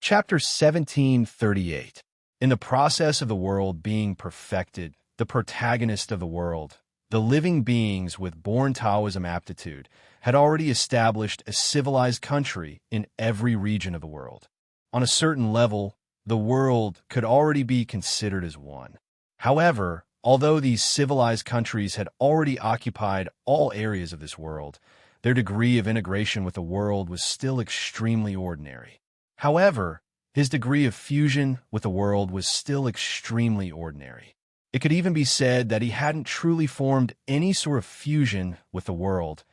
Chapter 1738. In the process of the world being perfected, the protagonist of the world, the living beings with born Taoism aptitude, had already established a civilized country in every region of the world. On a certain level, the world could already be considered as one. However, although these civilized countries had already occupied all areas of this world, their degree of integration with the world was still extremely ordinary. However, his degree of fusion with the world was still extremely ordinary. It could even be said that he hadn't truly formed any sort of fusion with the world,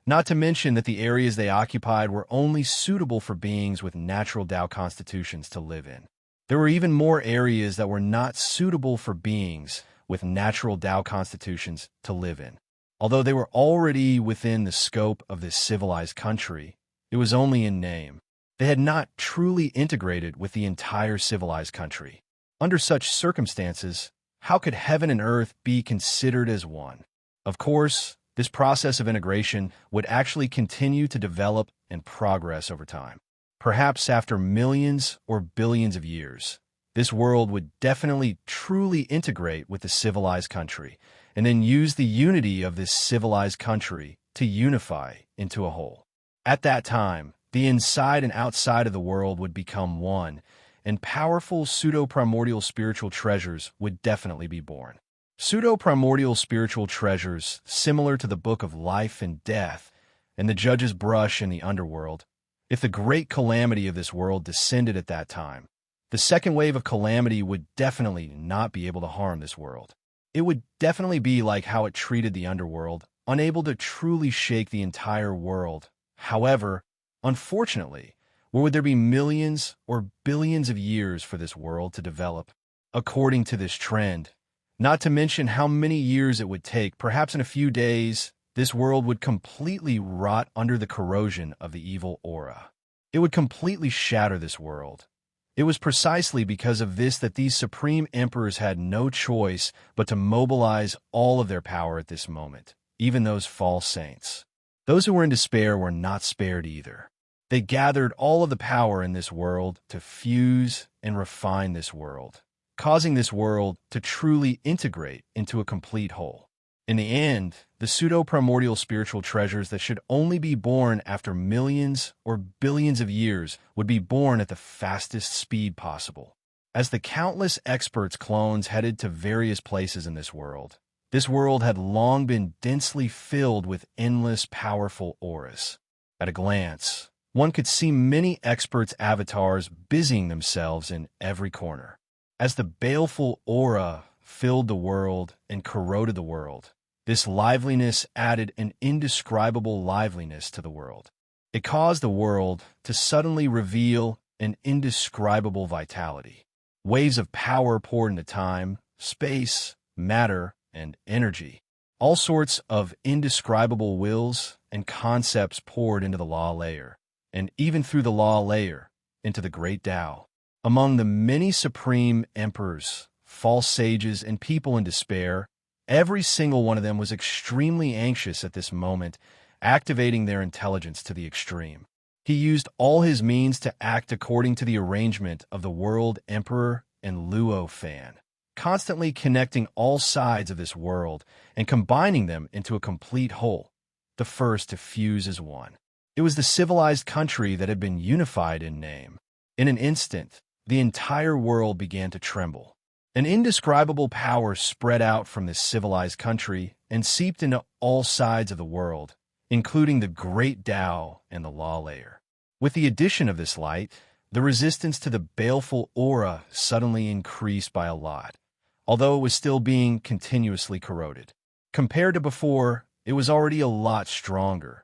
not to mention that the areas they occupied were only suitable for beings with natural Tao constitutions to live in. There were even more areas that were not suitable for beings with natural Tao constitutions to live in. Although they were already within the scope of this civilized country, it was only in name. They had not truly integrated with the entire civilized country. Under such circumstances, how could heaven and earth be considered as one? Of course, this process of integration would actually continue to develop and progress over time. Perhaps after millions or billions of years, this world would definitely truly integrate with the civilized country, and then use the unity of this civilized country to unify into a whole. At that time, the inside and outside of the world would become one, and powerful pseudo-primordial spiritual treasures would definitely be born. Pseudo-primordial spiritual treasures, similar to the Book of Life and Death and the Judge's Brush in the underworld. If the great calamity of this world descended at that time, the second wave of calamity would definitely not be able to harm this world. It would definitely be like how it treated the underworld, unable to truly shake the entire world. However, unfortunately, where would there be millions or billions of years for this world to develop according to this trend? Not to mention how many years it would take. Perhaps in a few days, this world would completely rot under the corrosion of the evil aura. It would completely shatter this world. It was precisely because of this that these supreme emperors had no choice but to mobilize all of their power at this moment, even those false saints. Those who were in despair were not spared either. They gathered all of the power in this world to fuse and refine this world, causing this world to truly integrate into a complete whole. In the end, the pseudo-primordial spiritual treasures that should only be born after millions or billions of years would be born at the fastest speed possible. As the countless experts' clones headed to various places in this world had long been densely filled with endless powerful auras. At a glance, one could see many experts' avatars busying themselves in every corner. As the baleful aura filled the world and corroded the world, this liveliness added an indescribable liveliness to the world. It caused the world to suddenly reveal an indescribable vitality. Waves of power poured into time, space, matter, and energy. All sorts of indescribable wills and concepts poured into the law layer, and even through the law layer, into the great Tao. Among the many supreme emperors, false sages, and people in despair, every single one of them was extremely anxious at this moment, activating their intelligence to the extreme. He used all his means to act according to the arrangement of the World Emperor and Luo Fan, constantly connecting all sides of this world and combining them into a complete whole, the first to fuse as one. It was the civilized country that had been unified in name. In an instant, the entire world began to tremble. An indescribable power spread out from this civilized country and seeped into all sides of the world, including the great Tao and the law layer. With the addition of this light, the resistance to the baleful aura suddenly increased by a lot, although it was still being continuously corroded. Compared to before, it was already a lot stronger.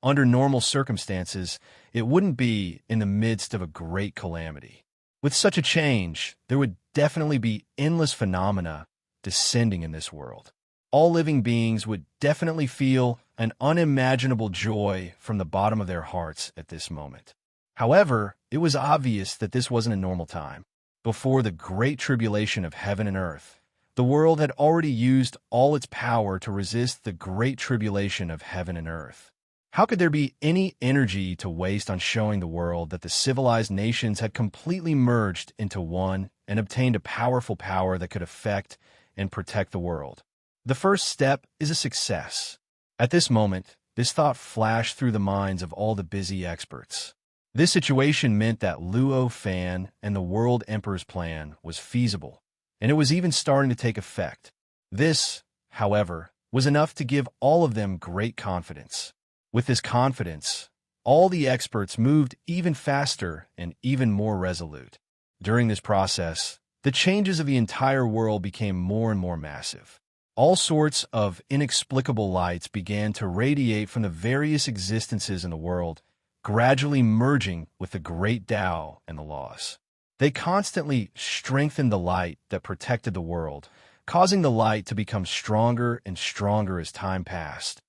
Under normal circumstances, it wouldn't be in the midst of a great calamity. With such a change, there would definitely be endless phenomena descending in this world. All living beings would definitely feel an unimaginable joy from the bottom of their hearts at this moment. However, it was obvious that this wasn't a normal time. Before the great tribulation of heaven and earth, the world had already used all its power to resist the great tribulation of heaven and earth. How could there be any energy to waste on showing the world that the civilized nations had completely merged into one and obtained a powerful power that could affect and protect the world? The first step is a success. At this moment, this thought flashed through the minds of all the busy experts. This situation meant that Luo Fan and the World Emperor's plan was feasible, and it was even starting to take effect. This, however, was enough to give all of them great confidence. With this confidence, all the experts moved even faster and even more resolute. During this process, the changes of the entire world became more and more massive. All sorts of inexplicable lights began to radiate from the various existences in the world, gradually merging with the great Tao and the laws. They constantly strengthened the light that protected the world, causing the light to become stronger and stronger as time passed.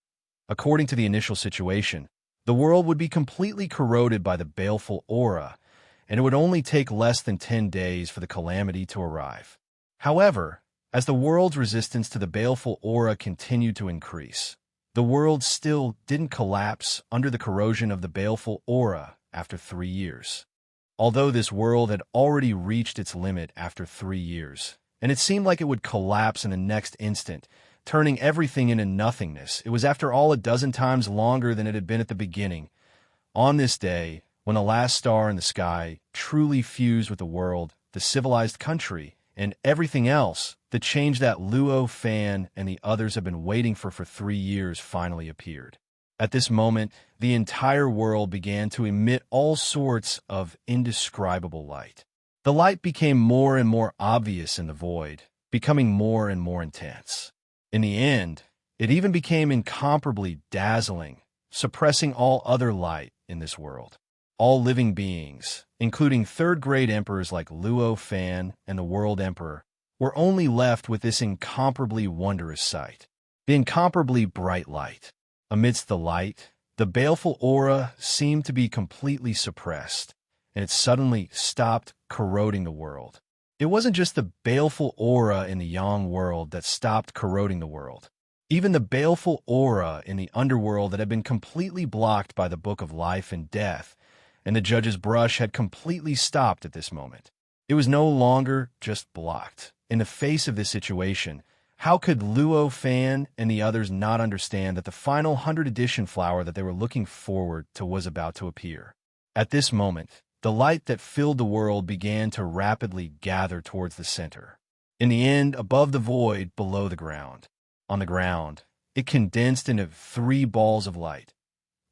According to the initial situation, the world would be completely corroded by the baleful aura, and it would only take less than 10 days for the calamity to arrive. However, as the world's resistance to the baleful aura continued to increase, the world still didn't collapse under the corrosion of the baleful aura after 3 years. Although this world had already reached its limit after 3 years, and it seemed like it would collapse in the next instant, turning everything into nothingness, it was after all a dozen times longer than it had been at the beginning. On this day, when the last star in the sky truly fused with the world, the civilized country, and everything else, the change that Luo Fan and the others have been waiting for 3 years finally appeared. At this moment, the entire world began to emit all sorts of indescribable light. The light became more and more obvious in the void, becoming more and more intense. In the end, it even became incomparably dazzling, suppressing all other light in this world. All living beings, including third-grade emperors like Luo Fan and the World Emperor, were only left with this incomparably wondrous sight. The incomparably bright light. Amidst the light, the baleful aura seemed to be completely suppressed, and it suddenly stopped corroding the world. It wasn't just the baleful aura in the Yang world that stopped corroding the world. Even the baleful aura in the underworld that had been completely blocked by the Book of Life and Death, and the judge's brush had completely stopped at this moment. It was no longer just blocked. In the face of this situation, how could Luo Fan and the others not understand that the final 100 edition flower that they were looking forward to was about to appear? At this moment, the light that filled the world began to rapidly gather towards the center. In the end, above the void, below the ground. On the ground, it condensed into 3 balls of light.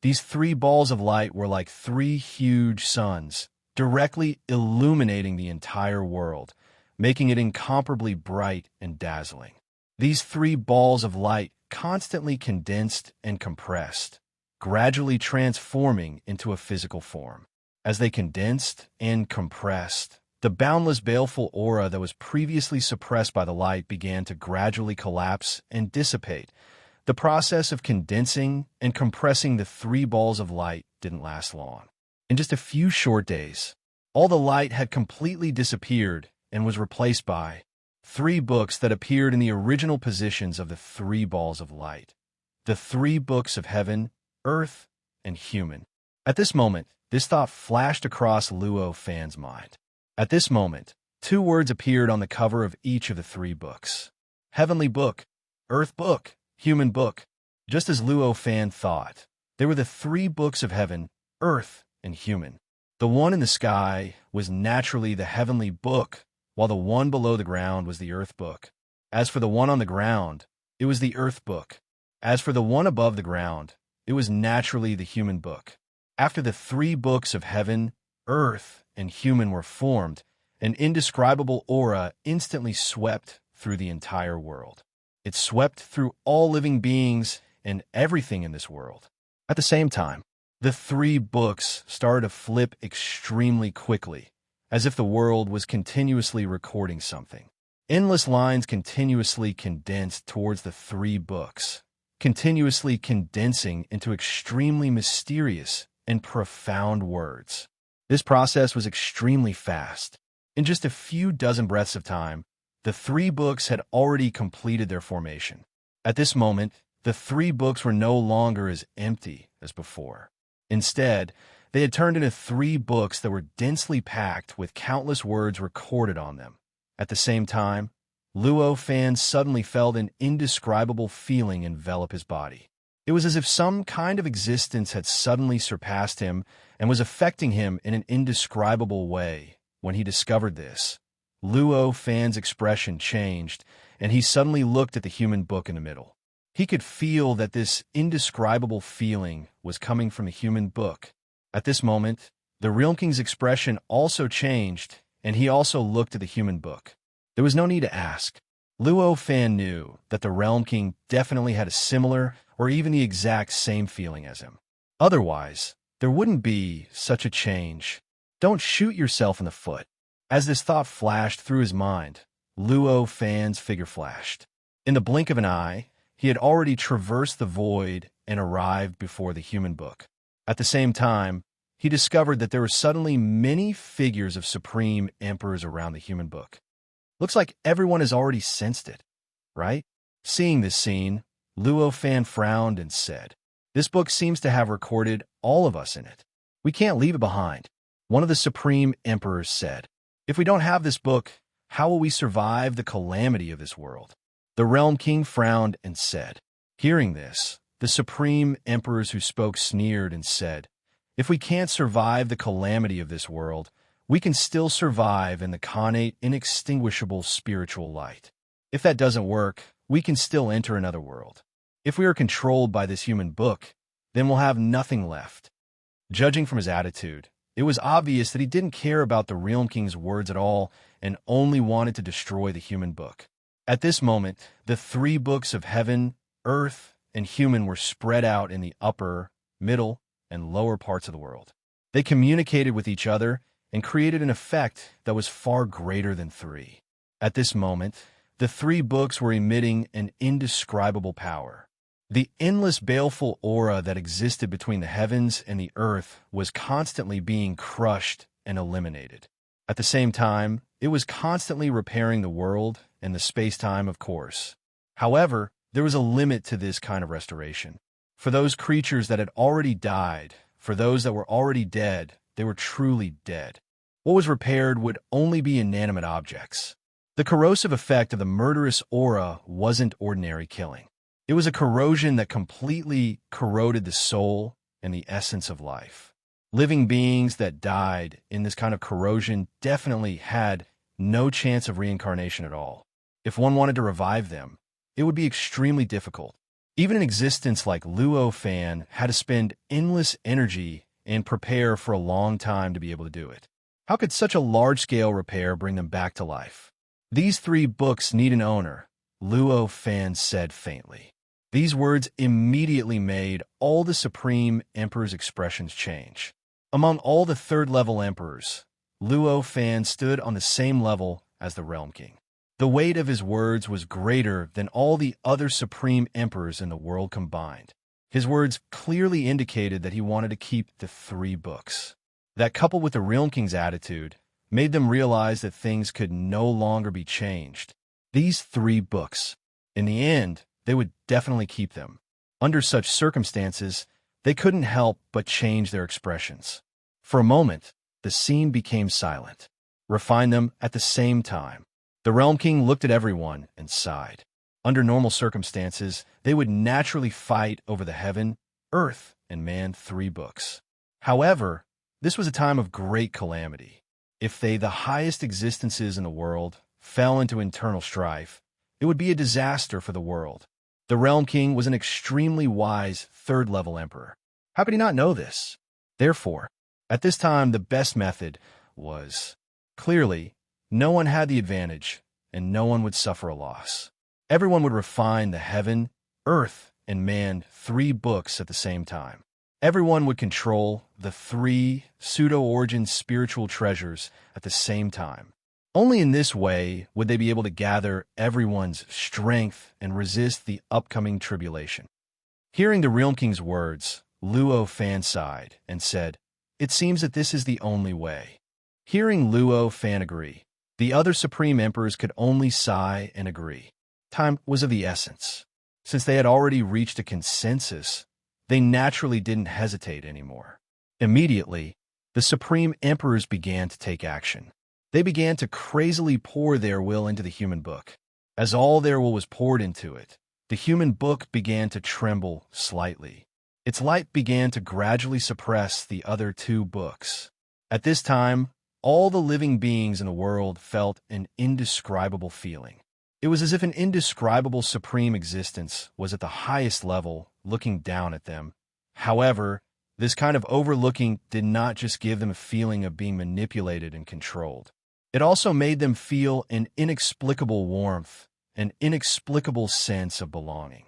These 3 balls of light were like 3 huge suns, directly illuminating the entire world, making it incomparably bright and dazzling. These 3 balls of light constantly condensed and compressed, gradually transforming into a physical form. As they condensed and compressed, the boundless baleful aura that was previously suppressed by the light began to gradually collapse and dissipate. The process of condensing and compressing the 3 balls of light didn't last long. In just a few short days, all the light had completely disappeared and was replaced by 3 books that appeared in the original positions of the 3 balls of light. The 3 books of heaven, earth, and human. At this moment, this thought flashed across Luo Fan's mind. At this moment, 2 words appeared on the cover of each of the 3 books. Heavenly book, earth book, human book. Just as Luo Fan thought, they were the 3 books of heaven, earth, and human. The one in the sky was naturally the heavenly book, while the one below the ground was the earth book. As for the one on the ground, it was the earth book. As for the one above the ground, it was naturally the human book. After the 3 books of heaven, earth, and human were formed, an indescribable aura instantly swept through the entire world. It swept through all living beings and everything in this world. At the same time, the 3 books started to flip extremely quickly, as if the world was continuously recording something. Endless lines continuously condensed towards the 3 books, continuously condensing into extremely mysterious and profound words. This process was extremely fast. In just a few dozen breaths of time, the 3 books had already completed their formation. At this moment, the three books were no longer as empty as before. Instead, they had turned into three books that were densely packed with countless words recorded on them. At the same time, Luo Fan suddenly felt an indescribable feeling envelop his body. It was as if some kind of existence had suddenly surpassed him and was affecting him in an indescribable way. When he discovered this, Luo Fan's expression changed, and he suddenly looked at the human book in the middle. He could feel that this indescribable feeling was coming from the human book. At this moment, the Realm King's expression also changed, and he also looked at the human book. There was no need to ask. Luo Fan knew that the Realm King definitely had a similar or even the exact same feeling as him. Otherwise, there wouldn't be such a change. Don't shoot yourself in the foot. As this thought flashed through his mind, Luo Fan's figure flashed. In the blink of an eye, he had already traversed the void and arrived before the human book. At the same time, he discovered that there were suddenly many figures of supreme emperors around the human book. Looks like everyone has already sensed it, right? Seeing this scene, Luo Fan frowned and said, "This book seems to have recorded all of us in it. We can't leave it behind." One of the supreme emperors said, "If we don't have this book, how will we survive the calamity of this world?" The Realm King frowned and said. Hearing this, the supreme emperors who spoke sneered and said, "If we can't survive the calamity of this world, we can still survive in the connate, inextinguishable spiritual light. If that doesn't work, we can still enter another world. If we are controlled by this human book, then we'll have nothing left." Judging from his attitude, it was obvious that he didn't care about the Realm King's words at all and only wanted to destroy the human book. At this moment, the three books of heaven, earth, and human were spread out in the upper, middle, and lower parts of the world. They communicated with each other and created an effect that was far greater than three. At this moment, the three books were emitting an indescribable power. The endless baleful aura that existed between the heavens and the earth was constantly being crushed and eliminated. At the same time, it was constantly repairing the world and the space-time, of course. However, there was a limit to this kind of restoration. For those creatures that had already died, for those that were already dead, they were truly dead. What was repaired would only be inanimate objects. The corrosive effect of the murderous aura wasn't ordinary killing. It was a corrosion that completely corroded the soul and the essence of life. Living beings that died in this kind of corrosion definitely had no chance of reincarnation at all. If one wanted to revive them, it would be extremely difficult. Even an existence like Luo Fan had to spend endless energy and prepare for a long time to be able to do it. How could such a large-scale repair bring them back to life? "These three books need an owner," Luo Fan said faintly. These words immediately made all the Supreme Emperor's expressions change. Among all the third-level emperors, Luo Fan stood on the same level as the Realm King. The weight of his words was greater than all the other Supreme Emperors in the world combined. His words clearly indicated that he wanted to keep the three books. That, coupled with the Realm King's attitude, made them realize that things could no longer be changed. These three books. In the end, they would definitely keep them. Under such circumstances, they couldn't help but change their expressions. For a moment, the scene became silent. Refine them at the same time. The Realm King looked at everyone and sighed. Under normal circumstances, they would naturally fight over the heaven, earth, and man three books. However, this was a time of great calamity. If they, the highest existences in the world, fell into internal strife, it would be a disaster for the world. The Realm King was an extremely wise third-level emperor. How could he not know this? Therefore, at this time, the best method was, clearly, no one had the advantage, and no one would suffer a loss. Everyone would refine the heaven, earth, and man three books at the same time. Everyone would control the three pseudo-origin spiritual treasures at the same time. Only in this way would they be able to gather everyone's strength and resist the upcoming tribulation. Hearing the Realm King's words, Luo Fan sighed and said, "It seems that this is the only way." Hearing Luo Fan agree, the other Supreme Emperors could only sigh and agree. Time was of the essence. Since they had already reached a consensus, they naturally didn't hesitate anymore. Immediately, the Supreme Emperors began to take action. They began to crazily pour their will into the human book. As all their will was poured into it, the human book began to tremble slightly. Its light began to gradually suppress the other two books. At this time, all the living beings in the world felt an indescribable feeling. It was as if an indescribable supreme existence was at the highest level, looking down at them. However, this kind of overlooking did not just give them a feeling of being manipulated and controlled. It also made them feel an inexplicable warmth, an inexplicable sense of belonging.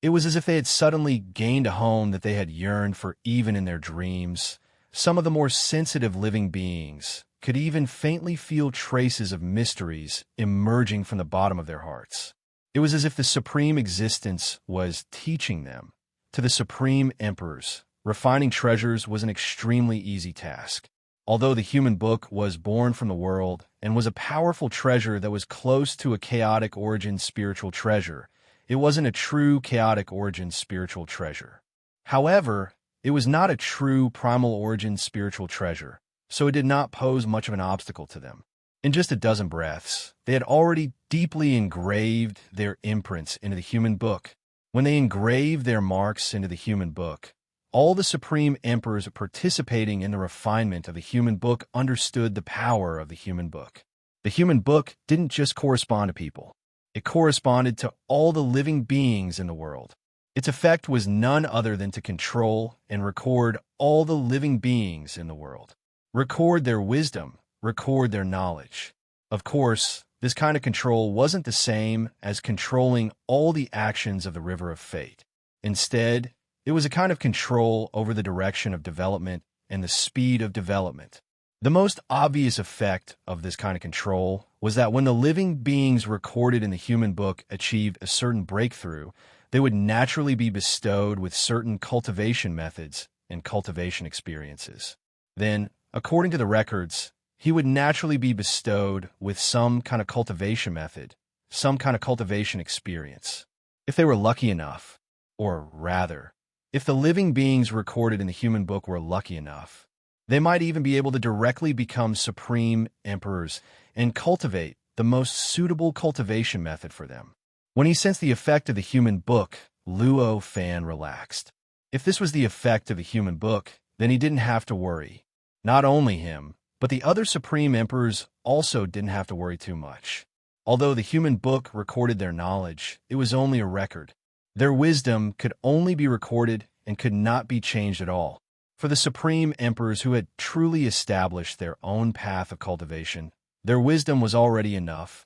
It was as if they had suddenly gained a home that they had yearned for even in their dreams. Some of the more sensitive living beings could even faintly feel traces of mysteries emerging from the bottom of their hearts. It was as if the supreme existence was teaching them. To the supreme emperors, refining treasures was an extremely easy task. Although the human book was born from the world and was a powerful treasure that was close to a chaotic origin spiritual treasure, it wasn't a true chaotic origin spiritual treasure. However, it was not a true primal origin spiritual treasure, so it did not pose much of an obstacle to them. In just a dozen breaths, they had already deeply engraved their imprints into the human book. When they engraved their marks into the human book, all the supreme emperors participating in the refinement of the human book understood the power of the human book. The human book didn't just correspond to people. It corresponded to all the living beings in the world. Its effect was none other than to control and record all the living beings in the world. Record their wisdom, record their knowledge. Of course, this kind of control wasn't the same as controlling all the actions of the river of fate. Instead, it was a kind of control over the direction of development and the speed of development. The most obvious effect of this kind of control was that when the living beings recorded in the human book achieved a certain breakthrough, they would naturally be bestowed with certain cultivation methods and cultivation experiences. Then, according to the records, he would naturally be bestowed with some kind of cultivation method, some kind of cultivation experience. If they were lucky enough, or rather, if the living beings recorded in the human book were lucky enough, they might even be able to directly become supreme emperors and cultivate the most suitable cultivation method for them. When he sensed the effect of the human book, Luo Fan relaxed. If this was the effect of the human book, then he didn't have to worry. Not only him, but the other supreme emperors also didn't have to worry too much. Although the human book recorded their knowledge, it was only a record. Their wisdom could only be recorded and could not be changed at all. For the supreme emperors who had truly established their own path of cultivation, their wisdom was already enough.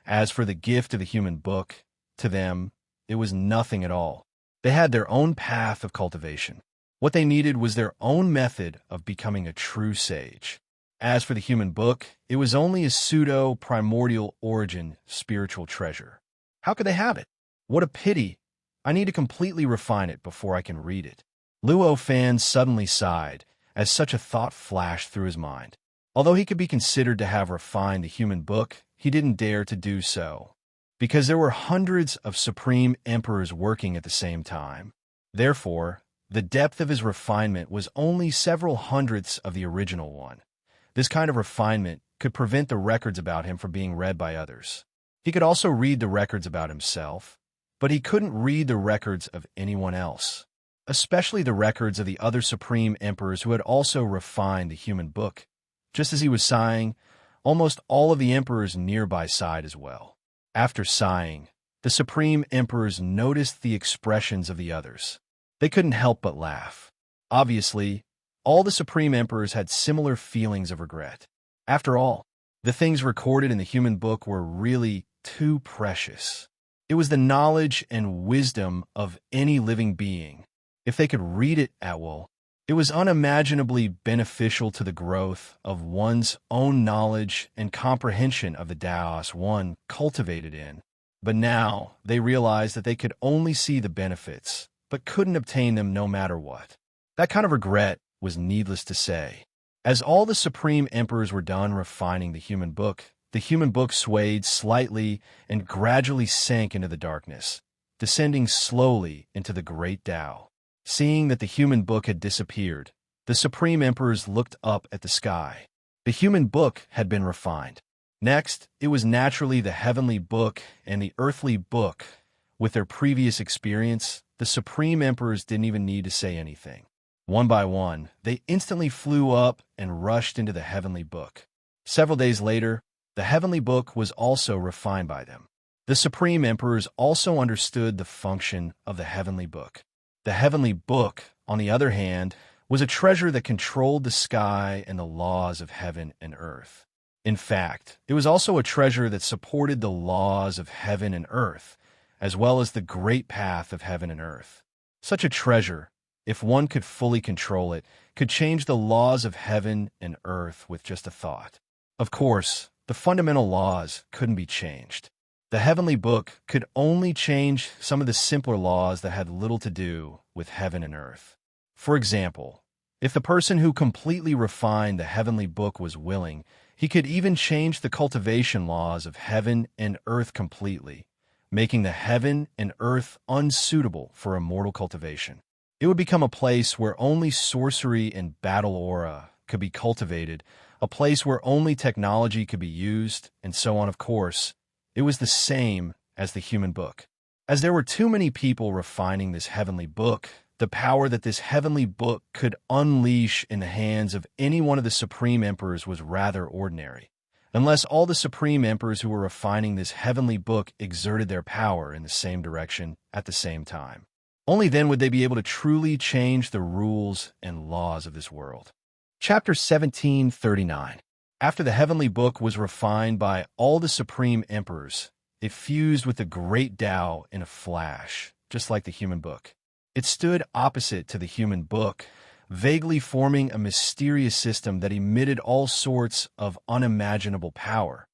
As for the gift of the human book, to them, it was nothing at all. They had their own path of cultivation. What they needed was their own method of becoming a true sage. As for the human book, it was only a pseudo-primordial origin spiritual treasure. How could they have it? What a pity. I need to completely refine it before I can read it. Luo Fan suddenly sighed as such a thought flashed through his mind. Although he could be considered to have refined the human book, he didn't dare to do so, because there were hundreds of supreme emperors working at the same time. Therefore, the depth of his refinement was only several hundredths of the original one. This kind of refinement could prevent the records about him from being read by others. He could also read the records about himself, but he couldn't read the records of anyone else, especially the records of the other supreme emperors who had also refined the human book. Just as he was sighing, almost all of the emperors nearby sighed as well. After sighing, the supreme emperors noticed the expressions of the others. They couldn't help but laugh. Obviously, all the supreme emperors had similar feelings of regret. After all, the things recorded in the human book were really too precious. It was the knowledge and wisdom of any living being. If they could read it at will, it was unimaginably beneficial to the growth of one's own knowledge and comprehension of the Taos one cultivated in. But now they realized that they could only see the benefits, but couldn't obtain them no matter what. That kind of regret was needless to say. As all the supreme emperors were done refining the human book swayed slightly and gradually sank into the darkness. descending slowly into the great Tao. Seeing that the human book had disappeared, the Supreme Emperors looked up at the sky. The human book had been refined. Next, it was naturally the heavenly book and the earthly book. With their previous experience, the Supreme Emperors didn't even need to say anything. One by one, they instantly flew up and rushed into the heavenly book. Several days later, the heavenly book was also refined by them. The Supreme Emperors also understood the function of the heavenly book. The heavenly book, on the other hand, was a treasure that controlled the sky and the laws of heaven and earth. In fact, it was also a treasure that supported the laws of heaven and earth, as well as the great path of heaven and earth. Such a treasure, if one could fully control it, could change the laws of heaven and earth with just a thought. Of course, the fundamental laws couldn't be changed. The heavenly book could only change some of the simpler laws that had little to do with heaven and earth. For example, if the person who completely refined the heavenly book was willing, he could even change the cultivation laws of heaven and earth completely, making the heaven and earth unsuitable for immortal cultivation. It would become a place where only sorcery and battle aura could be cultivated, a place where only technology could be used, and so on. Of course, it was the same as the human book. As there were too many people refining this heavenly book, the power that this heavenly book could unleash in the hands of any one of the Supreme Emperors was rather ordinary. Unless all the Supreme Emperors who were refining this heavenly book exerted their power in the same direction at the same time. Only then would they be able to truly change the rules and laws of this world. Chapter 1739. After the heavenly book was refined by all the Supreme Emperors, it fused with the great Tao in a flash, just like the human book. It stood opposite to the human book, vaguely forming a mysterious system that emitted all sorts of unimaginable power.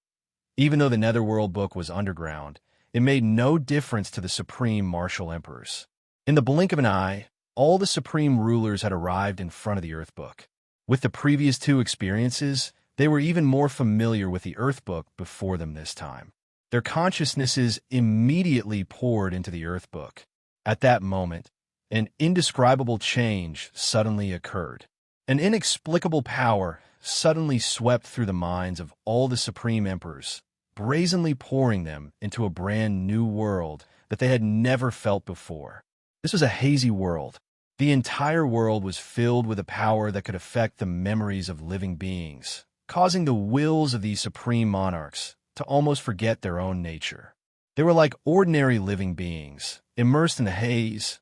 Even though the Netherworld book was underground, it made no difference to the Supreme Martial Emperors. In the blink of an eye, all the Supreme Rulers had arrived in front of the Earth book. With the previous two experiences, they were even more familiar with the Earth book before them this time. Their consciousnesses immediately poured into the Earth book. At that moment, an indescribable change suddenly occurred. An inexplicable power suddenly swept through the minds of all the Supreme Emperors, brazenly pouring them into a brand new world that they had never felt before. This was a hazy world. The entire world was filled with a power that could affect the memories of living beings, causing the wills of these supreme monarchs to almost forget their own nature. They were like ordinary living beings, immersed in the haze.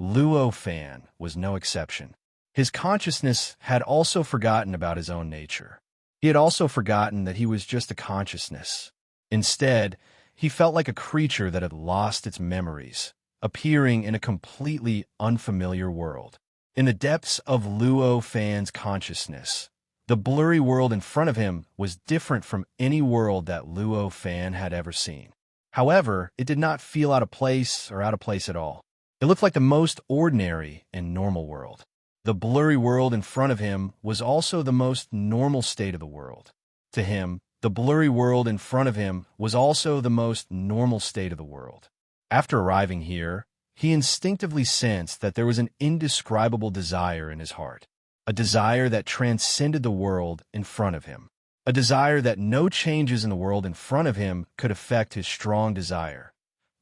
Luo Fan was no exception. His consciousness had also forgotten about his own nature. He had also forgotten that he was just a consciousness. Instead, he felt like a creature that had lost its memories, appearing in a completely unfamiliar world. In the depths of Luo Fan's consciousness, the blurry world in front of him was different from any world that Luo Fan had ever seen. However, it did not feel out of place or out of place at all. It looked like the most ordinary and normal world. The blurry world in front of him was also the most normal state of the world. To him, the blurry world in front of him was also the most normal state of the world. After arriving here, he instinctively sensed that there was an indescribable desire in his heart, a desire that transcended the world in front of him, a desire that no changes in the world in front of him could affect his strong desire.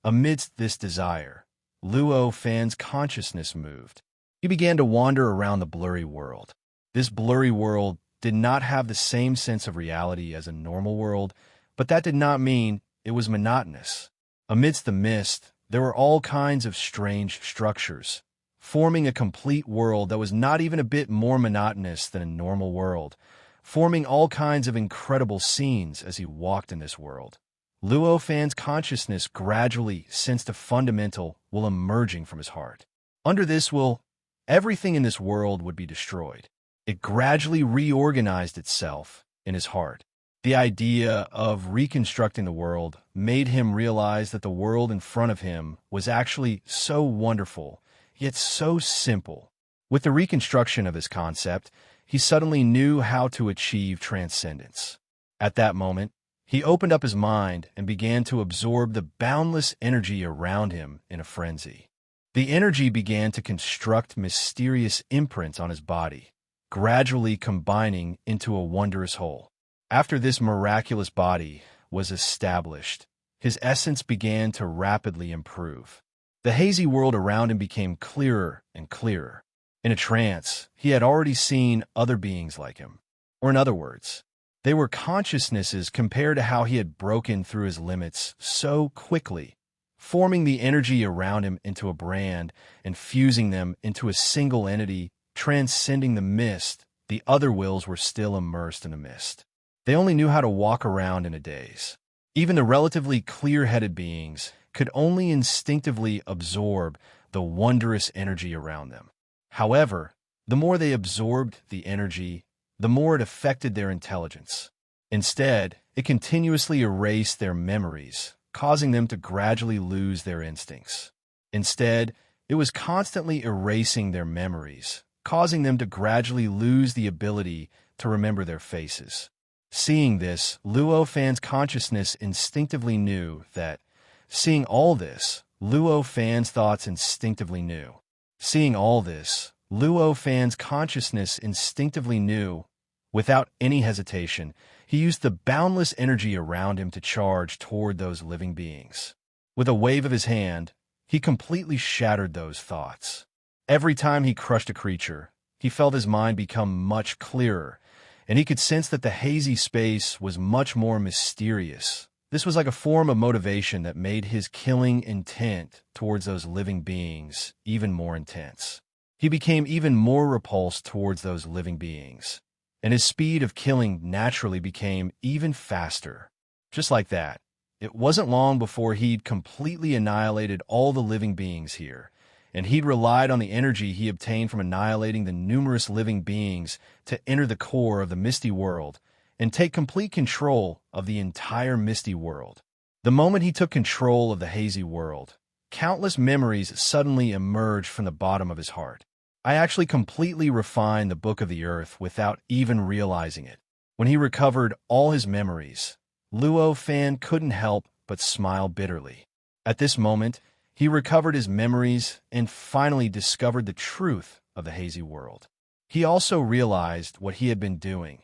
Amidst this desire, Luo Fan's consciousness moved. He began to wander around the blurry world. This blurry world did not have the same sense of reality as a normal world, but that did not mean it was monotonous. Amidst the mist, there were all kinds of strange structures, forming a complete world that was not even a bit more monotonous than a normal world, forming all kinds of incredible scenes as he walked in this world. Luo Fan's consciousness gradually sensed a fundamental will emerging from his heart. Under this will, everything in this world would be destroyed. It gradually reorganized itself in his heart. The idea of reconstructing the world made him realize that the world in front of him was actually so wonderful, yet so simple. With the reconstruction of his concept, he suddenly knew how to achieve transcendence. At that moment, He opened up his mind and began to absorb the boundless energy around him in a frenzy. The energy began to construct mysterious imprints on his body, gradually combining into a wondrous whole. After this miraculous body was established, his essence began to rapidly improve. The hazy world around him became clearer and clearer. In a trance, he had already seen other beings like him. Or in other words, they were consciousnesses compared to how he had broken through his limits so quickly, forming the energy around him into a brand and fusing them into a single entity, transcending the mist. The other wills were still immersed in a mist. They only knew how to walk around in a daze. Even the relatively clear-headed beings could only instinctively absorb the wondrous energy around them. However, the more they absorbed the energy, the more it affected their intelligence. Instead, it continuously erased their memories, causing them to gradually lose their instincts. Instead, it was constantly erasing their memories, causing them to gradually lose the ability to remember their faces. Seeing this, Luo Fan's consciousness instinctively knew that, seeing all this, Luo Fan's thoughts instinctively knew. Seeing all this, Luo Fan's consciousness instinctively knew. Without any hesitation, he used the boundless energy around him to charge toward those living beings. With a wave of his hand, he completely shattered those thoughts. Every time he crushed a creature, he felt his mind become much clearer, and he could sense that the hazy space was much more mysterious. This was like a form of motivation that made his killing intent towards those living beings even more intense. He became even more repulsed towards those living beings, and his speed of killing naturally became even faster. Just like that, it wasn't long before he'd completely annihilated all the living beings here, and he'd relied on the energy he obtained from annihilating the numerous living beings to enter the core of the misty world and take complete control of the entire misty world. The moment he took control of the hazy world, countless memories suddenly emerged from the bottom of his heart. I actually completely refined the Book of the Earth without even realizing it. When he recovered all his memories, Luo Fan couldn't help but smile bitterly. At this moment, he recovered his memories and finally discovered the truth of the hazy world. He also realized what he had been doing.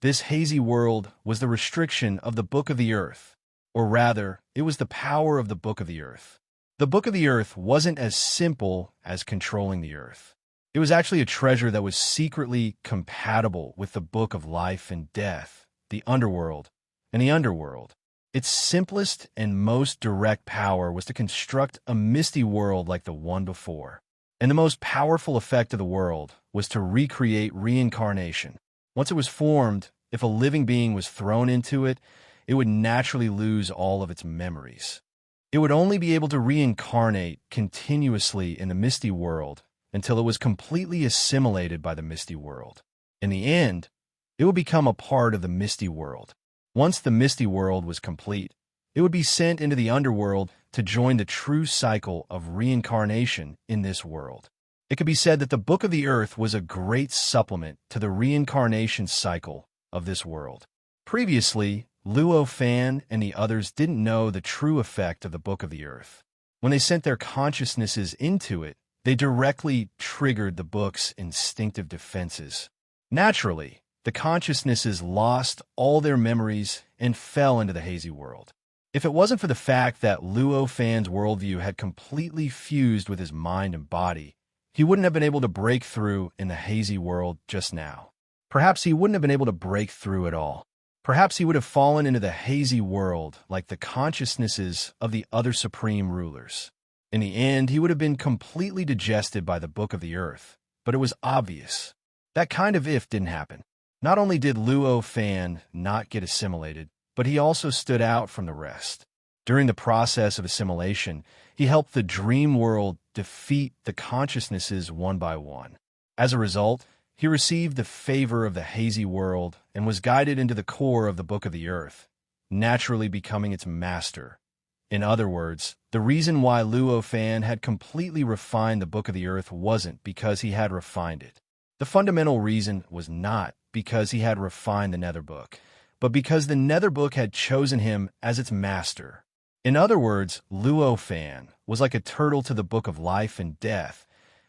This hazy world was the restriction of the Book of the Earth, or rather, it was the power of the Book of the Earth. The Book of the Earth wasn't as simple as controlling the Earth. It was actually a treasure that was secretly compatible with the Book of Life and Death, the Underworld, and the Underworld. Its simplest and most direct power was to construct a misty world like the one before. And the most powerful effect of the world was to recreate reincarnation. Once it was formed, if a living being was thrown into it, it would naturally lose all of its memories. It would only be able to reincarnate continuously in the misty world until it was completely assimilated by the misty world. In the end, it would become a part of the misty world. Once the misty world was complete, it would be sent into the underworld to join the true cycle of reincarnation in this world. It could be said that the Book of the Earth was a great supplement to the reincarnation cycle of this world. Previously, Luo Fan and the others didn't know the true effect of the Book of the Earth. When they sent their consciousnesses into it, they directly triggered the book's instinctive defenses. Naturally, the consciousnesses lost all their memories and fell into the hazy world. If it wasn't for the fact that Luo Fan's worldview had completely fused with his mind and body, he wouldn't have been able to break through in the hazy world just now. Perhaps he wouldn't have been able to break through at all. Perhaps he would have fallen into the hazy world like the consciousnesses of the other supreme rulers. In the end, he would have been completely digested by the Book of the Earth, but it was obvious. That kind of if didn't happen. Not only did Luo Fan not get assimilated, but he also stood out from the rest. During the process of assimilation, he helped the dream world defeat the consciousnesses one by one. As a result, he received the favor of the hazy world and was guided into the core of the Book of the Earth, naturally becoming its master. In other words, the reason why Luo Fan had completely refined the Book of the Earth wasn't because he had refined it. The fundamental reason was not because he had refined the Nether Book, but because the Nether Book had chosen him as its master. In other words, Luo Fan was like a turtle to the Book of Life and Death,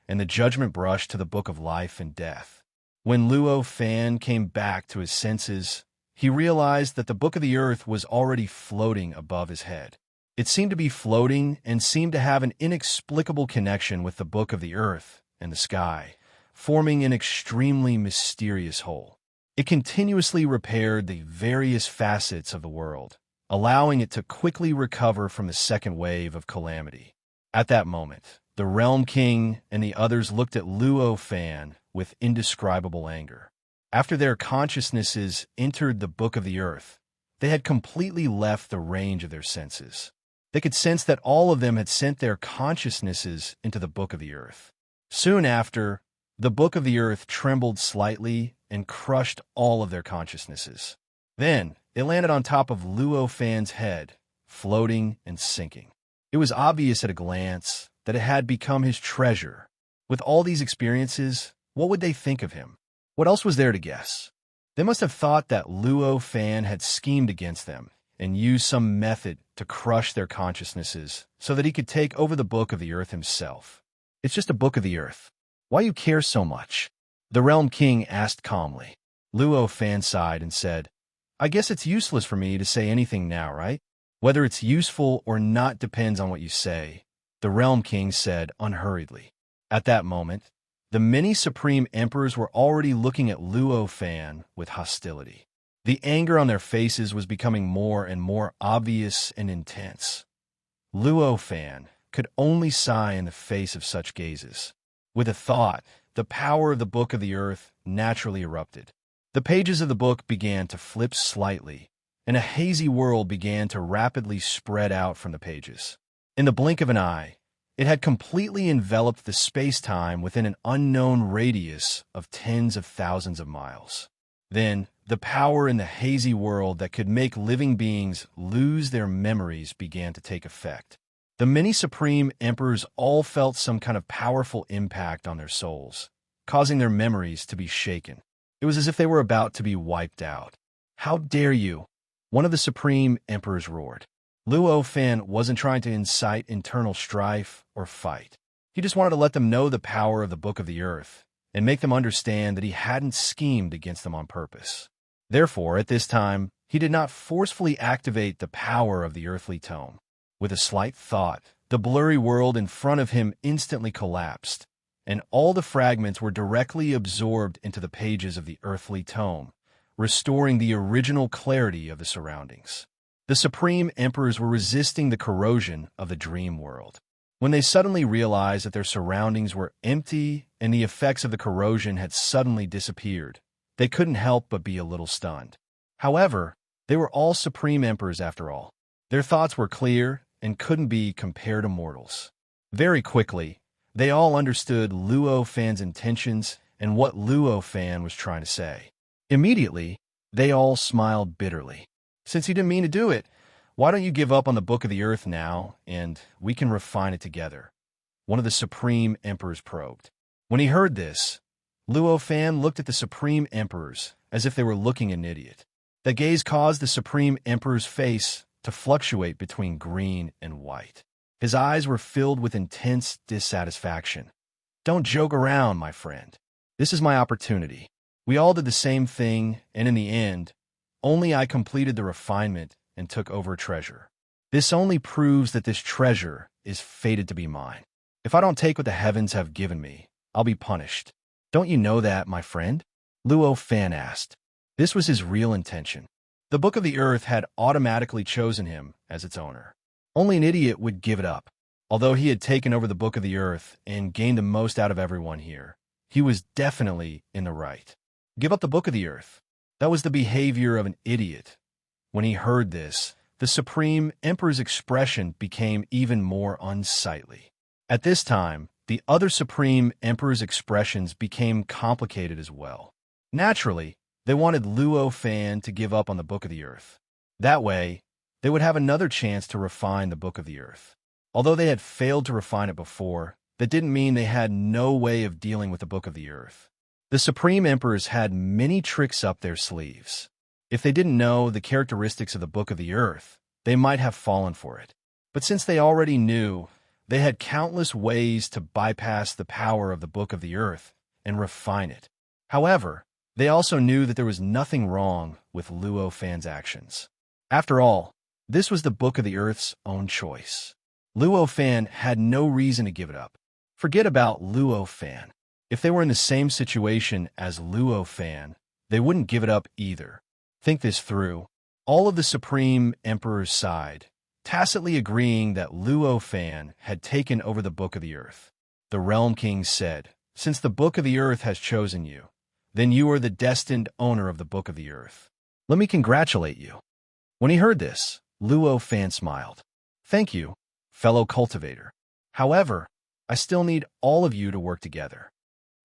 and the Judgment Brush to the Book of Life and Death. When Luo Fan came back to his senses, he realized that the Book of the Earth was already floating above his head. It seemed to be floating and seemed to have an inexplicable connection with the Book of the Earth and the sky, forming an extremely mysterious whole. It continuously repaired the various facets of the world, allowing it to quickly recover from the second wave of calamity. At that moment, the Realm King and the others looked at Luo Fan with indescribable anger. After their consciousnesses entered the Book of the Earth, they had completely left the range of their senses. They could sense that all of them had sent their consciousnesses into the Book of the Earth. Soon after, the Book of the Earth trembled slightly and crushed all of their consciousnesses. Then, it landed on top of Luo Fan's head, floating and sinking. It was obvious at a glance that it had become his treasure. With all these experiences, what would they think of him? What else was there to guess? They must have thought that Luo Fan had schemed against them and used some method to crush their consciousnesses so that he could take over the Book of the Earth himself. It's just a Book of the Earth. Why you care so much? The Realm King asked calmly. Luo Fan sighed and said, I guess it's useless for me to say anything now, right? Whether it's useful or not depends on what you say, the Realm King said unhurriedly. At that moment, the many Supreme Emperors were already looking at Luo Fan with hostility. The anger on their faces was becoming more and more obvious and intense. Luo Fan could only sigh in the face of such gazes. With a thought, the power of the Book of the Earth naturally erupted. The pages of the book began to flip slightly, and a hazy world began to rapidly spread out from the pages. In the blink of an eye, it had completely enveloped the space-time within an unknown radius of tens of thousands of miles. Then, the power in the hazy world that could make living beings lose their memories began to take effect. The many Supreme Emperors all felt some kind of powerful impact on their souls, causing their memories to be shaken. It was as if they were about to be wiped out. How dare you? One of the Supreme Emperors roared. Luo Fan wasn't trying to incite internal strife or fight. He just wanted to let them know the power of the Book of the Earth and make them understand that he hadn't schemed against them on purpose. Therefore, at this time, he did not forcefully activate the power of the earthly tome. With a slight thought, the blurry world in front of him instantly collapsed, and all the fragments were directly absorbed into the pages of the earthly tome, restoring the original clarity of the surroundings. The Supreme Emperors were resisting the corrosion of the dream world. When they suddenly realized that their surroundings were empty and the effects of the corrosion had suddenly disappeared, they couldn't help but be a little stunned. However, they were all Supreme Emperors after all. Their thoughts were clear and couldn't be compared to mortals. Very quickly, they all understood Luo Fan's intentions and what Luo Fan was trying to say. Immediately, they all smiled bitterly. Since you didn't mean to do it, why don't you give up on the Book of the Earth now, and we can refine it together? One of the Supreme Emperors probed. When he heard this, Luo Fan looked at the Supreme Emperors as if they were looking at an idiot. That gaze caused the Supreme Emperor's face to fluctuate between green and white. His eyes were filled with intense dissatisfaction. Don't joke around, my friend. This is my opportunity. We all did the same thing, and in the end, only I completed the refinement and took over treasure. This only proves that this treasure is fated to be mine. If I don't take what the heavens have given me, I'll be punished. Don't you know that, my friend? Luo Fan asked. This was his real intention. The Book of the Earth had automatically chosen him as its owner. Only an idiot would give it up. Although he had taken over the Book of the Earth and gained the most out of everyone here, he was definitely in the right. Give up the Book of the Earth. That was the behavior of an idiot. When he heard this, the Supreme Emperor's expression became even more unsightly. At this time, the other Supreme Emperor's expressions became complicated as well. Naturally, they wanted Luo Fan to give up on the Book of the Earth. That way, they would have another chance to refine the Book of the Earth. Although they had failed to refine it before, that didn't mean they had no way of dealing with the Book of the Earth. The Supreme Emperors had many tricks up their sleeves. If they didn't know the characteristics of the Book of the Earth, they might have fallen for it. But since they already knew, they had countless ways to bypass the power of the Book of the Earth and refine it. However, they also knew that there was nothing wrong with Luo Fan's actions. After all, this was the Book of the Earth's own choice. Luo Fan had no reason to give it up. Forget about Luo Fan. If they were in the same situation as Luo Fan, they wouldn't give it up either. Think this through. All of the Supreme Emperor's side, tacitly agreeing that Luo Fan had taken over the Book of the Earth. The Realm King said, "Since the Book of the Earth has chosen you, then you are the destined owner of the Book of the Earth. Let me congratulate you." When he heard this, Luo Fan smiled. "Thank you, fellow cultivator. However, I still need all of you to work together."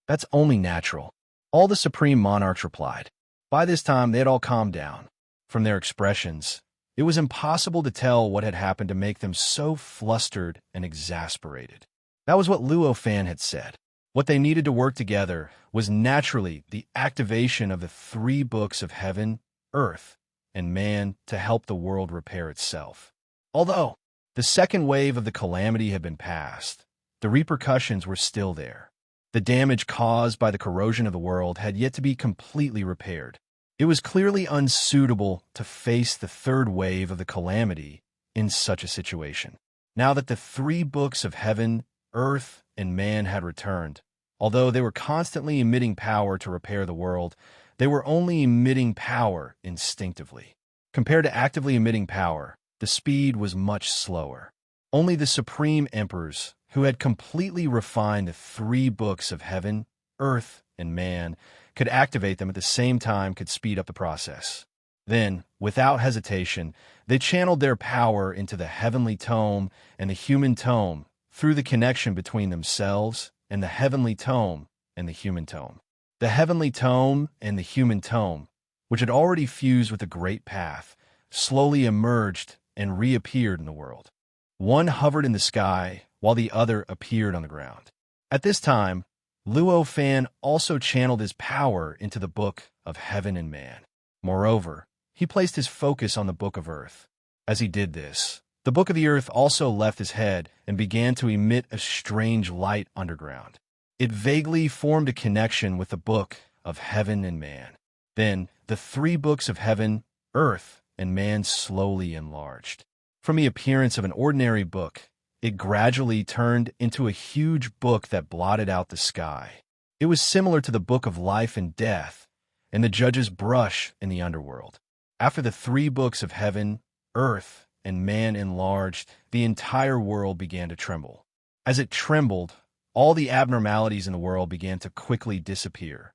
"That's only natural," all the Supreme Monarchs replied. By this time, they had all calmed down. From their expressions, it was impossible to tell what had happened to make them so flustered and exasperated. That was what Luo Fan had said. What they needed to work together was naturally the activation of the 3 books of heaven, earth, and man to help the world repair itself. Although the second wave of the calamity had been passed, the repercussions were still there. The damage caused by the corrosion of the world had yet to be completely repaired. It was clearly unsuitable to face the third wave of the calamity in such a situation. Now that the 3 books of heaven, earth, and man had returned, although they were constantly emitting power to repair the world, they were only emitting power instinctively. Compared to actively emitting power, the speed was much slower. Only the Supreme Emperors, who had completely refined the 3 books of heaven, earth, and man, could activate them at the same time, could speed up the process. Then, without hesitation, they channeled their power into the heavenly tome and the human tome through the connection between themselves and the heavenly tome and the human tome. The heavenly tome and the human tome, which had already fused with the Great Path, slowly emerged and reappeared in the world. One hovered in the sky, while the other appeared on the ground. At this time, Luo Fan also channeled his power into the Book of Heaven and Man. Moreover, he placed his focus on the Book of Earth. As he did this, the Book of the Earth also left his head and began to emit a strange light underground. It vaguely formed a connection with the Book of Heaven and Man. Then, the 3 books of heaven, earth, and man slowly enlarged. From the appearance of an ordinary book, it gradually turned into a huge book that blotted out the sky. It was similar to the Book of Life and Death and the Judge's brush in the underworld. After the 3 books of heaven, earth, and man enlarged, the entire world began to tremble. As it trembled, all the abnormalities in the world began to quickly disappear.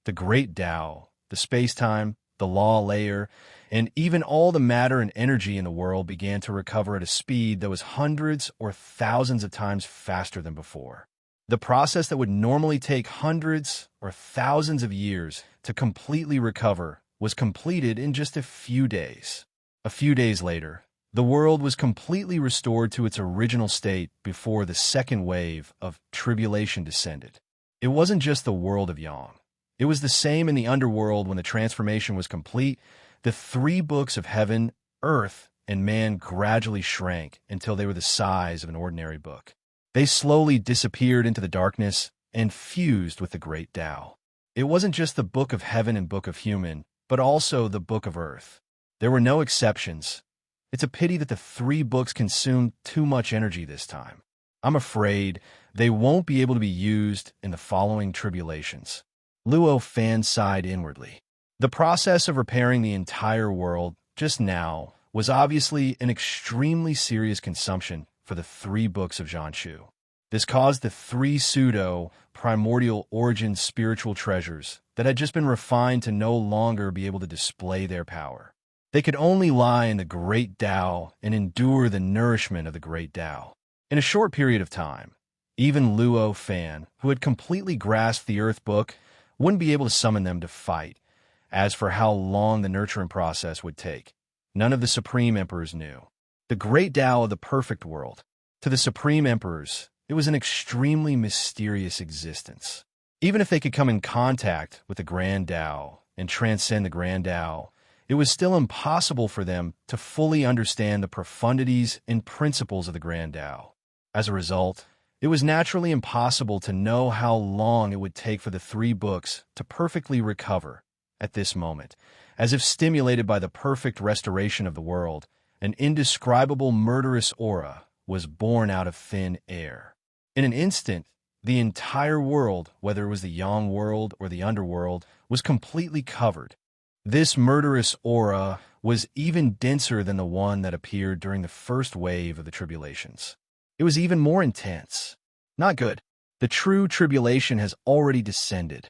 The great Tao, the space-time, the law layer, and even all the matter and energy in the world began to recover at a speed that was hundreds or thousands of times faster than before. The process that would normally take hundreds or thousands of years to completely recover was completed in just a few days. A few days later, the world was completely restored to its original state before the second wave of tribulation descended. It wasn't just the world of Yang. It was the same in the underworld. When the transformation was complete, the 3 books of heaven, earth, and man gradually shrank until they were the size of an ordinary book. They slowly disappeared into the darkness and fused with the great Tao. It wasn't just the Book of Heaven and Book of Human, but also the Book of Earth. There were no exceptions. It's a pity that the 3 books consumed too much energy this time. I'm afraid they won't be able to be used in the following tribulations. Luo Fan sighed inwardly. The process of repairing the entire world just now was obviously an extremely serious consumption for the 3 books of Zhanshu. This caused the 3 pseudo-primordial origin spiritual treasures that had just been refined to no longer be able to display their power. They could only lie in the great Tao and endure the nourishment of the great Tao. In a short period of time, even Luo Fan, who had completely grasped the Earth Book, wouldn't be able to summon them to fight. As for how long the nurturing process would take, none of the Supreme Emperors knew. The great Tao of the perfect world. To the Supreme Emperors, it was an extremely mysterious existence. Even if they could come in contact with the Grand Tao and transcend the Grand Tao, it was still impossible for them to fully understand the profundities and principles of the Grand Tao. As a result, it was naturally impossible to know how long it would take for the three books to perfectly recover at this moment. As if stimulated by the perfect restoration of the world, an indescribable murderous aura was born out of thin air. In an instant, the entire world, whether it was the Yang world or the underworld, was completely covered. This murderous aura was even denser than the one that appeared during the first wave of the tribulations. It was even more intense. Not good. The true tribulation has already descended.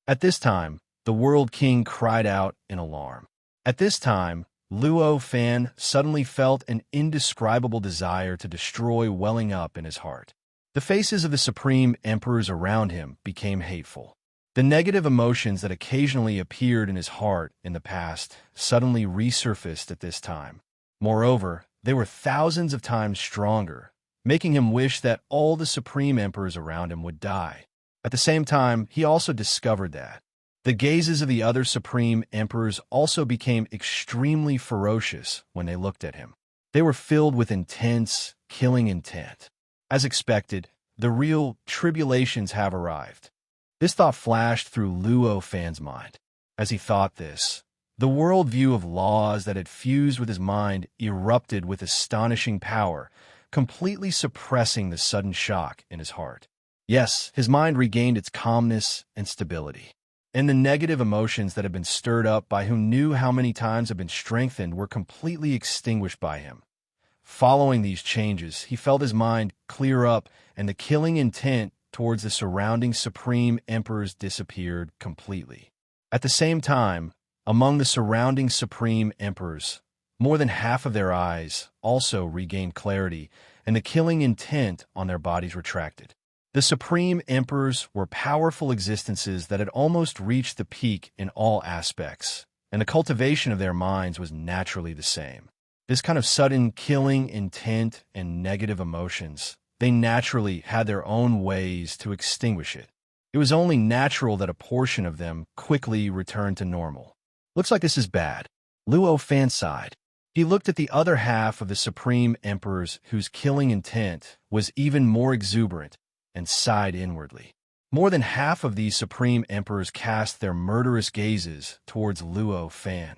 At this time, the World King cried out in alarm. At this time, Luo Fan suddenly felt an indescribable desire to destroy welling up in his heart. The faces of the supreme emperors around him became hateful. The negative emotions that occasionally appeared in his heart in the past suddenly resurfaced at this time. Moreover, they were thousands of times stronger, making him wish that all the supreme emperors around him would die. At the same time, he also discovered that the gazes of the other supreme emperors also became extremely ferocious when they looked at him. They were filled with intense, killing intent. As expected, the real tribulations have arrived. This thought flashed through Luo Fan's mind. As he thought this, the worldview of laws that had fused with his mind erupted with astonishing power, completely suppressing the sudden shock in his heart. Yes, his mind regained its calmness and stability. And the negative emotions that had been stirred up by who knew how many times had been strengthened were completely extinguished by him. Following these changes, he felt his mind clear up, and the killing intent towards the surrounding supreme emperors disappeared completely. At the same time, among the surrounding supreme emperors, more than half of their eyes also regained clarity, and the killing intent on their bodies retracted. The supreme emperors were powerful existences that had almost reached the peak in all aspects, and the cultivation of their minds was naturally the same. This kind of sudden killing intent and negative emotions, they naturally had their own ways to extinguish it. It was only natural that a portion of them quickly returned to normal. Looks like this is bad. Luo Fan sighed. He looked at the other half of the supreme emperors whose killing intent was even more exuberant, and sighed inwardly. More than half of these supreme emperors cast their murderous gazes towards Luo Fan.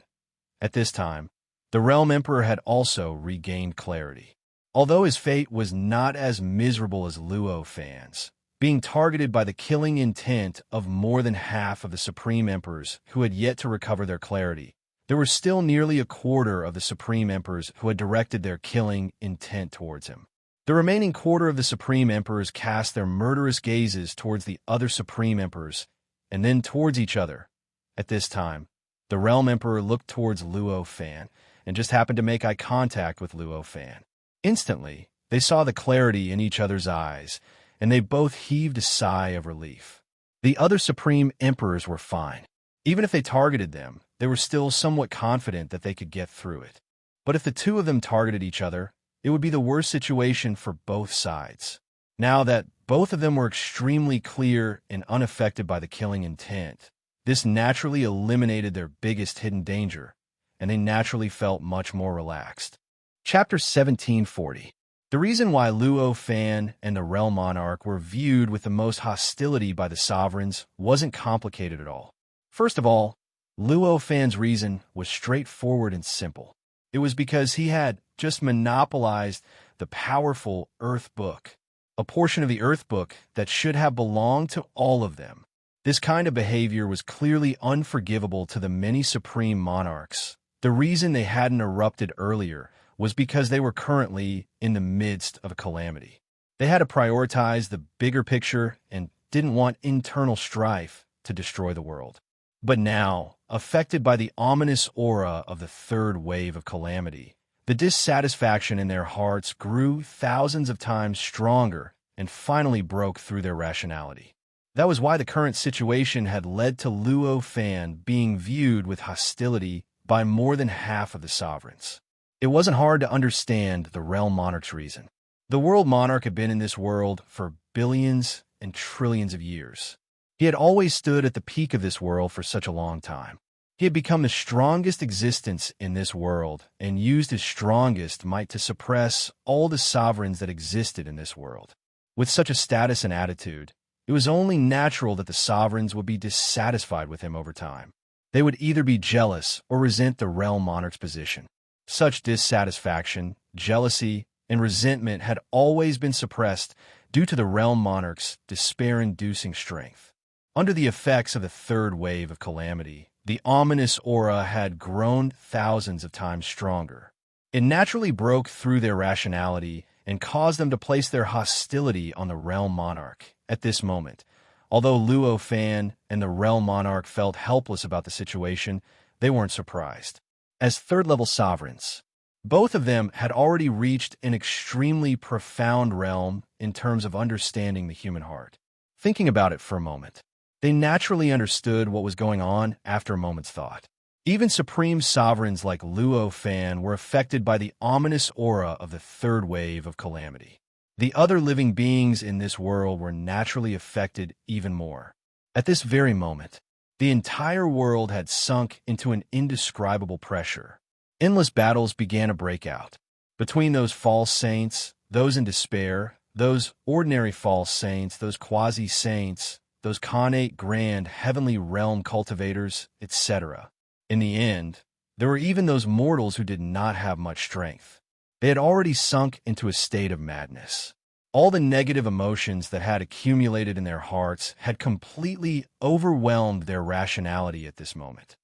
At this time, the Realm Emperor had also regained clarity. Although his fate was not as miserable as Luo Fan's, being targeted by the killing intent of more than half of the supreme emperors who had yet to recover their clarity, there were still nearly a quarter of the supreme emperors who had directed their killing intent towards him. The remaining quarter of the supreme emperors cast their murderous gazes towards the other supreme emperors, and then towards each other. At this time, the Realm Emperor looked towards Luo Fan, and just happened to make eye contact with Luo Fan. Instantly, they saw the clarity in each other's eyes, and they both heaved a sigh of relief. The other supreme emperors were fine. Even if they targeted them, they were still somewhat confident that they could get through it. But if the two of them targeted each other, it would be the worst situation for both sides. Now that both of them were extremely clear and unaffected by the killing intent, this naturally eliminated their biggest hidden danger, and they naturally felt much more relaxed. Chapter 1740. The reason why Luo Fan and the Realm Monarch were viewed with the most hostility by the sovereigns wasn't complicated at all. First of all, Luo Fan's reason was straightforward and simple. It was because he had just monopolized the powerful Earth Book, a portion of the Earth Book that should have belonged to all of them. This kind of behavior was clearly unforgivable to the many supreme monarchs. The reason they hadn't erupted earlier was because they were currently in the midst of a calamity. They had to prioritize the bigger picture and didn't want internal strife to destroy the world. But now, affected by the ominous aura of the third wave of calamity, the dissatisfaction in their hearts grew thousands of times stronger and finally broke through their rationality. That was why the current situation had led to Luo Fan being viewed with hostility by more than half of the sovereigns. It wasn't hard to understand the Realm Monarch's reason. The World Monarch had been in this world for billions and trillions of years. He had always stood at the peak of this world for such a long time. He had become the strongest existence in this world and used his strongest might to suppress all the sovereigns that existed in this world. With such a status and attitude, it was only natural that the sovereigns would be dissatisfied with him over time. They would either be jealous or resent the realm monarch's position. Such dissatisfaction, jealousy, and resentment had always been suppressed due to the realm monarch's despair-inducing strength. Under the effects of the third wave of calamity, the ominous aura had grown thousands of times stronger. It naturally broke through their rationality and caused them to place their hostility on the realm monarch at this moment. Although Luo Fan and the realm monarch felt helpless about the situation, they weren't surprised. As third-level sovereigns, both of them had already reached an extremely profound realm in terms of understanding the human heart. Thinking about it for a moment, they naturally understood what was going on after a moment's thought. Even supreme sovereigns like Luo Fan were affected by the ominous aura of the third wave of calamity. The other living beings in this world were naturally affected even more. At this very moment, the entire world had sunk into an indescribable pressure. Endless battles began to break out. Between those false saints, those in despair, those ordinary false saints, those quasi-saints, those connate grand heavenly realm cultivators, etc. In the end, there were even those mortals who did not have much strength. They had already sunk into a state of madness. All the negative emotions that had accumulated in their hearts had completely overwhelmed their rationality at this moment.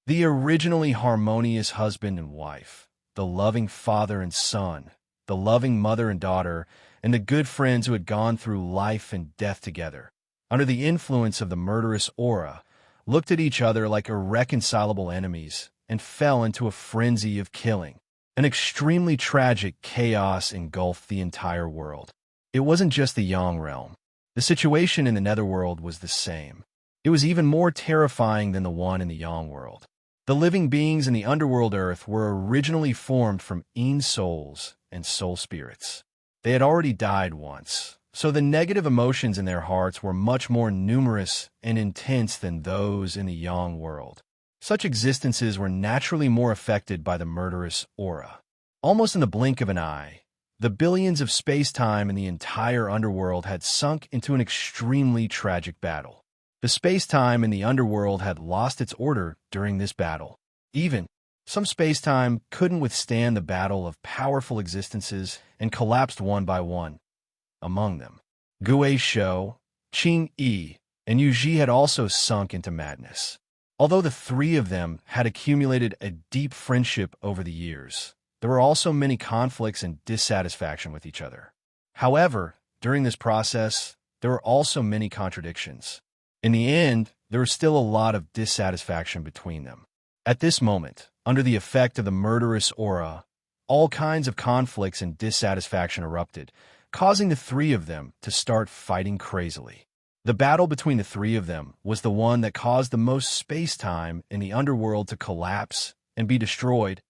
The originally harmonious husband and wife, the loving father and son, the loving mother and daughter, and the good friends who had gone through life and death together, under the influence of the murderous aura, looked at each other like irreconcilable enemies and fell into a frenzy of killing. An extremely tragic chaos engulfed the entire world. It wasn't just the Yang realm. The situation in the netherworld was the same. It was even more terrifying than the one in the Yang world. The living beings in the underworld earth were originally formed from Yin souls and soul spirits. They had already died once, so the negative emotions in their hearts were much more numerous and intense than those in the Yang world. Such existences were naturally more affected by the murderous aura. Almost in the blink of an eye, the billions of space-time in the entire underworld had sunk into an extremely tragic battle. The space-time in the underworld had lost its order during this battle. Even some space-time couldn't withstand the battle of powerful existences and collapsed one by one. Among them, Gue Shou, Qing Yi, and Yu Ji had also sunk into madness. Although the three of them had accumulated a deep friendship over the years, there were also many conflicts and dissatisfaction with each other. However, during this process, there were also many contradictions. In the end, there was still a lot of dissatisfaction between them. At this moment, under the effect of the murderous aura, all kinds of conflicts and dissatisfaction erupted, causing the three of them to start fighting crazily. The battle between the three of them was the one that caused the most space-time in the underworld to collapse and be destroyed.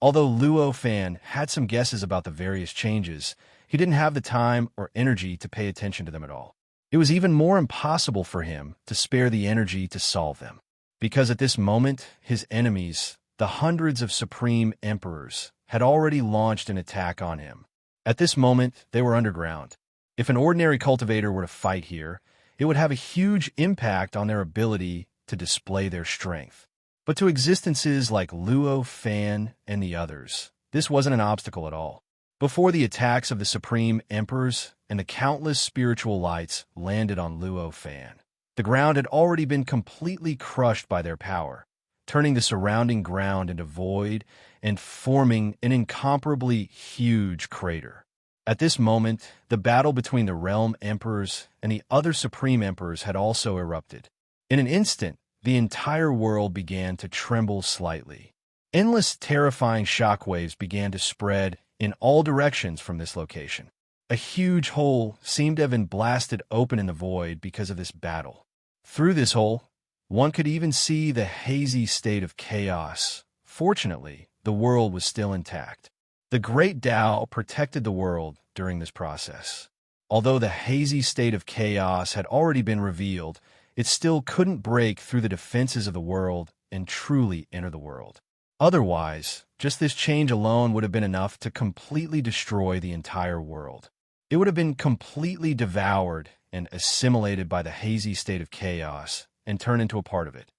Although Luo Fan had some guesses about the various changes, he didn't have the time or energy to pay attention to them at all. It was even more impossible for him to spare the energy to solve them, because at this moment, his enemies, the hundreds of supreme emperors, had already launched an attack on him. At this moment, they were underground. If an ordinary cultivator were to fight here, it would have a huge impact on their ability to display their strength. But to existences like Luo Fan and the others, this wasn't an obstacle at all. Before the attacks of the Supreme Emperors and the countless spiritual lights landed on Luo Fan, the ground had already been completely crushed by their power, turning the surrounding ground into void and forming an incomparably huge crater. At this moment, the battle between the Realm Emperors and the other Supreme Emperors had also erupted. In an instant, the entire world began to tremble slightly. Endless terrifying shockwaves began to spread in all directions from this location. A huge hole seemed to have been blasted open in the void because of this battle. Through this hole, one could even see the hazy state of chaos. Fortunately, the world was still intact. The Great Tao protected the world during this process. Although the hazy state of chaos had already been revealed, it still couldn't break through the defenses of the world and truly enter the world. Otherwise, just this change alone would have been enough to completely destroy the entire world. It would have been completely devoured and assimilated by the hazy state of chaos and turned into a part of it.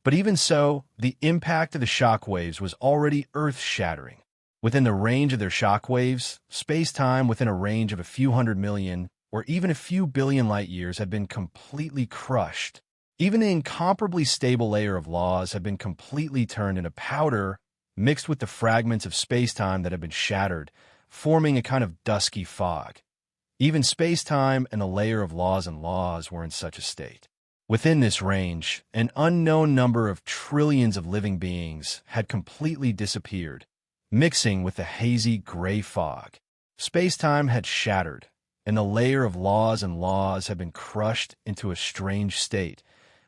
But even so, the impact of the shockwaves was already earth-shattering. Within the range of their shockwaves, space-time within a range of a few 100 million or even a few billion light-years had been completely crushed. Even the incomparably stable layer of laws had been completely turned into powder mixed with the fragments of space-time that had been shattered, forming a kind of dusky fog. Even space-time and the layer of laws and laws were in such a state. Within this range, an unknown number of trillions of living beings had completely disappeared, mixing with the hazy gray fog. Space-time had shattered, and the layer of laws and laws had been crushed into a strange state.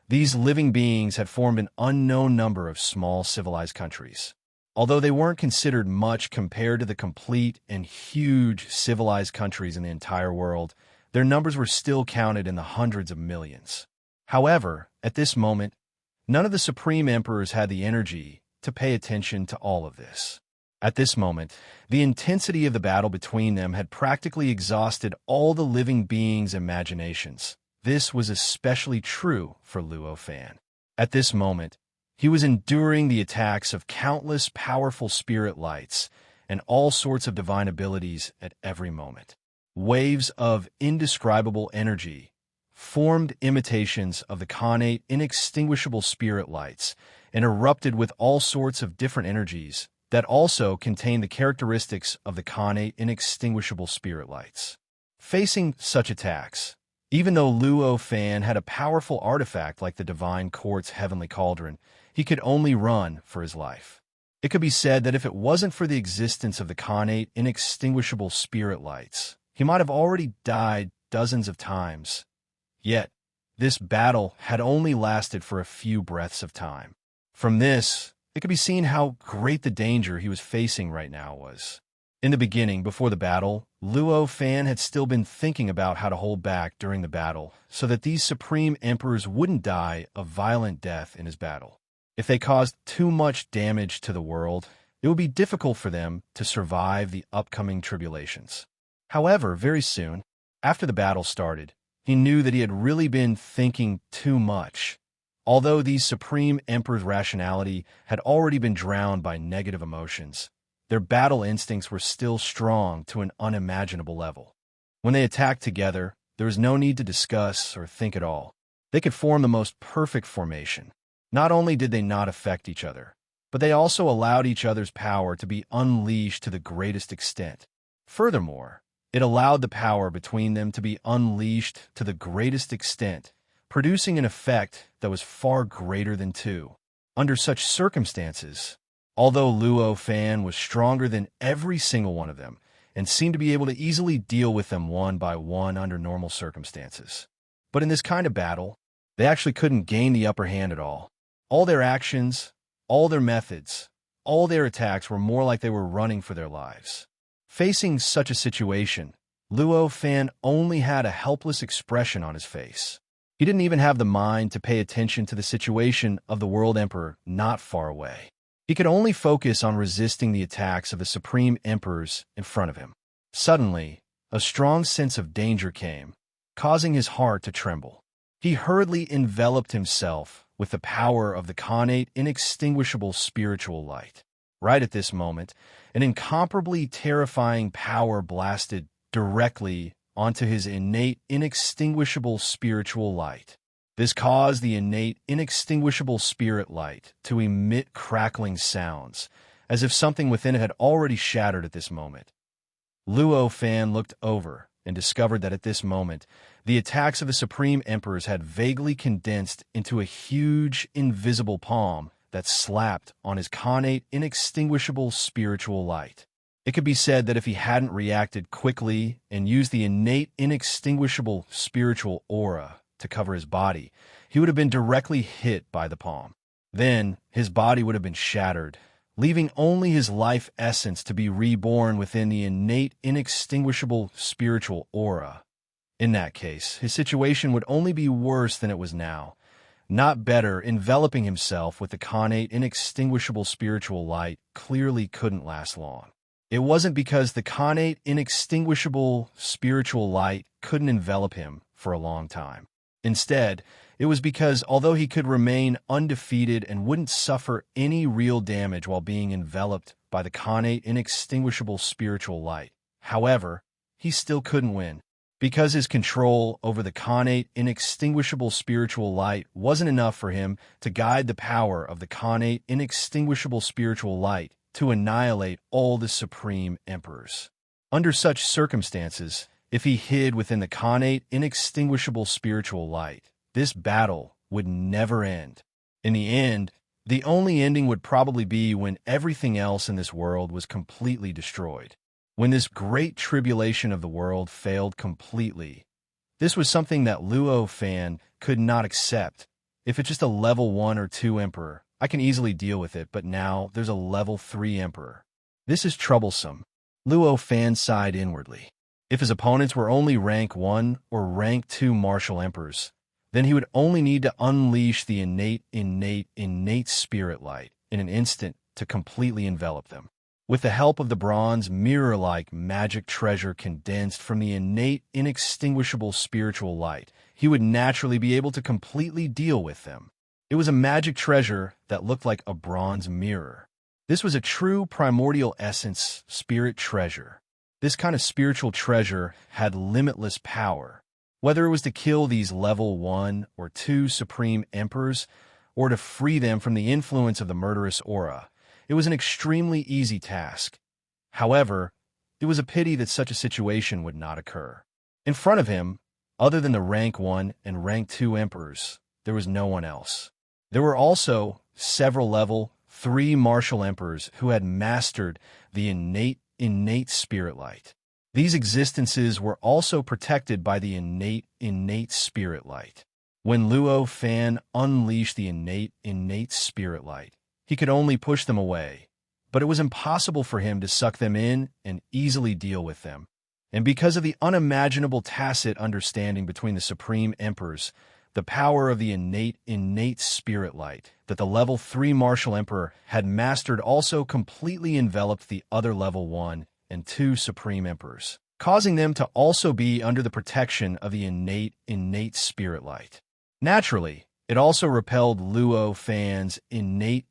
These living beings had formed an unknown number of small civilized countries. Although they weren't considered much compared to the complete and huge civilized countries in the entire world, their numbers were still counted in the hundreds of millions. However, at this moment, none of the supreme emperors had the energy to pay attention to all of this. At this moment, the intensity of the battle between them had practically exhausted all the living beings' imaginations. This was especially true for Luo Fan. At this moment, he was enduring the attacks of countless powerful spirit lights and all sorts of divine abilities at every moment. Waves of indescribable energy formed imitations of the connate, inextinguishable spirit lights and erupted with all sorts of different energies that also contained the characteristics of the connate, inextinguishable spirit lights. Facing such attacks, even though Luo Fan had a powerful artifact like the divine quartz heavenly cauldron, he could only run for his life. It could be said that if it wasn't for the existence of the connate, inextinguishable spirit lights, he might have already died dozens of times. Yet, this battle had only lasted for a few breaths of time. From this, it could be seen how great the danger he was facing right now was. In the beginning, before the battle, Luo Fan had still been thinking about how to hold back during the battle so that these supreme emperors wouldn't die a violent death in his battle. If they caused too much damage to the world, it would be difficult for them to survive the upcoming tribulations. However, very soon, after the battle started, he knew that he had really been thinking too much. Although these supreme emperors' rationality had already been drowned by negative emotions, their battle instincts were still strong to an unimaginable level. When they attacked together, there was no need to discuss or think at all. They could form the most perfect formation. Not only did they not affect each other, but they also allowed each other's power to be unleashed to the greatest extent. Furthermore, it allowed the power between them to be unleashed to the greatest extent, producing an effect that was far greater than two. Under such circumstances, although Luo Fan was stronger than every single one of them and seemed to be able to easily deal with them one by one under normal circumstances. But in this kind of battle, they actually couldn't gain the upper hand at all. All their actions, all their methods, all their attacks were more like they were running for their lives. Facing such a situation, Luo Fan only had a helpless expression on his face. He didn't even have the mind to pay attention to the situation of the World Emperor not far away. He could only focus on resisting the attacks of the Supreme Emperors in front of him. Suddenly, a strong sense of danger came, causing his heart to tremble. He hurriedly enveloped himself with the power of the connate, inextinguishable spiritual light. Right at this moment, an incomparably terrifying power blasted directly onto his innate, inextinguishable spiritual light. This caused the innate, inextinguishable spirit light to emit crackling sounds, as if something within it had already shattered at this moment. Luo Fan looked over and discovered that at this moment, the attacks of the Supreme Emperors had vaguely condensed into a huge, invisible palm that slapped on his connate, inextinguishable spiritual light. It could be said that if he hadn't reacted quickly and used the innate, inextinguishable spiritual aura to cover his body, he would have been directly hit by the palm. Then, his body would have been shattered, leaving only his life essence to be reborn within the innate, inextinguishable spiritual aura. In that case, his situation would only be worse than it was now, not better, enveloping himself with the connate inextinguishable spiritual light, clearly couldn't last long. It wasn't because the connate inextinguishable spiritual light couldn't envelop him for a long time. Instead, it was because although he could remain undefeated and wouldn't suffer any real damage while being enveloped by the connate inextinguishable spiritual light, however, he still couldn't win. Because his control over the connate inextinguishable spiritual light wasn't enough for him to guide the power of the connate inextinguishable spiritual light to annihilate all the supreme emperors. Under such circumstances, if he hid within the connate inextinguishable spiritual light, this battle would never end. In the end, the only ending would probably be when everything else in this world was completely destroyed. When this great tribulation of the world failed completely. This was something that Luo Fan could not accept. If it's just a level 1 or 2 emperor, I can easily deal with it, but now there's a level 3 emperor. This is troublesome. Luo Fan sighed inwardly. If his opponents were only rank 1 or rank 2 martial emperors, then he would only need to unleash the innate spirit light in an instant to completely envelop them. With the help of the bronze mirror-like magic treasure condensed from the innate inextinguishable spiritual light, he would naturally be able to completely deal with them. It was a magic treasure that looked like a bronze mirror. This was a true primordial essence spirit treasure. This kind of spiritual treasure had limitless power. Whether it was to kill these level 1 or 2 supreme emperors, or to free them from the influence of the murderous aura, it was an extremely easy task. However, it was a pity that such a situation would not occur. In front of him, other than the rank 1 and rank 2 emperors, there was no one else. There were also several level 3 martial emperors who had mastered the innate spirit light. These existences were also protected by the innate spirit light. When Luo Fan unleashed the innate spirit light, he could only push them away, but it was impossible for him to suck them in and easily deal with them. And because of the unimaginable tacit understanding between the supreme emperors, the power of the innate spirit light that the level 3 martial emperor had mastered also completely enveloped the other level 1 and 2 supreme emperors, causing them to also be under the protection of the innate spirit light. Naturally, it also repelled Luo Fan's innate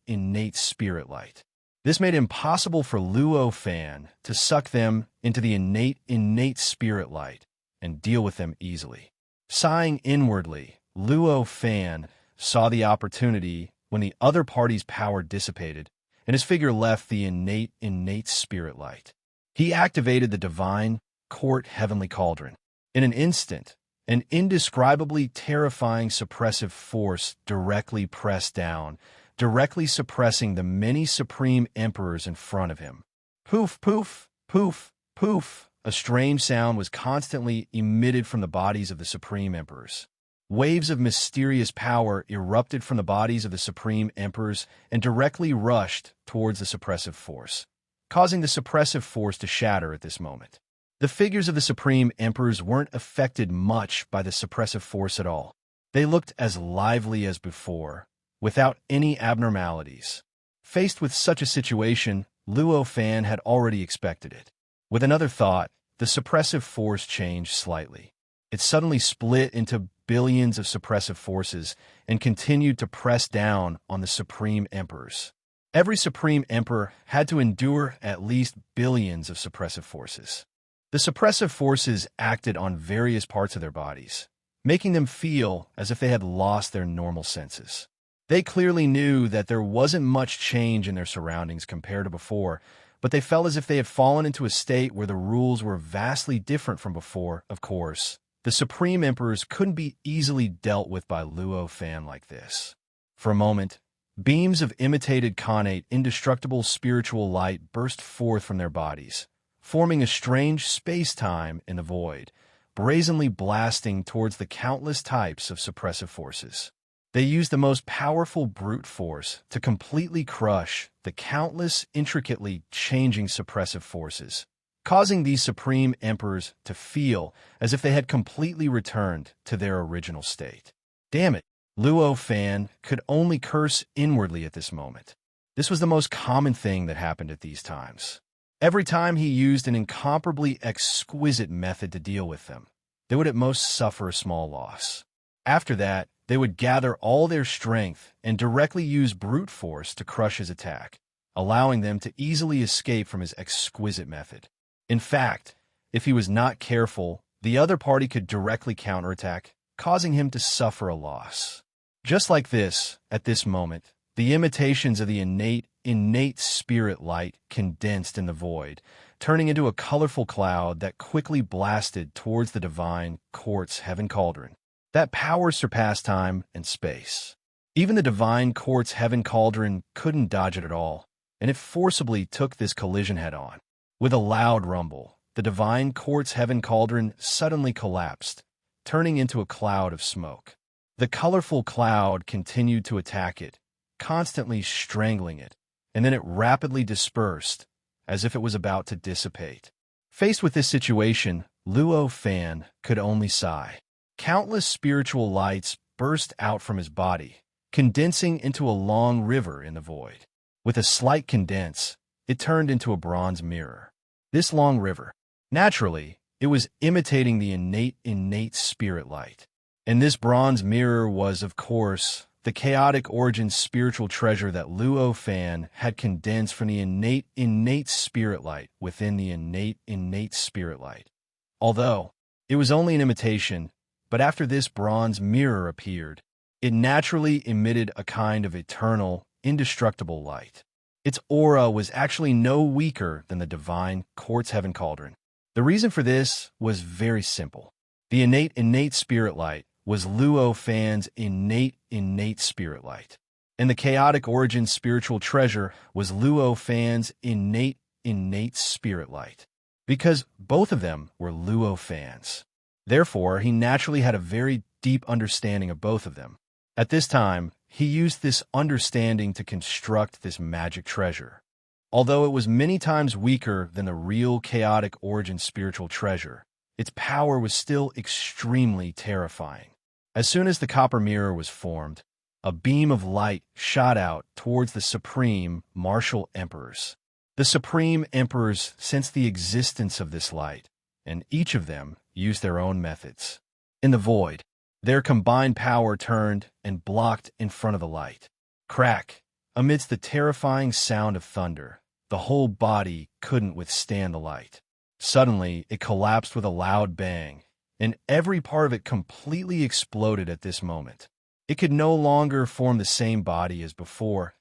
spirit light. This made it impossible for Luo Fan to suck them into the innate spirit light and deal with them easily. Sighing inwardly, Luo Fan saw the opportunity when the other party's power dissipated and his figure left the innate spirit light. He activated the divine court heavenly cauldron. In an instant, an indescribably terrifying suppressive force directly pressed down, directly suppressing the many supreme emperors in front of him. Poof, poof, poof, poof. A strange sound was constantly emitted from the bodies of the supreme emperors. Waves of mysterious power erupted from the bodies of the supreme emperors and directly rushed towards the suppressive force, causing the suppressive force to shatter at this moment. The figures of the supreme emperors weren't affected much by the suppressive force at all. They looked as lively as before, without any abnormalities. Faced with such a situation, Luo Fan had already expected it. With another thought, the suppressive force changed slightly. It suddenly split into billions of suppressive forces and continued to press down on the supreme emperors. Every supreme emperor had to endure at least billions of suppressive forces. The suppressive forces acted on various parts of their bodies, making them feel as if they had lost their normal senses. They clearly knew that there wasn't much change in their surroundings compared to before, but they felt as if they had fallen into a state where the rules were vastly different from before. Of course, the supreme emperors couldn't be easily dealt with by Luo Fan like this. For a moment, beams of imitated connate indestructible spiritual light burst forth from their bodies, forming a strange space-time in the void, brazenly blasting towards the countless types of suppressive forces. They used the most powerful brute force to completely crush the countless intricately changing suppressive forces, causing these supreme emperors to feel as if they had completely returned to their original state. Damn it! Luo Fan could only curse inwardly at this moment. This was the most common thing that happened at these times. Every time he used an incomparably exquisite method to deal with them, they would at most suffer a small loss. After that, they would gather all their strength and directly use brute force to crush his attack, allowing them to easily escape from his exquisite method. In fact, if he was not careful, the other party could directly counterattack, causing him to suffer a loss. Just like this, at this moment, the imitations of the innate spirit light condensed in the void, turning into a colorful cloud that quickly blasted towards the divine quartz heaven cauldron. That power surpassed time and space. Even the divine quartz heaven cauldron couldn't dodge it at all, and it forcibly took this collision head-on. With a loud rumble, the divine quartz heaven cauldron suddenly collapsed, turning into a cloud of smoke. The colorful cloud continued to attack it, constantly strangling it, and then it rapidly dispersed, as if it was about to dissipate. Faced with this situation, Luo Fan could only sigh. Countless spiritual lights burst out from his body, condensing into a long river in the void. With a slight condense, it turned into a bronze mirror. This long river, naturally, it was imitating the innate spirit light. And this bronze mirror was, of course, the chaotic origin spiritual treasure that Luo Fan had condensed from the innate spirit light within the innate spirit light. Although it was only an imitation, but after this bronze mirror appeared, it naturally emitted a kind of eternal, indestructible light. Its aura was actually no weaker than the divine quartz heaven cauldron. The reason for this was very simple. The innate spirit light was Luo Fan's innate spirit light, and the chaotic origin spiritual treasure was Luo Fan's innate spirit light, because both of them were Luo Fan's. Therefore, he naturally had a very deep understanding of both of them. At this time, he used this understanding to construct this magic treasure. Although it was many times weaker than the real chaotic origin spiritual treasure, its power was still extremely terrifying. As soon as the copper mirror was formed, a beam of light shot out towards the supreme martial emperors. The supreme emperors sensed the existence of this light, and each of them used their own methods. In the void, their combined power turned and blocked in front of the light. Crack! Amidst the terrifying sound of thunder, the whole body couldn't withstand the light. Suddenly, it collapsed with a loud bang, and every part of it completely exploded at this moment. It could no longer form the same body as before.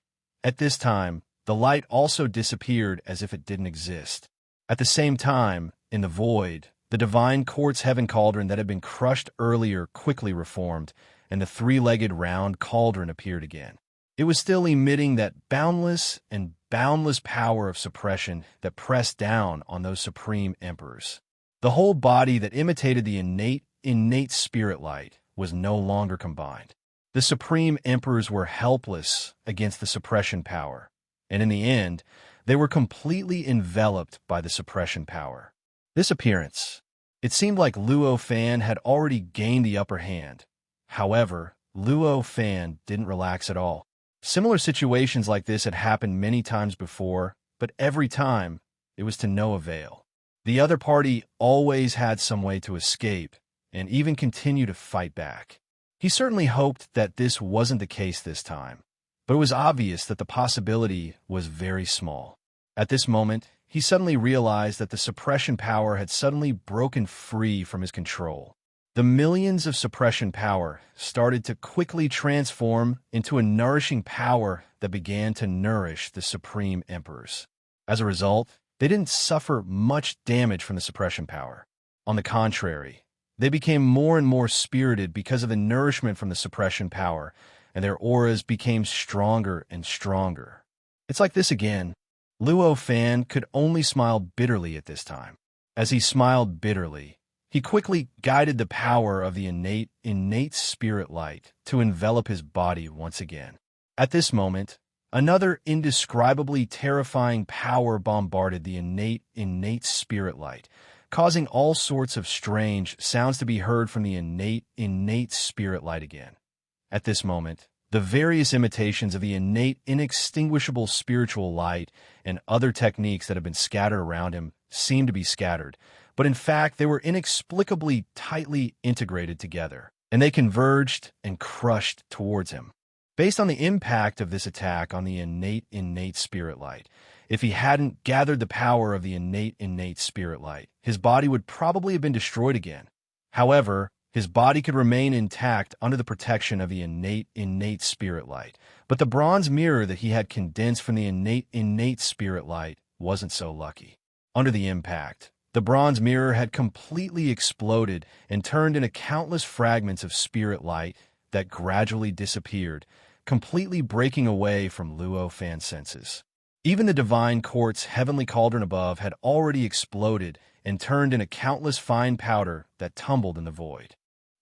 At this time, the light also disappeared as if it didn't exist. At the same time, in the void, the divine quartz heaven cauldron that had been crushed earlier quickly reformed, and the three-legged round cauldron appeared again. It was still emitting that boundless power of suppression that pressed down on those supreme emperors. The whole body that imitated the innate spirit light was no longer combined. The supreme emperors were helpless against the suppression power, and in the end, they were completely enveloped by the suppression power. This appearance, it seemed like Luo Fan had already gained the upper hand. However, Luo Fan didn't relax at all. Similar situations like this had happened many times before, but every time, it was to no avail. The other party always had some way to escape, and even continue to fight back. He certainly hoped that this wasn't the case this time, but it was obvious that the possibility was very small. At this moment, he suddenly realized that the suppression power had suddenly broken free from his control. The millions of suppression power started to quickly transform into a nourishing power that began to nourish the supreme emperors. As a result, they didn't suffer much damage from the suppression power. On the contrary, they became more and more spirited because of the nourishment from the suppression power, and their auras became stronger and stronger. It's like this again. Luo Fan could only smile bitterly at this time. As he smiled bitterly, he quickly guided the power of the innate spirit light to envelop his body once again. At this moment, another indescribably terrifying power bombarded the innate spirit light, causing all sorts of strange sounds to be heard from the innate spirit light again. At this moment, the various imitations of the innate, inextinguishable spiritual light and other techniques that have been scattered around him seemed to be scattered, but in fact they were inexplicably tightly integrated together, and they converged and crushed towards him. Based on the impact of this attack on the innate spirit light, if he hadn't gathered the power of the innate spirit light, his body would probably have been destroyed again. However, his body could remain intact under the protection of the innate spirit light, but the bronze mirror that he had condensed from the innate spirit light wasn't so lucky. Under the impact, the bronze mirror had completely exploded and turned into countless fragments of spirit light that gradually disappeared, completely breaking away from Luo Fan's senses. Even the divine court's heavenly cauldron above had already exploded and turned into countless fine powder that tumbled in the void.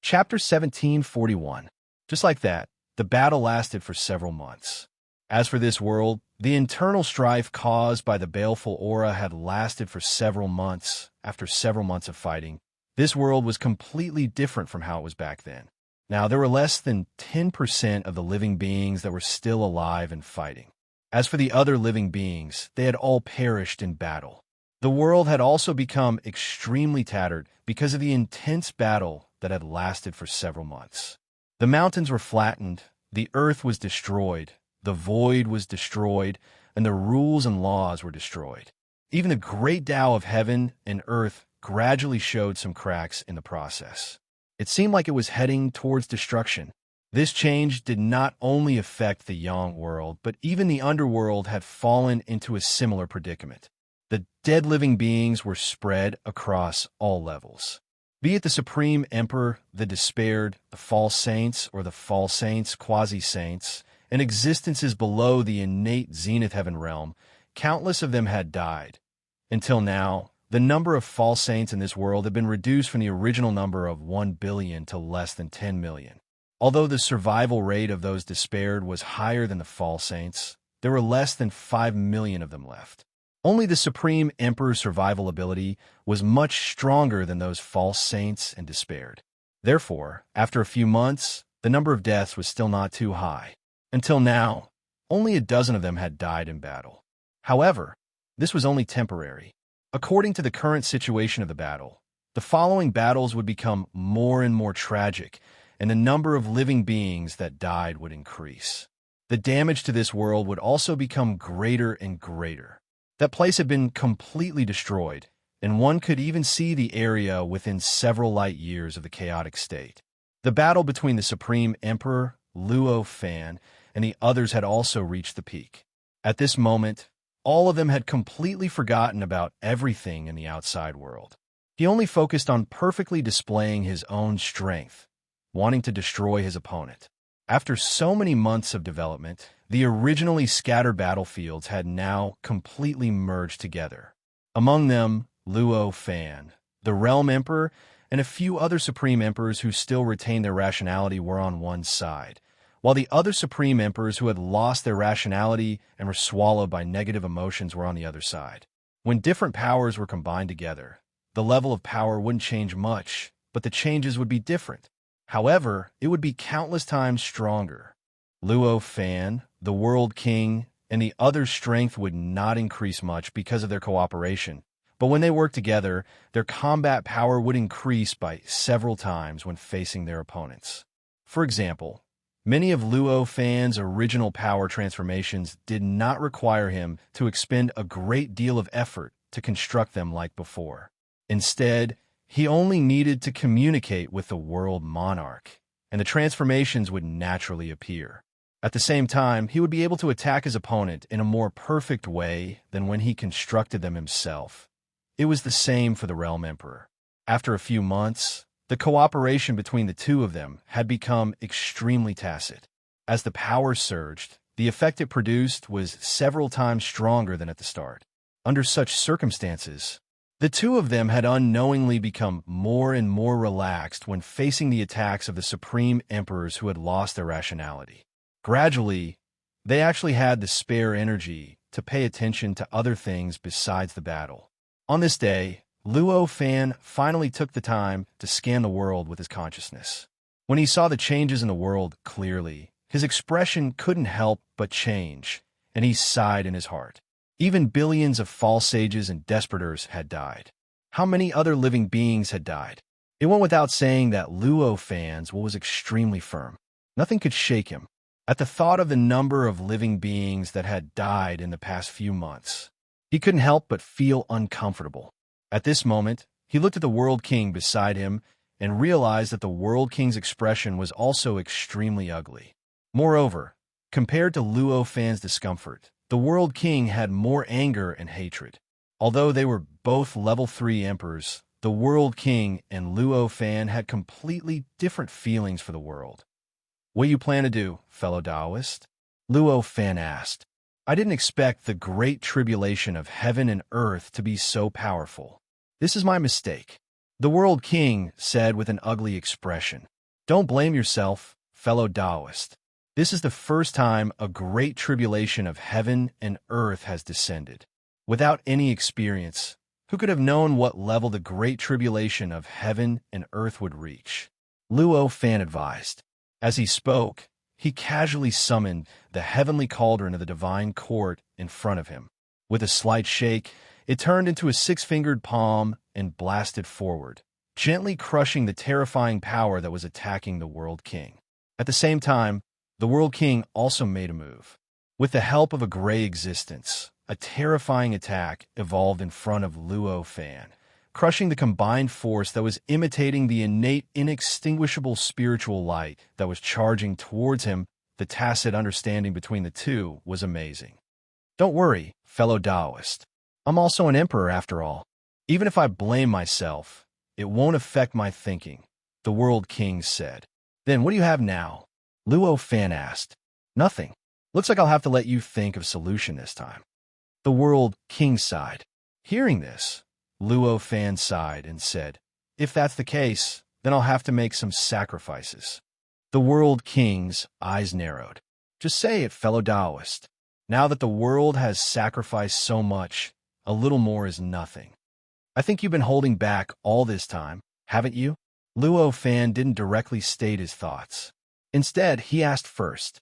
Chapter 1741. Just like that, the battle lasted for several months. As for this world, the internal strife caused by the baleful aura had lasted for several months. After several months of fighting, this world was completely different from how it was back then. Now, there were less than 10% of the living beings that were still alive and fighting. As for the other living beings, they had all perished in battle. The world had also become extremely tattered because of the intense battle that had lasted for several months. The mountains were flattened, the earth was destroyed, the void was destroyed, and the rules and laws were destroyed. Even the great Tao of heaven and earth gradually showed some cracks in the process. It seemed like it was heading towards destruction. This change did not only affect the Yang world, but even the underworld had fallen into a similar predicament. The dead living beings were spread across all levels. Be it the Supreme Emperor, the Despaired, the False Saints, or the False Saints, Quasi-Saints, and existences below the innate Zenith Heaven realm, countless of them had died. Until now, the number of false saints in this world had been reduced from the original number of 1 billion to less than 10 million. Although the survival rate of those despaired was higher than the false saints, there were less than 5 million of them left. Only the Supreme Emperor's survival ability was much stronger than those false saints and despaired. Therefore, after a few months, the number of deaths was still not too high. Until now, only a dozen of them had died in battle. However, this was only temporary. According to the current situation of the battle, the following battles would become more and more tragic, and the number of living beings that died would increase. The damage to this world would also become greater and greater. That place had been completely destroyed, and one could even see the area within several light years of the chaotic state. The battle between the Supreme Emperor, Luo Fan, and the others had also reached the peak. At this moment, all of them had completely forgotten about everything in the outside world. He only focused on perfectly displaying his own strength, wanting to destroy his opponent. After so many months of development, the originally scattered battlefields had now completely merged together. Among them, Luo Fan, the Realm Emperor, and a few other Supreme Emperors who still retained their rationality were on one side, while the other Supreme Emperors who had lost their rationality and were swallowed by negative emotions were on the other side. When different powers were combined together, the level of power wouldn't change much, but the changes would be different. However, it would be countless times stronger. Luo Fan, the World King, and the other's strength would not increase much because of their cooperation, but when they worked together, their combat power would increase by several times when facing their opponents. For example, many of Luo Fan's original power transformations did not require him to expend a great deal of effort to construct them like before. Instead, he only needed to communicate with the world monarch, and the transformations would naturally appear. At the same time, he would be able to attack his opponent in a more perfect way than when he constructed them himself. It was the same for the Realm Emperor. After a few months, the cooperation between the two of them had become extremely tacit. As the power surged, the effect it produced was several times stronger than at the start. Under such circumstances, the two of them had unknowingly become more and more relaxed when facing the attacks of the Supreme Emperors who had lost their rationality. Gradually, they actually had the spare energy to pay attention to other things besides the battle. On this day, Luo Fan finally took the time to scan the world with his consciousness. When he saw the changes in the world clearly, his expression couldn't help but change, and he sighed in his heart. Even billions of false sages and desperators had died. How many other living beings had died? It went without saying that Luo Fan's will was extremely firm. Nothing could shake him. At the thought of the number of living beings that had died in the past few months, he couldn't help but feel uncomfortable. At this moment, he looked at the World King beside him and realized that the World King's expression was also extremely ugly. Moreover, compared to Luo Fan's discomfort, the World King had more anger and hatred. Although they were both level 3 emperors, the World King and Luo Fan had completely different feelings for the world. "What do you plan to do, fellow Taoist?" Luo Fan asked. "I didn't expect the great tribulation of heaven and earth to be so powerful. This is my mistake," the World King said with an ugly expression. "Don't blame yourself, fellow Taoist. This is the first time a great tribulation of heaven and earth has descended. Without any experience, who could have known what level the great tribulation of heaven and earth would reach?" Luo Fan advised. As he spoke, he casually summoned the heavenly cauldron of the divine court in front of him. With a slight shake, it turned into a 6-fingered palm and blasted forward, gently crushing the terrifying power that was attacking the World King. At the same time, the World King also made a move. With the help of a gray existence, a terrifying attack evolved in front of Luo Fan, crushing the combined force that was imitating the innate, inextinguishable spiritual light that was charging towards him. The tacit understanding between the two was amazing. "Don't worry, fellow Taoist. I'm also an emperor after all. Even if I blame myself, it won't affect my thinking," the World King said. "Then what do you have now?" Luo Fan asked. "Nothing. Looks like I'll have to let you think of a solution this time." The World King sighed. Hearing this, Luo Fan sighed and said, "If that's the case, then I'll have to make some sacrifices." The World King's eyes narrowed. "Just say it, fellow Taoist. Now that the world has sacrificed so much, a little more is nothing. I think you've been holding back all this time, haven't you?" Luo Fan didn't directly state his thoughts. Instead, he asked first,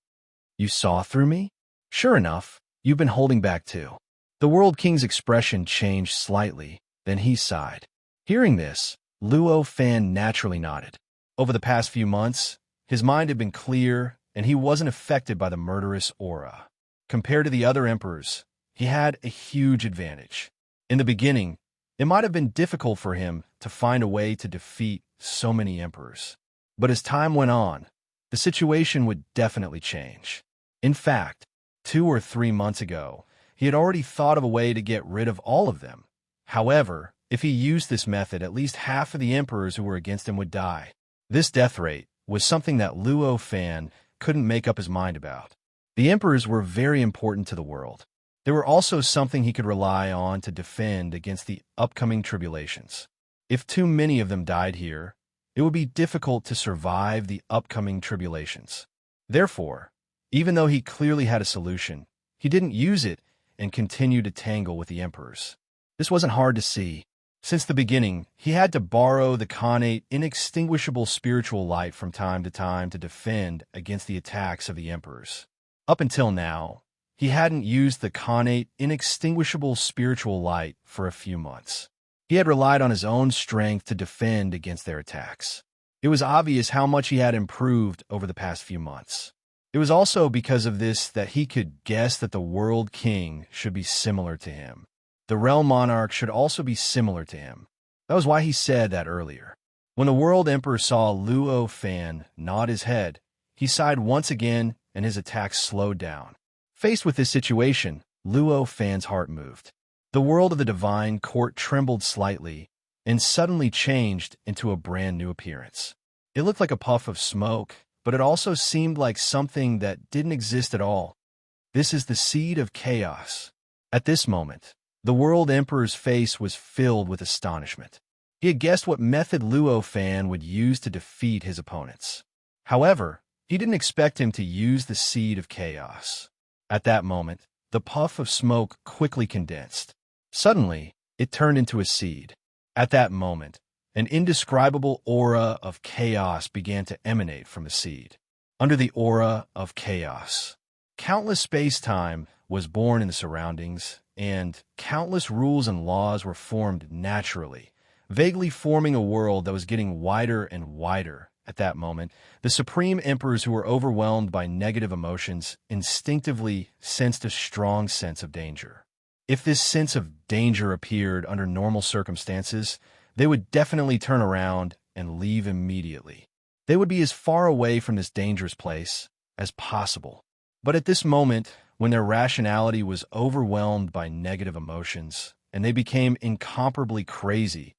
"You saw through me? Sure enough, you've been holding back too." The World King's expression changed slightly, then he sighed. Hearing this, Luo Fan naturally nodded. Over the past few months, his mind had been clear and he wasn't affected by the murderous aura. Compared to the other emperors, he had a huge advantage. In the beginning, it might have been difficult for him to find a way to defeat so many emperors. But as time went on, the situation would definitely change. In fact, 2 or 3 months ago, he had already thought of a way to get rid of all of them. However, if he used this method, at least half of the emperors who were against him would die. This death rate was something that Luo Fan couldn't make up his mind about. The emperors were very important to the world. They were also something he could rely on to defend against the upcoming tribulations. If too many of them died here, it would be difficult to survive the upcoming tribulations. Therefore, even though he clearly had a solution, he didn't use it and continued to tangle with the emperors. This wasn't hard to see. Since the beginning, he had to borrow the connate, inextinguishable spiritual light from time to time to defend against the attacks of the emperors. Up until now, he hadn't used the connate, inextinguishable spiritual light for a few months. He had relied on his own strength to defend against their attacks. It was obvious how much he had improved over the past few months. It was also because of this that he could guess that the World King should be similar to him. The Realm Monarch should also be similar to him. That was why he said that earlier. When the World Emperor saw Luo Fan nod his head, he sighed once again and his attacks slowed down. Faced with this situation, Luo Fan's heart moved. The world of the divine court trembled slightly and suddenly changed into a brand new appearance. It looked like a puff of smoke, but it also seemed like something that didn't exist at all. This is the seed of chaos. At this moment, the World Emperor's face was filled with astonishment. He had guessed what method Luo Fan would use to defeat his opponents. However, he didn't expect him to use the seed of chaos. At that moment, the puff of smoke quickly condensed. Suddenly, it turned into a seed. At that moment, An indescribable aura of chaos began to emanate from the seed. Under the aura of chaos, countless space-time was born in the surroundings, and countless rules and laws were formed naturally, vaguely forming a world that was getting wider and wider. At that moment, the Supreme Emperors who were overwhelmed by negative emotions instinctively sensed a strong sense of danger. If this sense of danger appeared under normal circumstances, they would definitely turn around and leave immediately. They would be as far away from this dangerous place as possible. But at this moment, when their rationality was overwhelmed by negative emotions and they became incomparably crazy,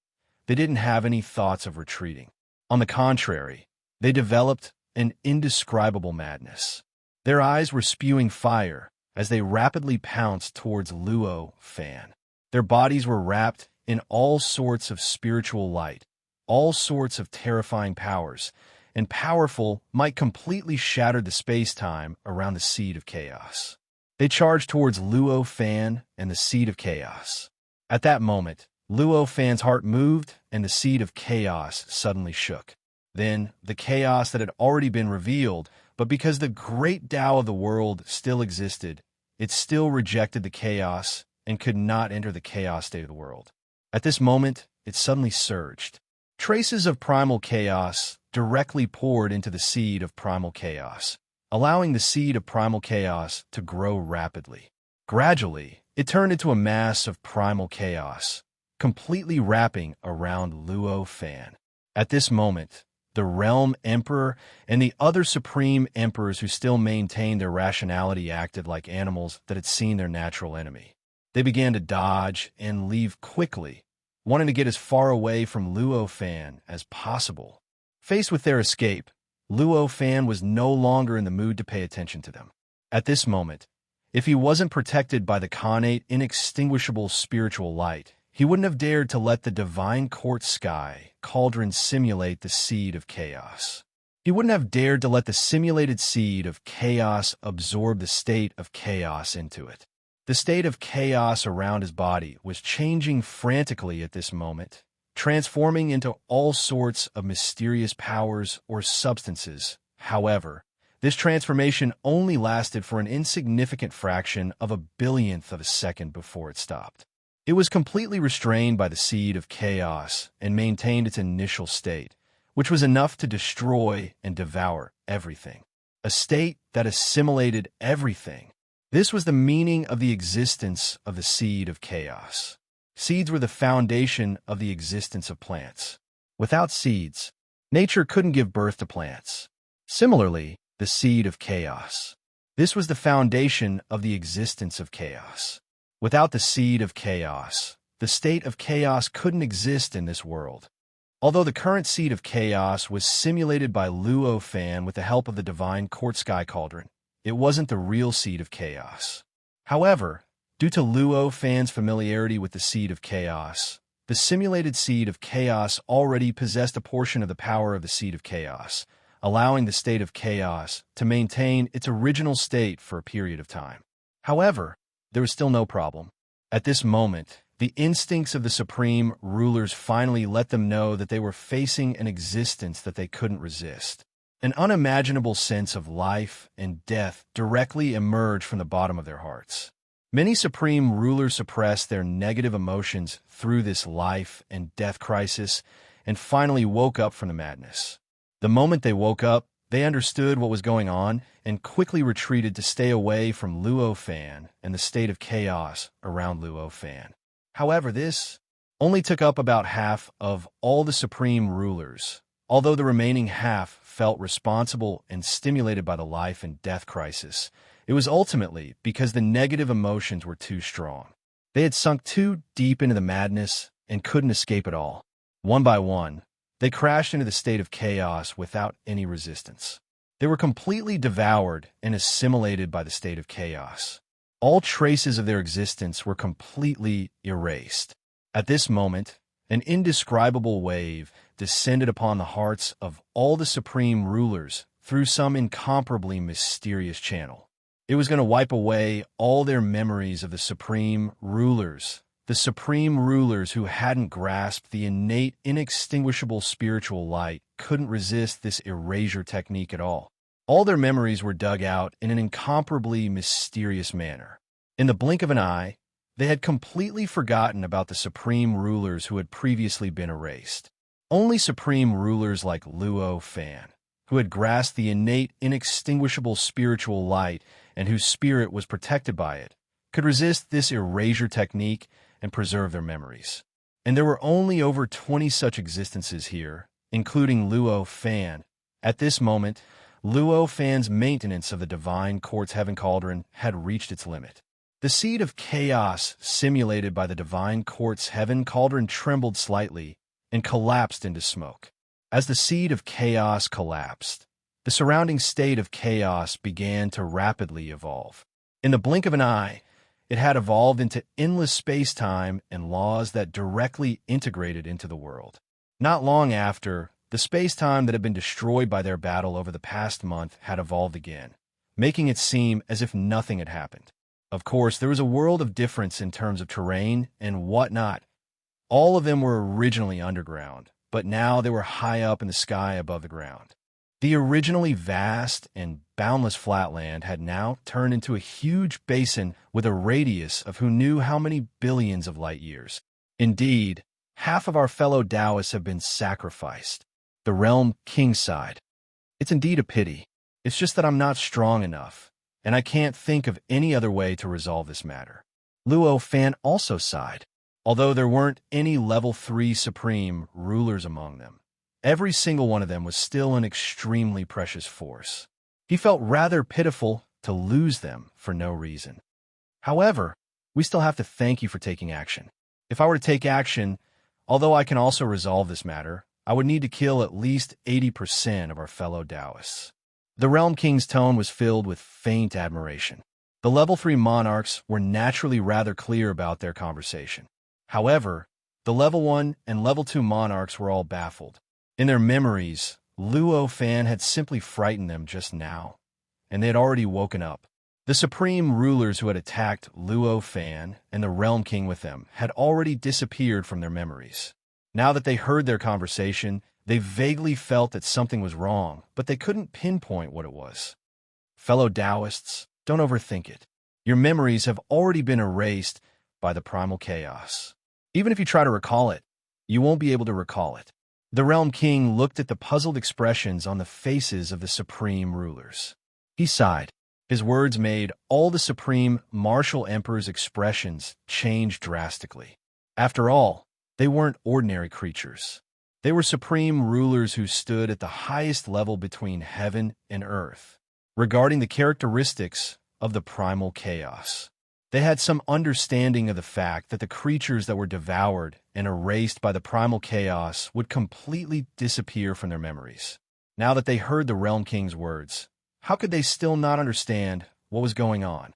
they didn't have any thoughts of retreating. On the contrary, they developed an indescribable madness. Their eyes were spewing fire as they rapidly pounced towards Luo Fan. Their bodies were wrapped in all sorts of spiritual light, all sorts of terrifying powers, and powerful might completely shatter the space-time around the seed of chaos. They charged towards Luo Fan and the seed of chaos. At that moment, Luo Fan's heart moved and the seed of chaos suddenly shook. Then, the chaos that had already been revealed, but because the great Tao of the world still existed, it still rejected the chaos and could not enter the chaos state of the world. At this moment, it suddenly surged. Traces of primal chaos directly poured into the seed of primal chaos, allowing the seed of primal chaos to grow rapidly. Gradually, it turned into a mass of primal chaos, completely wrapping around Luo Fan. At this moment, the Realm Emperor and the other Supreme Emperors who still maintained their rationality acted like animals that had seen their natural enemy. They began to dodge and leave quickly, wanting to get as far away from Luo Fan as possible. Faced with their escape, Luo Fan was no longer in the mood to pay attention to them. At this moment, if he wasn't protected by the Khanate inextinguishable spiritual light, he wouldn't have dared to let the divine court sky cauldron simulate the seed of chaos. He wouldn't have dared to let the simulated seed of chaos absorb the state of chaos into it. The state of chaos around his body was changing frantically at this moment, transforming into all sorts of mysterious powers or substances. However, this transformation only lasted for an insignificant fraction of a billionth of a second before it stopped. It was completely restrained by the seed of chaos and maintained its initial state, which was enough to destroy and devour everything. A state that assimilated everything. This was the meaning of the existence of the seed of chaos. Seeds were the foundation of the existence of plants. Without seeds, nature couldn't give birth to plants. Similarly, the seed of chaos. This was the foundation of the existence of chaos. Without the seed of chaos, the state of chaos couldn't exist in this world. Although the current seed of chaos was simulated by Luo Fan with the help of the divine court sky cauldron, it wasn't the real seed of chaos. However, due to Luo Fan's familiarity with the seed of chaos, the simulated seed of chaos already possessed a portion of the power of the seed of chaos, allowing the state of chaos to maintain its original state for a period of time. However, there was still no problem. At this moment, the instincts of the supreme rulers finally let them know that they were facing an existence that they couldn't resist. An unimaginable sense of life and death directly emerged from the bottom of their hearts. Many supreme rulers suppressed their negative emotions through this life and death crisis and finally woke up from the madness. The moment they woke up, they understood what was going on and quickly retreated to stay away from Luo Fan and the state of chaos around Luo Fan. However, this only took up about half of all the supreme rulers, although the remaining half felt responsible and stimulated by the life and death crisis. It was ultimately because the negative emotions were too strong. They had sunk too deep into the madness and couldn't escape at all. One by one, they crashed into the state of chaos without any resistance. They were completely devoured and assimilated by the state of chaos. All traces of their existence were completely erased. At this moment, an indescribable wave descended upon the hearts of all the supreme rulers through some incomparably mysterious channel. It was going to wipe away all their memories of the supreme rulers, the supreme rulers who hadn't grasped the innate, inextinguishable spiritual light couldn't resist this erasure technique at all. All their memories were dug out in an incomparably mysterious manner. In the blink of an eye, they had completely forgotten about the supreme rulers who had previously been erased. Only supreme rulers like Luo Fan, who had grasped the innate, inextinguishable spiritual light and whose spirit was protected by it, could resist this erasure technique and preserve their memories. And there were only over 20 such existences here, including Luo Fan. At this moment, Luo Fan's maintenance of the Divine Court's Heaven Cauldron had reached its limit. The seed of chaos simulated by the Divine Court's Heaven Cauldron trembled slightly and collapsed into smoke. As the seed of chaos collapsed, the surrounding state of chaos began to rapidly evolve. In the blink of an eye, it had evolved into endless space-time and laws that directly integrated into the world. Not long after, the space-time that had been destroyed by their battle over the past month had evolved again, making it seem as if nothing had happened. Of course, there was a world of difference in terms of terrain and whatnot. All of them were originally underground, but now they were high up in the sky above the ground. The originally vast and boundless flatland had now turned into a huge basin with a radius of who knew how many billions of light years. Indeed, half of our fellow Taoists have been sacrificed. The Realm King sighed. It's indeed a pity. It's just that I'm not strong enough, and I can't think of any other way to resolve this matter. Luo Fan also sighed. Although there weren't any level 3 supreme rulers among them, every single one of them was still an extremely precious force. He felt rather pitiful to lose them for no reason. However, we still have to thank you for taking action. If I were to take action, although I can also resolve this matter, I would need to kill at least 80% of our fellow Taoists. The Realm King's tone was filled with faint admiration. The level 3 monarchs were naturally rather clear about their conversation. However, the level 1 and level 2 monarchs were all baffled. In their memories, Luo Fan had simply frightened them just now, and they had already woken up. The supreme rulers who had attacked Luo Fan and the Realm King with them had already disappeared from their memories. Now that they heard their conversation, they vaguely felt that something was wrong, but they couldn't pinpoint what it was. Fellow Taoists, don't overthink it. Your memories have already been erased by the primal chaos. Even if you try to recall it, you won't be able to recall it. The Realm King looked at the puzzled expressions on the faces of the supreme rulers. He sighed. His words made all the supreme martial emperor's expressions change drastically. After all, they weren't ordinary creatures. They were supreme rulers who stood at the highest level between heaven and earth, regarding the characteristics of the primal chaos. They had some understanding of the fact that the creatures that were devoured and erased by the primal chaos would completely disappear from their memories. Now that they heard the Realm King's words, how could they still not understand what was going on?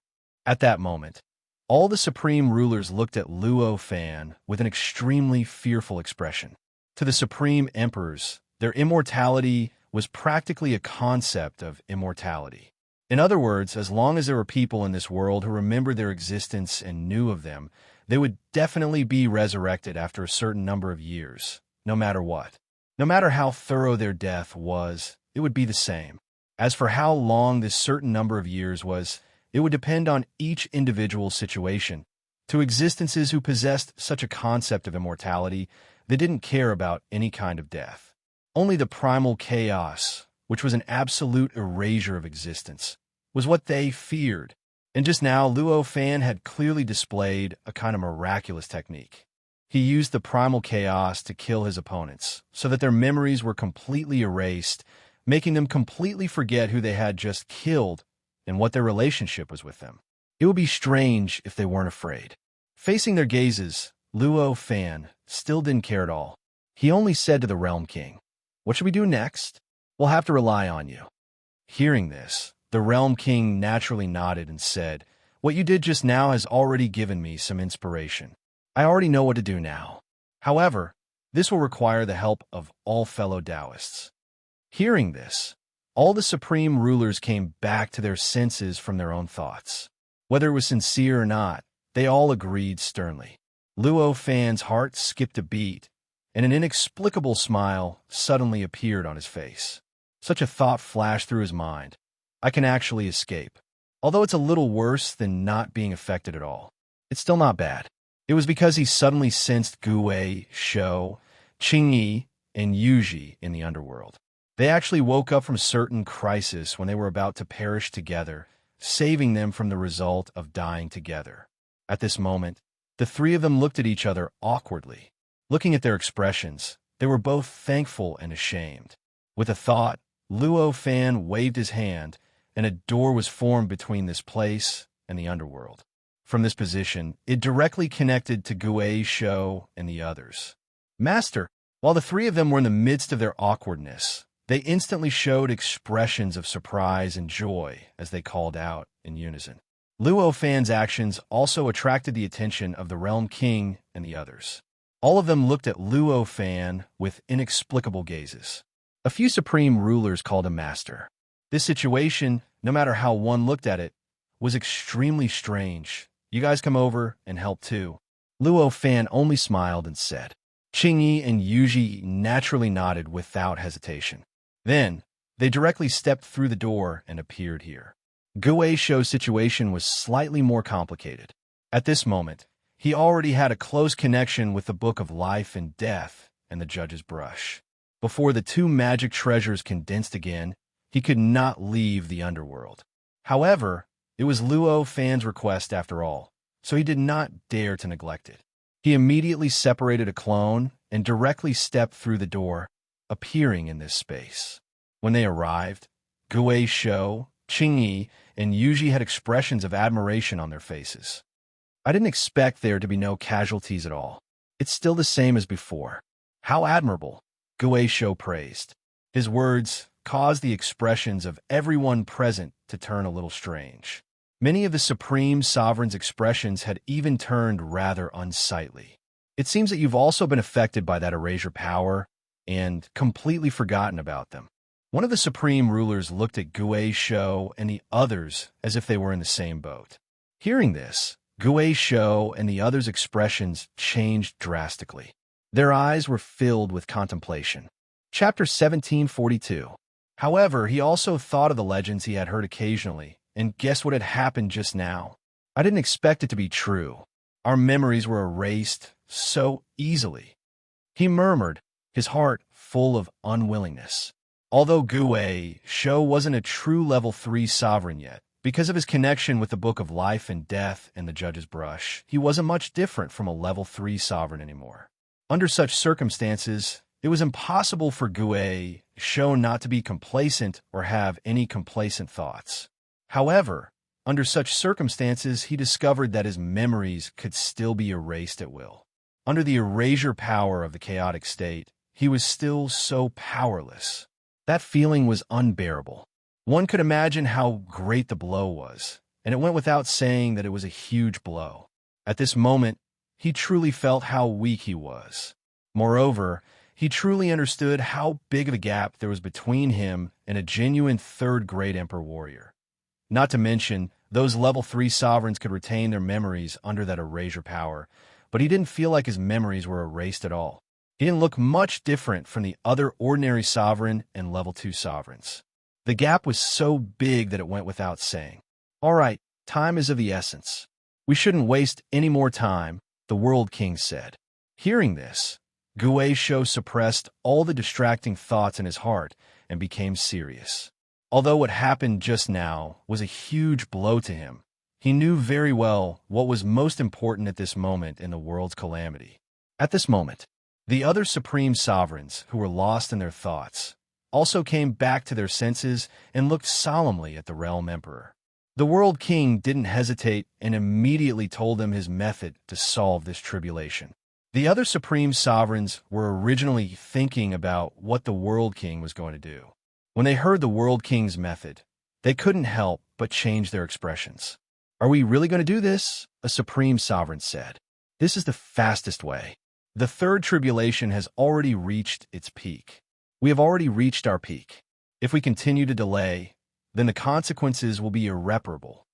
At that moment, all the supreme rulers looked at Luo Fan with an extremely fearful expression. To the supreme emperors, their immortality was practically a concept of immortality. In other words, as long as there were people in this world who remembered their existence and knew of them, they would definitely be resurrected after a certain number of years, no matter what. No matter how thorough their death was, it would be the same. As for how long this certain number of years was, it would depend on each individual's situation. To existences who possessed such a concept of immortality, they didn't care about any kind of death. Only the primal chaos, which was an absolute erasure of existence, was what they feared. And just now, Luo Fan had clearly displayed a kind of miraculous technique. He used the primal chaos to kill his opponents, so that their memories were completely erased, making them completely forget who they had just killed and what their relationship was with them. It would be strange if they weren't afraid. Facing their gazes, Luo Fan still didn't care at all. He only said to the Realm King, "What should we do next? We'll have to rely on you." Hearing this, the Realm King naturally nodded and said, "What you did just now has already given me some inspiration. I already know what to do now. However, this will require the help of all fellow Taoists." Hearing this, all the supreme rulers came back to their senses from their own thoughts. Whether it was sincere or not, they all agreed sternly. Luo Fan's heart skipped a beat, and an inexplicable smile suddenly appeared on his face. Such a thought flashed through his mind. I can actually escape. Although it's a little worse than not being affected at all. It's still not bad. It was because he suddenly sensed Gu Shou, Qingyi, and Yuji in the underworld. They actually woke up from a certain crisis when they were about to perish together, saving them from the result of dying together. At this moment, the three of them looked at each other awkwardly. Looking at their expressions, they were both thankful and ashamed. With a thought, Luo Fan waved his hand, and a door was formed between this place and the underworld. From this position, it directly connected to Gu Shou and the others. Master, while the three of them were in the midst of their awkwardness, they instantly showed expressions of surprise and joy as they called out in unison. Luo Fan's actions also attracted the attention of the Realm King and the others. All of them looked at Luo Fan with inexplicable gazes. A few supreme rulers called him master. This situation, no matter how one looked at it, was extremely strange. You guys come over and help too. Luo Fan only smiled and said. Qingyi and Yuji naturally nodded without hesitation. Then, they directly stepped through the door and appeared here. Gu Shou's situation was slightly more complicated. At this moment, he already had a close connection with the Book of Life and Death and the Judge's Brush. Before the two magic treasures condensed again, he could not leave the underworld. However, it was Luo Fan's request after all, so he did not dare to neglect it. He immediately separated a clone and directly stepped through the door, appearing in this space. When they arrived, Gu Shou, Qingyi, and Yuji had expressions of admiration on their faces. I didn't expect there to be no casualties at all. It's still the same as before. How admirable, Gu Shou praised. His words caused the expressions of everyone present to turn a little strange. Many of the Supreme Sovereign's expressions had even turned rather unsightly. It seems that you've also been affected by that erasure power and completely forgotten about them. One of the Supreme Rulers looked at Gu Shou and the others as if they were in the same boat. Hearing this, Gu Shou and the others' expressions changed drastically. Their eyes were filled with contemplation. Chapter 1742. However, he also thought of the legends he had heard occasionally, and guess what had happened just now? I didn't expect it to be true. Our memories were erased so easily. He murmured, his heart full of unwillingness. Although Gu Shou wasn't a true level 3 sovereign yet, because of his connection with the Book of Life and Death and the Judge's Brush, he wasn't much different from a level 3 sovereign anymore. Under such circumstances, it was impossible for Gu Shou not to be complacent or have any complacent thoughts. However, under such circumstances, he discovered that his memories could still be erased at will. Under the erasure power of the chaotic state, he was still so powerless. That feeling was unbearable. One could imagine how great the blow was, and it went without saying that it was a huge blow. At this moment, he truly felt how weak he was. Moreover, he truly understood how big of a gap there was between him and a genuine third-grade Emperor warrior. Not to mention, those level 3 sovereigns could retain their memories under that erasure power, but he didn't feel like his memories were erased at all. He didn't look much different from the other ordinary sovereign and level 2 sovereigns. The gap was so big that it went without saying. All right, time is of the essence. We shouldn't waste any more time, the World King said. Hearing this, Gu Shou suppressed all the distracting thoughts in his heart and became serious. Although what happened just now was a huge blow to him, he knew very well what was most important at this moment in the world's calamity. At this moment, the other supreme sovereigns who were lost in their thoughts also came back to their senses and looked solemnly at the realm emperor. The World King didn't hesitate and immediately told them his method to solve this tribulation. The other supreme sovereigns were originally thinking about what the World King was going to do. When they heard the World King's method, they couldn't help but change their expressions. Are we really going to do this? A supreme sovereign said. This is the fastest way. The third tribulation has already reached its peak. We have already reached our peak. If we continue to delay, then the consequences will be irreparable.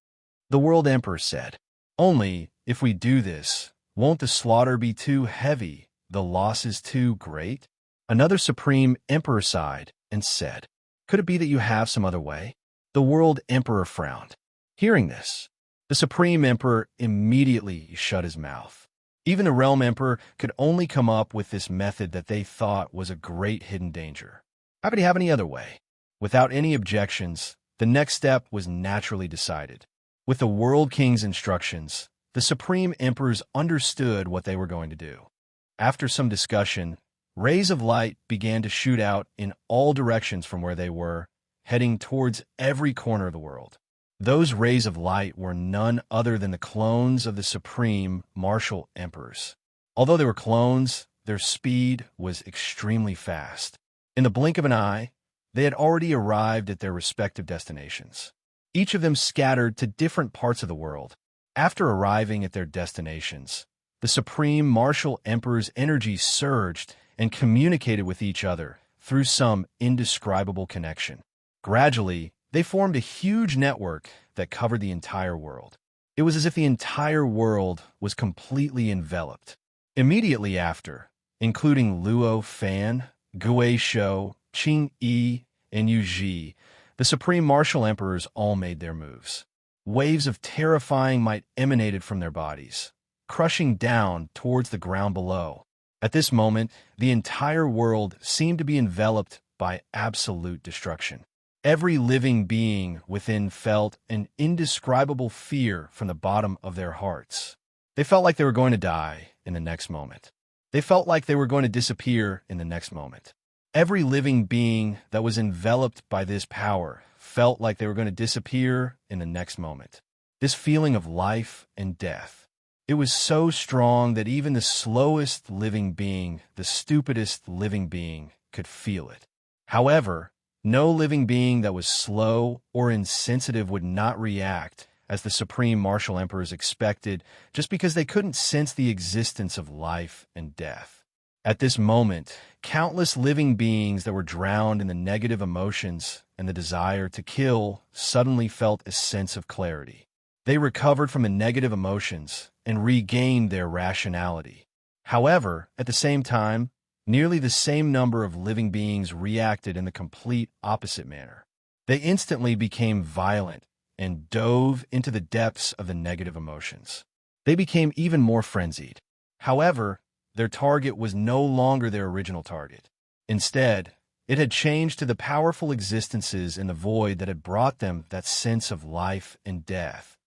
The World Emperor said, only if we do this, Won't the slaughter be too heavy, the losses too great? Another supreme emperor sighed and said, Could it be that you have some other way? The world emperor frowned. Hearing this, the supreme emperor immediately shut his mouth. Even the realm emperor could only come up with this method that they thought was a great hidden danger. How could he have any other way? Without any objections, the next step was naturally decided. With the World King's instructions, the Supreme Emperors understood what they were going to do. After some discussion, rays of light began to shoot out in all directions from where they were, heading towards every corner of the world. Those rays of light were none other than the clones of the Supreme Martial Emperors. Although they were clones, their speed was extremely fast. In the blink of an eye, they had already arrived at their respective destinations. Each of them scattered to different parts of the world. After arriving at their destinations, the Supreme Martial Emperor's energy surged and communicated with each other through some indescribable connection. Gradually, they formed a huge network that covered the entire world. It was as if the entire world was completely enveloped. Immediately after, including Luo Fan, Gui Shou, Qing Yi, and Yu Ji, the Supreme Martial Emperors all made their moves. Waves of terrifying might emanated from their bodies, crushing down towards the ground below. At this moment, the entire world seemed to be enveloped by absolute destruction. Every living being within felt an indescribable fear from the bottom of their hearts. They felt like they were going to die in the next moment. They felt like they were going to disappear in the next moment. Every living being that was enveloped by this power felt like they were going to disappear in the next moment. This feeling of life and death. It was so strong that even the slowest living being, the stupidest living being, could feel it. However, no living being that was slow or insensitive would not react as the Supreme Martial Emperors expected, just because they couldn't sense the existence of life and death. At this moment, countless living beings that were drowned in the negative emotions and the desire to kill suddenly felt a sense of clarity. They recovered from the negative emotions and regained their rationality. However, at the same time, nearly the same number of living beings reacted in the complete opposite manner. They instantly became violent and dove into the depths of the negative emotions. They became even more frenzied. However, their target was no longer their original target. Instead, it had changed to the powerful existences in the void that had brought them that sense of life and death.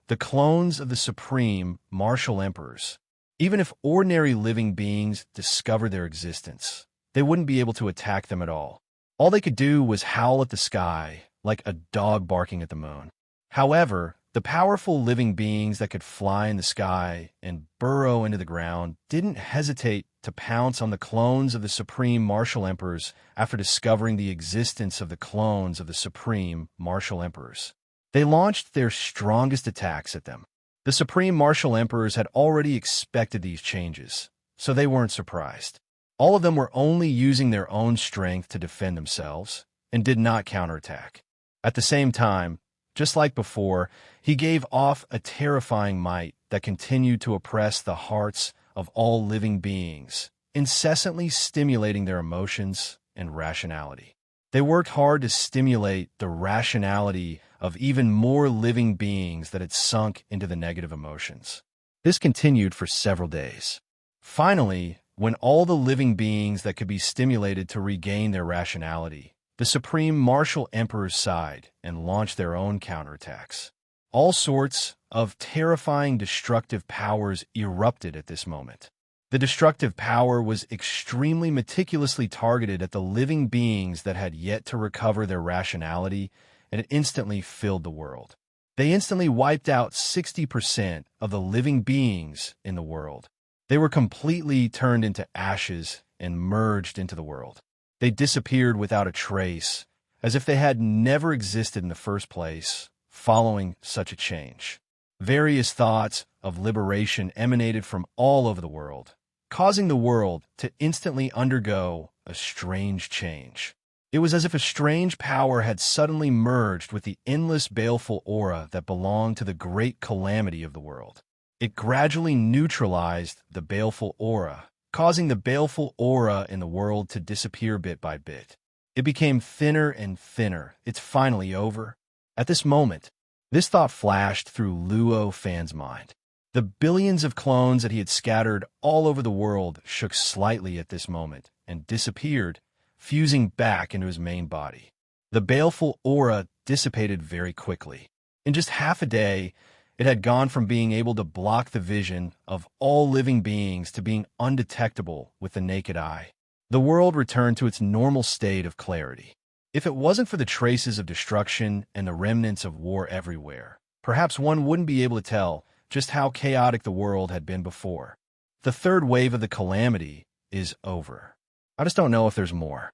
The clones of the Supreme Martial Emperors. Even if ordinary living beings discovered their existence, they wouldn't be able to attack them at all. All they could do was howl at the sky, like a dog barking at the moon. However, the powerful living beings that could fly in the sky and burrow into the ground didn't hesitate to pounce on the clones of the Supreme Martial Emperors after discovering the existence of the clones of the Supreme Martial Emperors. They launched their strongest attacks at them. The Supreme Martial Emperors had already expected these changes, so they weren't surprised. All of them were only using their own strength to defend themselves and did not counterattack. At the same time, just like before, he gave off a terrifying might that continued to oppress the hearts of all living beings, incessantly stimulating their emotions and rationality. They worked hard to stimulate the rationality of even more living beings that had sunk into the negative emotions. This continued for several days. Finally, when all the living beings that could be stimulated to regain their rationality, the Supreme Martial Emperors sighed and launched their own counterattacks. All sorts of terrifying destructive powers erupted at this moment. The destructive power was extremely meticulously targeted at the living beings that had yet to recover their rationality, and it instantly filled the world. They instantly wiped out 60% of the living beings in the world. They were completely turned into ashes and merged into the world. They disappeared without a trace, as if they had never existed in the first place, following such a change. Various thoughts of liberation emanated from all over the world, causing the world to instantly undergo a strange change. It was as if a strange power had suddenly merged with the endless baleful aura that belonged to the great calamity of the world. It gradually neutralized the baleful aura, causing the baleful aura in the world to disappear bit by bit. It became thinner and thinner. It's finally over. At this moment, this thought flashed through Luo Fan's mind. The billions of clones that he had scattered all over the world shook slightly at this moment and disappeared, fusing back into his main body. The baleful aura dissipated very quickly. In just half a day, it had gone from being able to block the vision of all living beings to being undetectable with the naked eye. The world returned to its normal state of clarity. If it wasn't for the traces of destruction and the remnants of war everywhere, perhaps one wouldn't be able to tell just how chaotic the world had been before. The third wave of the calamity is over. I just don't know if there's more.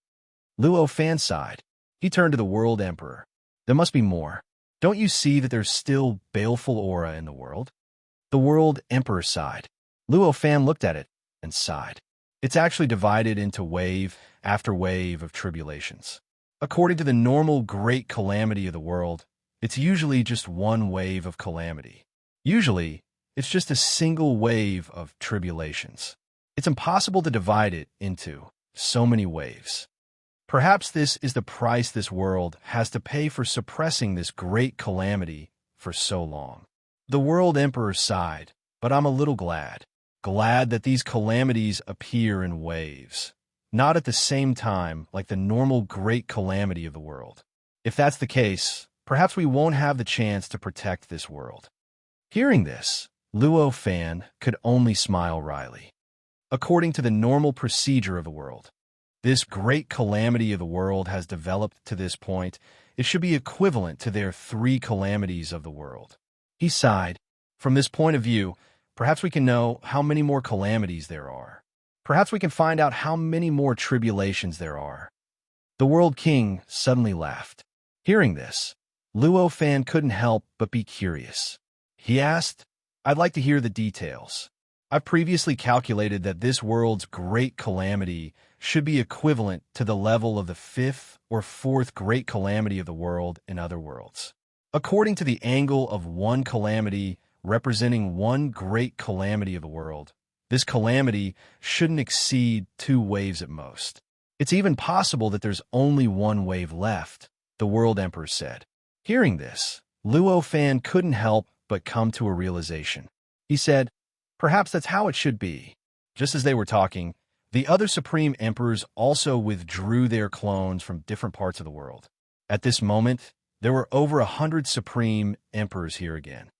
Luo Fan sighed. He turned to the World Emperor. There must be more. Don't you see that there's still baleful aura in the world? The World Emperor sighed. Luo Fan looked at it and sighed. It's actually divided into wave after wave of tribulations. According to the normal great calamity of the world, it's usually just one wave of calamity. Usually, it's just a single wave of tribulations. It's impossible to divide it into so many waves. Perhaps this is the price this world has to pay for suppressing this great calamity for so long. The World Emperor sighed, but I'm a little glad. Glad that these calamities appear in waves, not at the same time like the normal great calamity of the world. If that's the case, perhaps we won't have the chance to protect this world. Hearing this, Luo Fan could only smile wryly. According to the normal procedure of the world, this great calamity of the world has developed to this point. It should be equivalent to their 3 calamities of the world. He sighed. From this point of view, perhaps we can know how many more calamities there are. Perhaps we can find out how many more tribulations there are. The World King suddenly laughed. Hearing this, Luo Fan couldn't help but be curious. He asked, I'd like to hear the details. I've previously calculated that this world's great calamity should be equivalent to the level of the 5th or 4th great calamity of the world in other worlds. According to the angle of one calamity representing one great calamity of the world, this calamity shouldn't exceed 2 waves at most. It's even possible that there's only 1 wave left, the World Emperor said. Hearing this, Luo Fan couldn't help but come to a realization. He said, perhaps that's how it should be. Just as they were talking, the other Supreme Emperors also withdrew their clones from different parts of the world. At this moment, there were over 100 Supreme Emperors here again.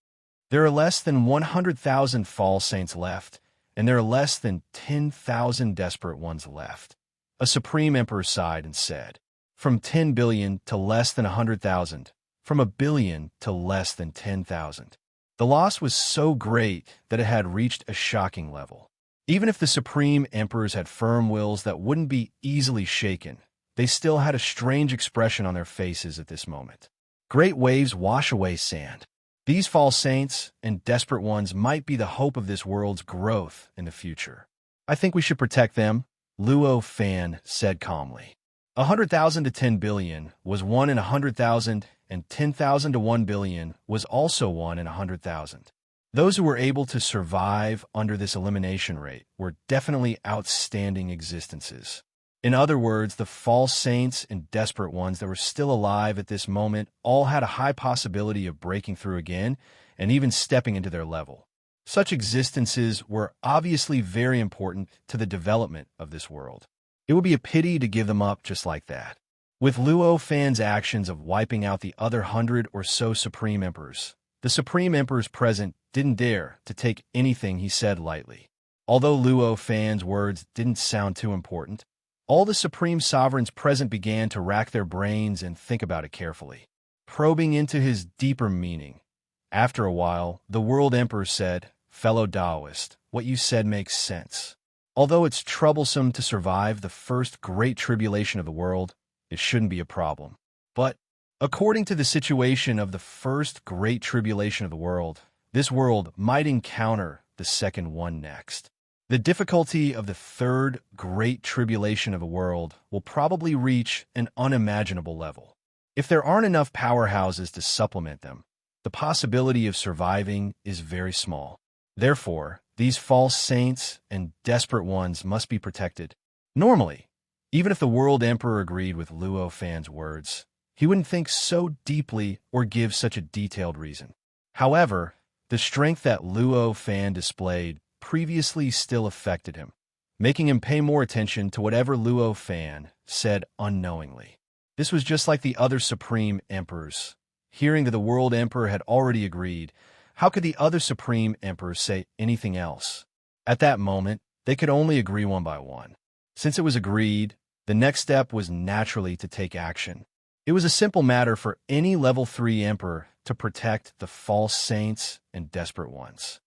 There are less than 100,000 false saints left, and there are less than 10,000 desperate ones left. A Supreme Emperor sighed and said, from 10 billion to less than 100,000, from 1 billion to less than 10,000. The loss was so great that it had reached a shocking level. Even if the Supreme Emperors had firm wills that wouldn't be easily shaken, they still had a strange expression on their faces at this moment. Great waves wash away sand. These false saints and desperate ones might be the hope of this world's growth in the future. I think we should protect them, Luo Fan said calmly. 100,000 to 10 billion was 1 in 100,000, and 10,000 to 1 billion was also 1 in 100,000. Those who were able to survive under this elimination rate were definitely outstanding existences. In other words, the false saints and desperate ones that were still alive at this moment all had a high possibility of breaking through again and even stepping into their level. Such existences were obviously very important to the development of this world. It would be a pity to give them up just like that. With Luo Fan's actions of wiping out the other 100 or so Supreme Emperors, the Supreme Emperors present didn't dare to take anything he said lightly. Although Luo Fan's words didn't sound too important, all the Supreme Sovereigns present began to rack their brains and think about it carefully, probing into his deeper meaning. After a while, the World Emperor said, "Fellow Taoist, what you said makes sense. Although it's troublesome to survive the first great tribulation of the world, it shouldn't be a problem. But, according to the situation of the first great tribulation of the world, this world might encounter the second one next. The difficulty of the third great tribulation of the world will probably reach an unimaginable level. If there aren't enough powerhouses to supplement them, the possibility of surviving is very small. Therefore, these false saints and desperate ones must be protected. Normally, even if the World Emperor agreed with Luo Fan's words, he wouldn't think so deeply or give such a detailed reason. However, the strength that Luo Fan displayed previously still affected him, making him pay more attention to whatever Luo Fan said unknowingly. This was just like the other Supreme Emperors. Hearing that the World Emperor had already agreed, how could the other Supreme Emperors say anything else? At that moment, they could only agree one by one. Since it was agreed, the next step was naturally to take action. It was a simple matter for any level 3 Emperor to protect the false saints and desperate ones.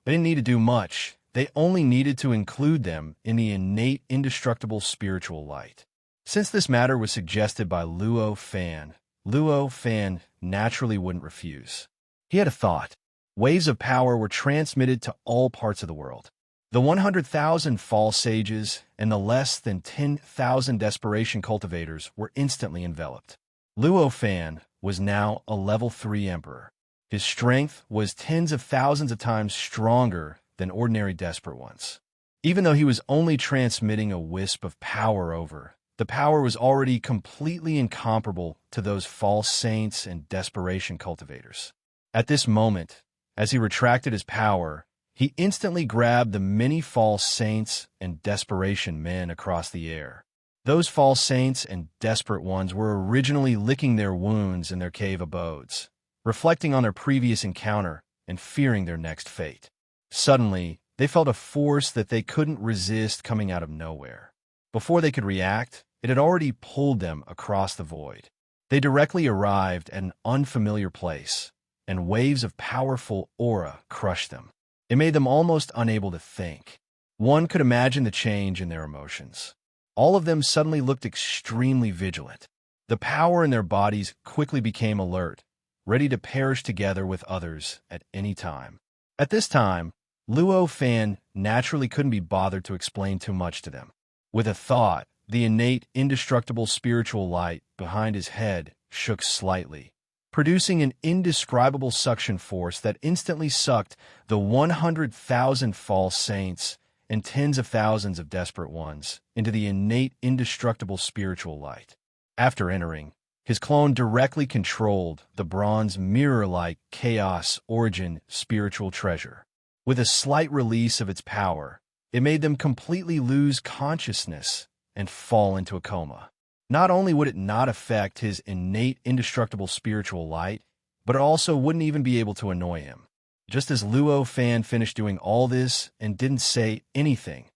They didn't need to do much. They only needed to include them in the innate indestructible spiritual light. Since this matter was suggested by Luo Fan naturally wouldn't refuse. He had a thought. Waves of power were transmitted to all parts of the world. The 100,000 false sages and the less than 10,000 desperation cultivators were instantly enveloped. Luo Fan was now a level 3 emperor. His strength was tens of thousands of times stronger than ordinary desperate ones. Even though he was only transmitting a wisp of power over, the power was already completely incomparable to those false saints and desperation cultivators. At this moment, as he retracted his power, he instantly grabbed the many false saints and desperation men across the air. Those false saints and desperate ones were originally licking their wounds in their cave abodes, reflecting on their previous encounter and fearing their next fate. Suddenly, they felt a force that they couldn't resist coming out of nowhere. Before they could react, it had already pulled them across the void. They directly arrived at an unfamiliar place, and waves of powerful aura crushed them. It made them almost unable to think. One could imagine the change in their emotions. All of them suddenly looked extremely vigilant. The power in their bodies quickly became alert, ready to perish together with others at any time. At this time, Luo Fan naturally couldn't be bothered to explain too much to them. With a thought, the innate, indestructible spiritual light behind his head shook slightly, producing an indescribable suction force that instantly sucked the 100,000 false saints and tens of thousands of desperate ones into the innate, indestructible spiritual light. After entering, his clone directly controlled the bronze mirror-like chaos origin spiritual treasure. With a slight release of its power, it made them completely lose consciousness and fall into a coma. Not only would it not affect his innate, indestructible spiritual light, but it also wouldn't even be able to annoy him. Just as Luo Fan finished doing all this and didn't say anything,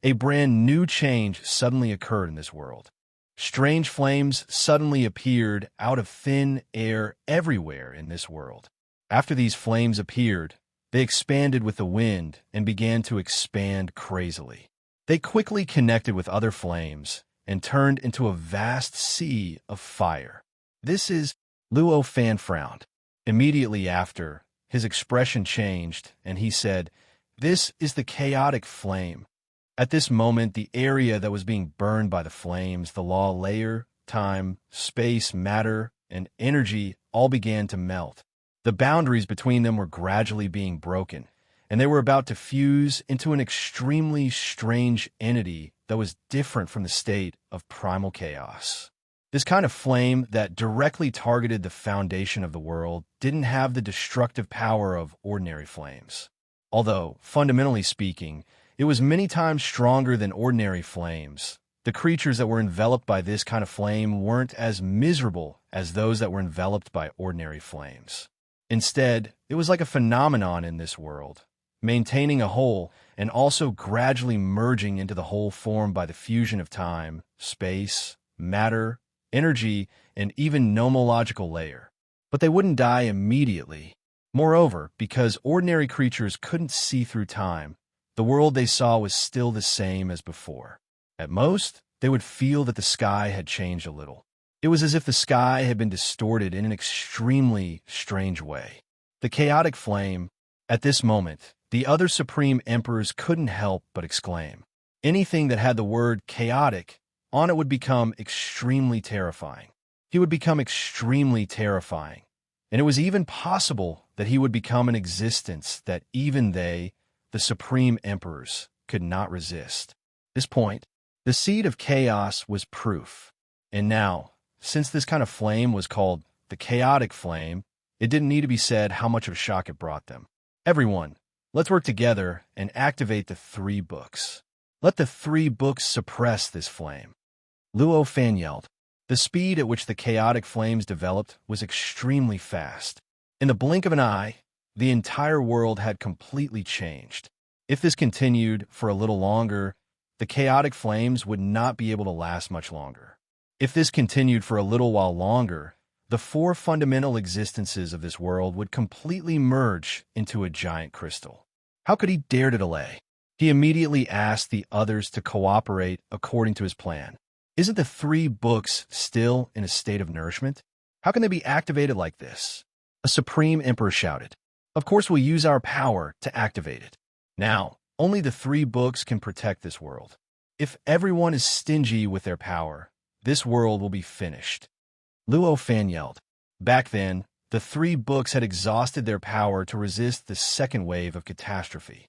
a brand new change suddenly occurred in this world. Strange flames suddenly appeared out of thin air everywhere in this world. After these flames appeared, they expanded with the wind and began to expand crazily. They quickly connected with other flames and turned into a vast sea of fire. Luo Fan frowned. Immediately after, his expression changed, and he said, "This is the chaotic flame." At this moment, the area that was being burned by the flames, the law layer, time, space, matter, and energy all began to melt. The boundaries between them were gradually being broken, and they were about to fuse into an extremely strange entity that was different from the state of primal chaos. This kind of flame that directly targeted the foundation of the world didn't have the destructive power of ordinary flames. Although, fundamentally speaking, it was many times stronger than ordinary flames, the creatures that were enveloped by this kind of flame weren't as miserable as those that were enveloped by ordinary flames. Instead, it was like a phenomenon in this world, maintaining a whole and also gradually merging into the whole formed by the fusion of time, space, matter, energy, and even nomological layer. But they wouldn't die immediately. Moreover, because ordinary creatures couldn't see through time, the world they saw was still the same as before. At most, they would feel that the sky had changed a little. It was as if the sky had been distorted in an extremely strange way. The chaotic flame, at this moment, the other supreme emperors couldn't help but exclaim. Anything that had the word chaotic on it would become extremely terrifying. He would become extremely terrifying. And it was even possible that he would become an existence that even they, the supreme emperors, could not resist. At this point, the seed of chaos was proof. And now, since this kind of flame was called the chaotic flame, it didn't need to be said how much of a shock it brought them. Everyone, let's work together and activate the 3 books. Let the 3 books suppress this flame. Luo Fan yelled. The speed at which the chaotic flames developed was extremely fast. In the blink of an eye, the entire world had completely changed. If this continued for a little longer, the chaotic flames would not be able to last much longer. If this continued for a little while longer, the 4 fundamental existences of this world would completely merge into a giant crystal. How could he dare to delay? He immediately asked the others to cooperate according to his plan. Isn't the 3 books still in a state of nourishment? How can they be activated like this? A supreme emperor shouted. Of course we'll use our power to activate it. Now, only the 3 books can protect this world. If everyone is stingy with their power, this world will be finished. Luo Fan yelled. Back then, the 3 books had exhausted their power to resist the second wave of catastrophe.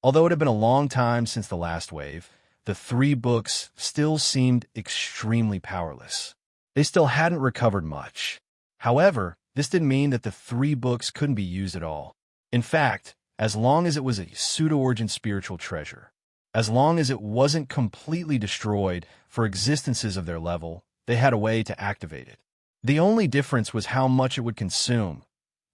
Although it had been a long time since the last wave, the 3 books still seemed extremely powerless. They still hadn't recovered much. However, this didn't mean that the 3 books couldn't be used at all. In fact, as long as it was a pseudo-origin spiritual treasure, as long as it wasn't completely destroyed for existences of their level, they had a way to activate it. The only difference was how much it would consume.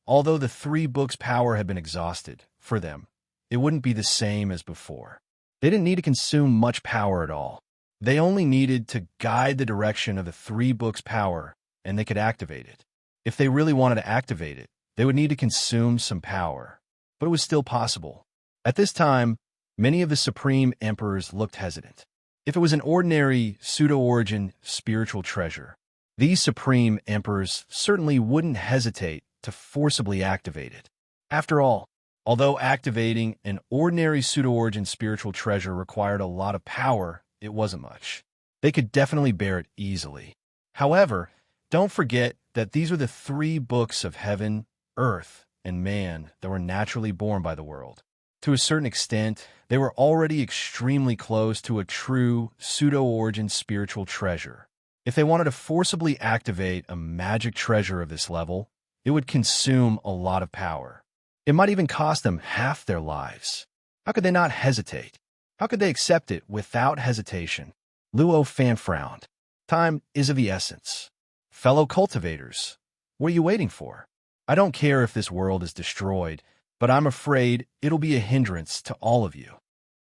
Although the 3 books' power had been exhausted, for them, it wouldn't be the same as before. They didn't need to consume much power at all. They only needed to guide the direction of the 3 books' power, and they could activate it. If they really wanted to activate it, they would need to consume some power. But it was still possible. At this time, many of the supreme emperors looked hesitant. If it was an ordinary pseudo-origin spiritual treasure, these supreme emperors certainly wouldn't hesitate to forcibly activate it. After all, although activating an ordinary pseudo-origin spiritual treasure required a lot of power, it wasn't much. They could definitely bear it easily. However, don't forget that these were the 3 books of heaven, earth, and man that were naturally born by the world. To a certain extent, they were already extremely close to a true pseudo-origin spiritual treasure. If they wanted to forcibly activate a magic treasure of this level, it would consume a lot of power. It might even cost them half their lives. How could they not hesitate? How could they accept it without hesitation? Luo Fan frowned. Time is of the essence. Fellow cultivators, what are you waiting for? I don't care if this world is destroyed, but I'm afraid it'll be a hindrance to all of you.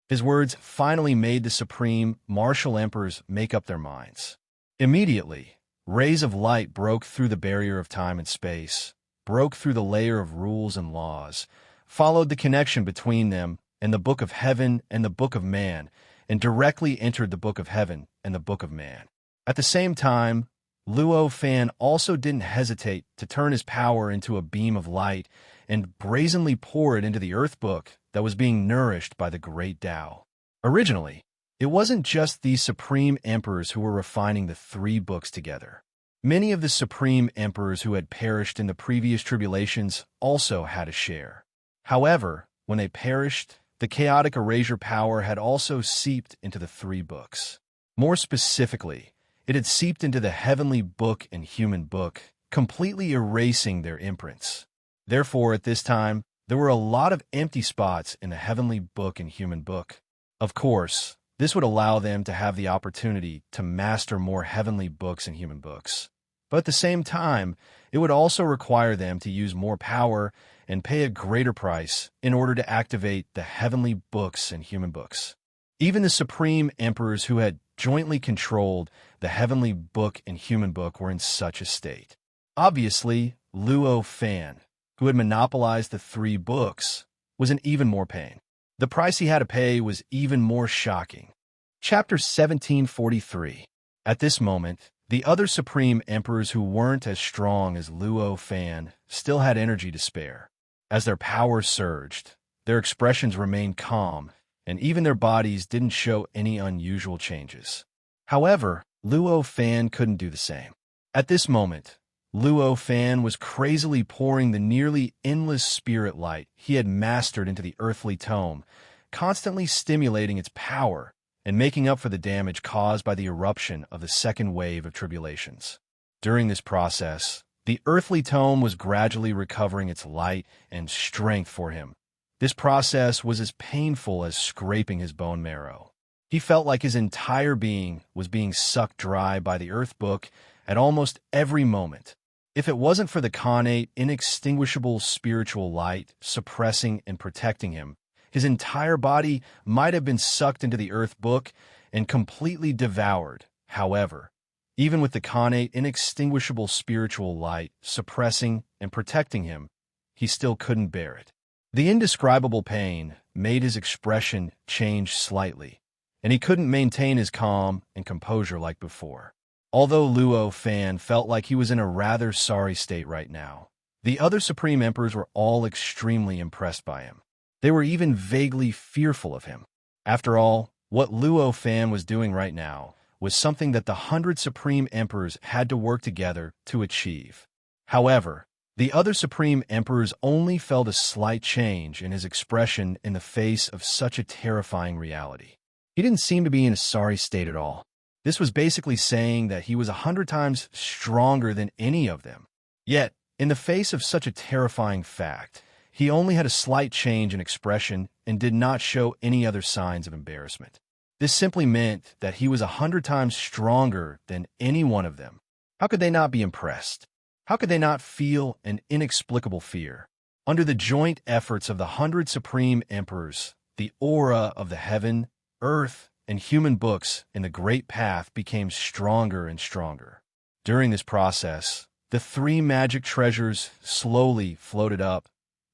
His words finally made the supreme martial emperors make up their minds. Immediately, rays of light broke through the barrier of time and space, broke through the layer of rules and laws, followed the connection between them and the book of heaven and the book of man, and directly entered the book of heaven and the book of man. At the same time, Luo Fan also didn't hesitate to turn his power into a beam of light and brazenly pour it into the earth book that was being nourished by the great Tao. Originally, it wasn't just these supreme emperors who were refining the 3 books together. Many of the supreme emperors who had perished in the previous tribulations also had a share. However, when they perished, the chaotic erasure power had also seeped into the 3 books. More specifically, it had seeped into the heavenly book and human book, completely erasing their imprints. Therefore, at this time, there were a lot of empty spots in the heavenly book and human book. Of course, this would allow them to have the opportunity to master more heavenly books and human books. But at the same time, it would also require them to use more power and pay a greater price in order to activate the heavenly books and human books. Even the supreme emperors who had jointly controlled the heavenly book and human book were in such a state. Obviously, Luo Fan, who had monopolized the 3 books, was in even more pain. The price he had to pay was even more shocking. Chapter 1743. At this moment, the other supreme emperors who weren't as strong as Luo Fan still had energy to spare. As their power surged, their expressions remained calm, and even their bodies didn't show any unusual changes. However, Luo Fan couldn't do the same. At this moment, Luo Fan was crazily pouring the nearly endless spirit light he had mastered into the earthly tome, constantly stimulating its power and making up for the damage caused by the eruption of the second wave of tribulations. During this process, the earthly tome was gradually recovering its light and strength for him. This process was as painful as scraping his bone marrow. He felt like his entire being was being sucked dry by the Earth Book at almost every moment. If it wasn't for the connate, inextinguishable spiritual light suppressing and protecting him, his entire body might have been sucked into the Earth Book and completely devoured. However, even with the connate, inextinguishable spiritual light suppressing and protecting him, he still couldn't bear it. The indescribable pain made his expression change slightly, and he couldn't maintain his calm and composure like before. Although Luo Fan felt like he was in a rather sorry state right now, the other Supreme Emperors were all extremely impressed by him. They were even vaguely fearful of him. After all, what Luo Fan was doing right now was something that the 100 Supreme Emperors had to work together to achieve. However, the other Supreme Emperors only felt a slight change in his expression in the face of such a terrifying reality. He didn't seem to be in a sorry state at all. This was basically saying that he was 100 times stronger than any of them. Yet, in the face of such a terrifying fact, he only had a slight change in expression and did not show any other signs of embarrassment. This simply meant that he was 100 times stronger than any one of them. How could they not be impressed? How could they not feel an inexplicable fear? Under the joint efforts of the 100 Supreme Emperors, the aura of the heaven, earth, and human books in the Great Path became stronger and stronger. During this process, the 3 magic treasures slowly floated up,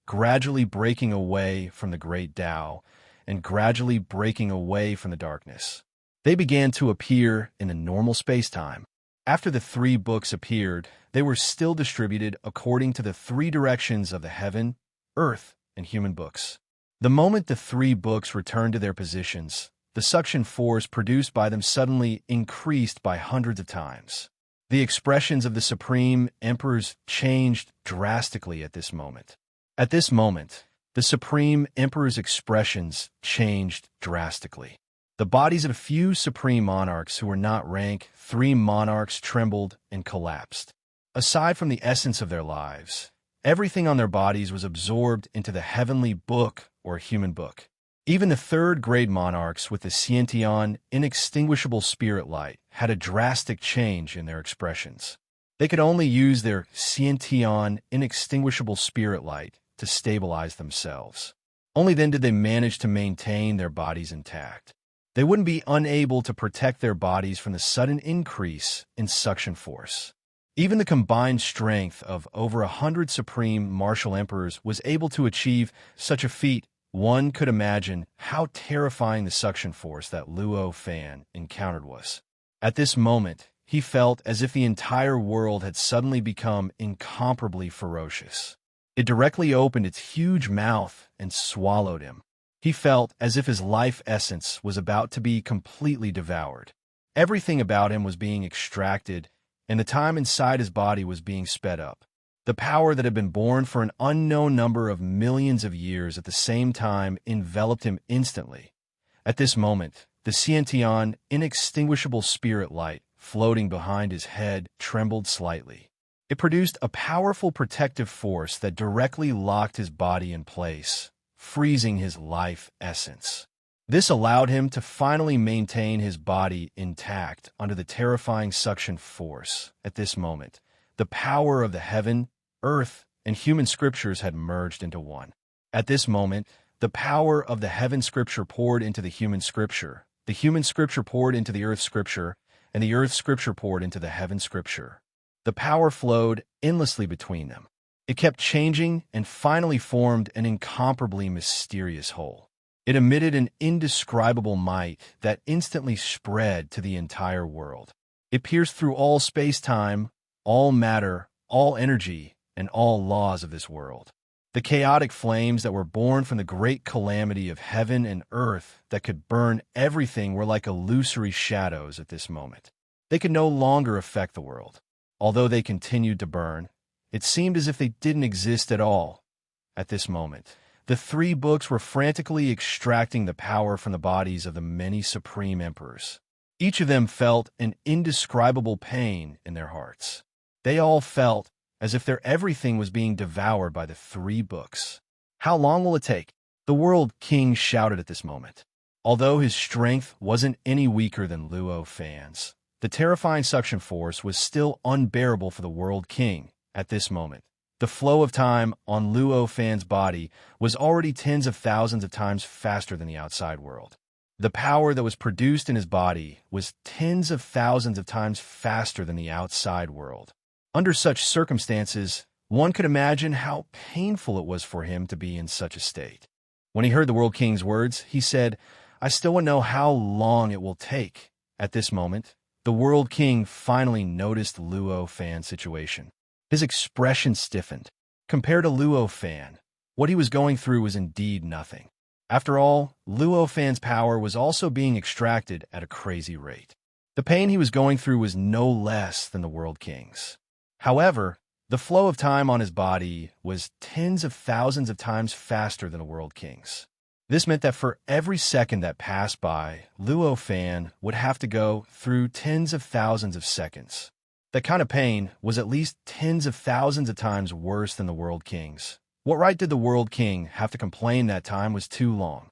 gradually breaking away from the Great Tao and gradually breaking away from the darkness. They began to appear in a normal space-time. After the 3 books appeared, they were still distributed according to the 3 directions of the heaven, earth, and human books. The moment the 3 books returned to their positions, the suction force produced by them suddenly increased by hundreds of times. The expressions of the Supreme Emperors changed drastically at this moment. At this moment, the Supreme Emperor's expressions changed drastically. The bodies of a few Supreme Monarchs who were not rank 3 monarchs trembled and collapsed. Aside from the essence of their lives, everything on their bodies was absorbed into the heavenly book or human book. Even the 3rd grade monarchs with the Sciention, inextinguishable spirit light had a drastic change in their expressions. They could only use their Sciention, inextinguishable spirit light to stabilize themselves. Only then did they manage to maintain their bodies intact. They wouldn't be unable to protect their bodies from the sudden increase in suction force. Even the combined strength of over 100 Supreme Martial Emperors was able to achieve such a feat. One could imagine how terrifying the suction force that Luo Fan encountered was. At this moment, he felt as if the entire world had suddenly become incomparably ferocious. It directly opened its huge mouth and swallowed him. He felt as if his life essence was about to be completely devoured. Everything about him was being extracted, and the time inside his body was being sped up. The power that had been born for an unknown number of millions of years at the same time enveloped him instantly. At this moment, the Sciention, inextinguishable spirit light floating behind his head trembled slightly. It produced a powerful protective force that directly locked his body in place, freezing his life essence. This allowed him to finally maintain his body intact under the terrifying suction force. At this moment, the power of the heaven, earth, and human scriptures had merged into one. At this moment, the power of the heaven scripture poured into the human scripture poured into the earth scripture, and the earth scripture poured into the heaven scripture. The power flowed endlessly between them. It kept changing and finally formed an incomparably mysterious whole. It emitted an indescribable might that instantly spread to the entire world. It pierced through all space-time, all matter, all energy, and all laws of this world. The chaotic flames that were born from the great calamity of heaven and earth that could burn everything were like illusory shadows at this moment. They could no longer affect the world. Although they continued to burn, it seemed as if they didn't exist at all. At this moment, the three books were frantically extracting the power from the bodies of the many supreme emperors. Each of them felt an indescribable pain in their hearts. They all felt as if their everything was being devoured by the three books. "How long will it take?" the World King shouted at this moment. Although his strength wasn't any weaker than Luo Fan's, the terrifying suction force was still unbearable for the World King at this moment. The flow of time on Luo Fan's body was already tens of thousands of times faster than the outside world. The power that was produced in his body was tens of thousands of times faster than the outside world. Under such circumstances, one could imagine how painful it was for him to be in such a state. When he heard the World King's words, he said, "I still want to know how long it will take." At this moment, the World King finally noticed Luo Fan's situation. His expression stiffened. Compared to Luo Fan, what he was going through was indeed nothing. After all, Luo Fan's power was also being extracted at a crazy rate. The pain he was going through was no less than the World King's. However, the flow of time on his body was tens of thousands of times faster than the World King's. This meant that for every second that passed by, Luo Fan would have to go through tens of thousands of seconds. That kind of pain was at least tens of thousands of times worse than the World King's. What right did the World King have to complain that time was too long?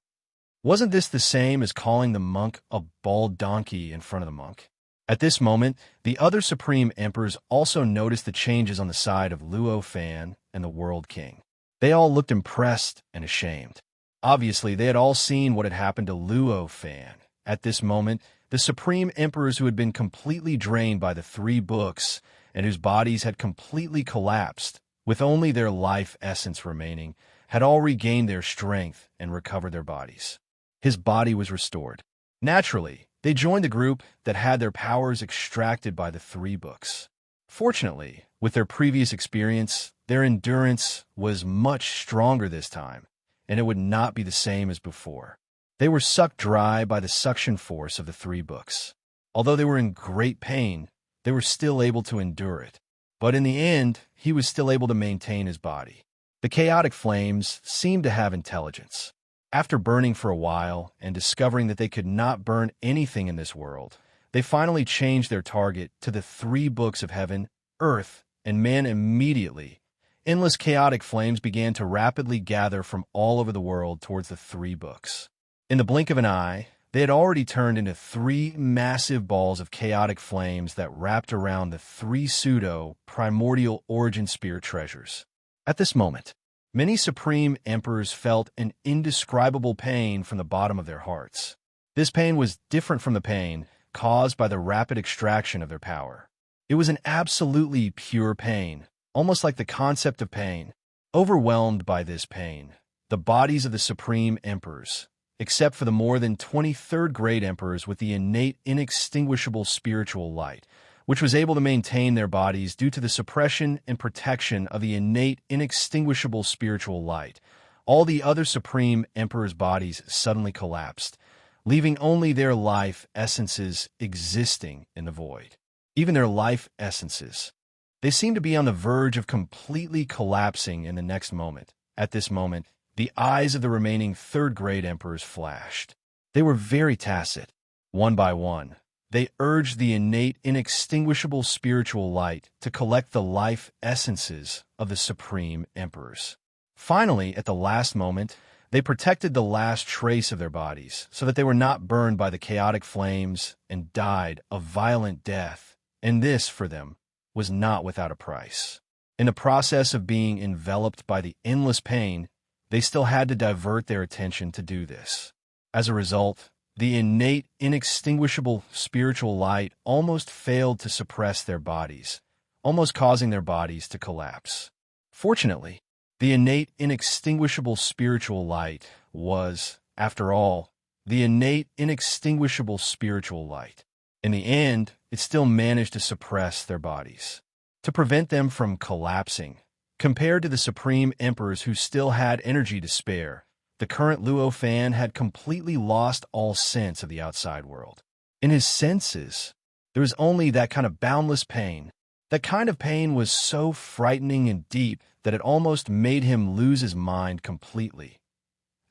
Wasn't this the same as calling the monk a bald donkey in front of the monk? At this moment, the other supreme emperors also noticed the changes on the side of Luo Fan and the World King. They all looked impressed and ashamed. Obviously, they had all seen what had happened to Luo Fan. At this moment, the supreme emperors who had been completely drained by the three books and whose bodies had completely collapsed, with only their life essence remaining, had all regained their strength and recovered their bodies. His body was restored. Naturally, they joined the group that had their powers extracted by the three books. Fortunately, with their previous experience, their endurance was much stronger this time, and it would not be the same as before. They were sucked dry by the suction force of the three books. Although they were in great pain, they were still able to endure it. But in the end, he was still able to maintain his body. The chaotic flames seemed to have intelligence. After burning for a while and discovering that they could not burn anything in this world, they finally changed their target to the three books of heaven, earth, and man immediately. Endless chaotic flames began to rapidly gather from all over the world towards the three books. In the blink of an eye, they had already turned into three massive balls of chaotic flames that wrapped around the three primordial origin spirit treasures. At this moment, many supreme emperors felt an indescribable pain from the bottom of their hearts. This pain was different from the pain caused by the rapid extraction of their power. It was an absolutely pure pain, almost like the concept of pain. Overwhelmed by this pain, the bodies of the supreme emperors, except for the more than 23rd grade emperors with the innate inextinguishable spiritual light, which was able to maintain their bodies due to the suppression and protection of the innate inextinguishable spiritual light, all the other supreme emperors' bodies suddenly collapsed, leaving only their life essences existing in the void. Even their life essences. They seemed to be on the verge of completely collapsing in the next moment. At this moment, the eyes of the remaining third-grade emperors flashed. They were very tacit. One by one, they urged the innate, inextinguishable spiritual light to collect the life essences of the supreme emperors. Finally, at the last moment, they protected the last trace of their bodies so that they were not burned by the chaotic flames and died a violent death, and this, for them, was not without a price. In the process of being enveloped by the endless pain, they still had to divert their attention to do this. As a result, the innate, inextinguishable spiritual light almost failed to suppress their bodies, almost causing their bodies to collapse. Fortunately, the innate, inextinguishable spiritual light was, after all, the innate, inextinguishable spiritual light. In the end, it still managed to suppress their bodies, to prevent them from collapsing. Compared to the supreme emperors who still had energy to spare, the current Luo Fan had completely lost all sense of the outside world. In his senses, there was only that kind of boundless pain, That kind of pain was so frightening and deep that it almost made him lose his mind completely.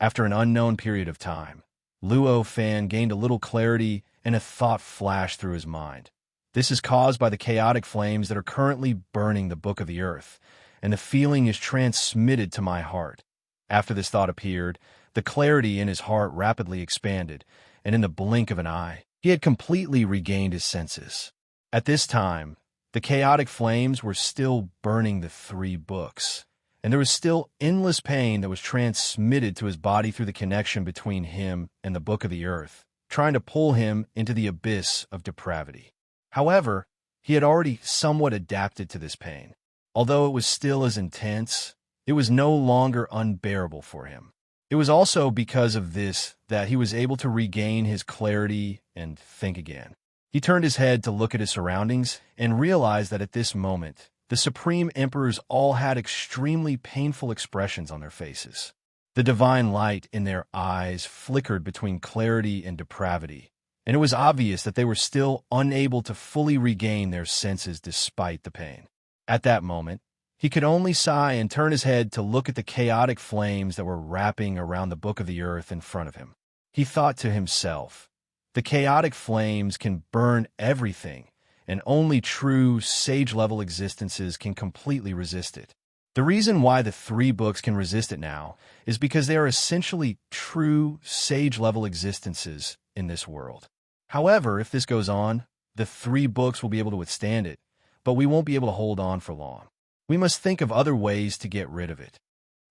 After an unknown period of time, Luo Fan gained a little clarity and a thought flashed through his mind. This is caused by the chaotic flames that are currently burning the Book of the Earth, and the feeling is transmitted to my heart. After this thought appeared, the clarity in his heart rapidly expanded, and in the blink of an eye, he had completely regained his senses. At this time, the chaotic flames were still burning the 3 books, and there was still endless pain that was transmitted to his body through the connection between him and the Book of the Earth, trying to pull him into the abyss of depravity. However, he had already somewhat adapted to this pain. Although it was still as intense, it was no longer unbearable for him. It was also because of this that he was able to regain his clarity and think again. He turned his head to look at his surroundings and realized that at this moment, the Supreme Emperors all had extremely painful expressions on their faces. The divine light in their eyes flickered between clarity and depravity, and it was obvious that they were still unable to fully regain their senses despite the pain. At that moment, he could only sigh and turn his head to look at the chaotic flames that were wrapping around the Book of the Earth in front of him. He thought to himself, the chaotic flames can burn everything, and only true sage-level existences can completely resist it. The reason why the 3 books can resist it now is because they are essentially true sage-level existences in this world. However, if this goes on, the 3 books will be able to withstand it, but we won't be able to hold on for long. We must think of other ways to get rid of it.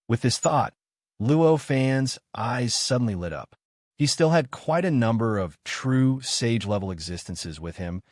With this thought, Luo Fan's eyes suddenly lit up. He still had quite a number of true sage-level existences with him.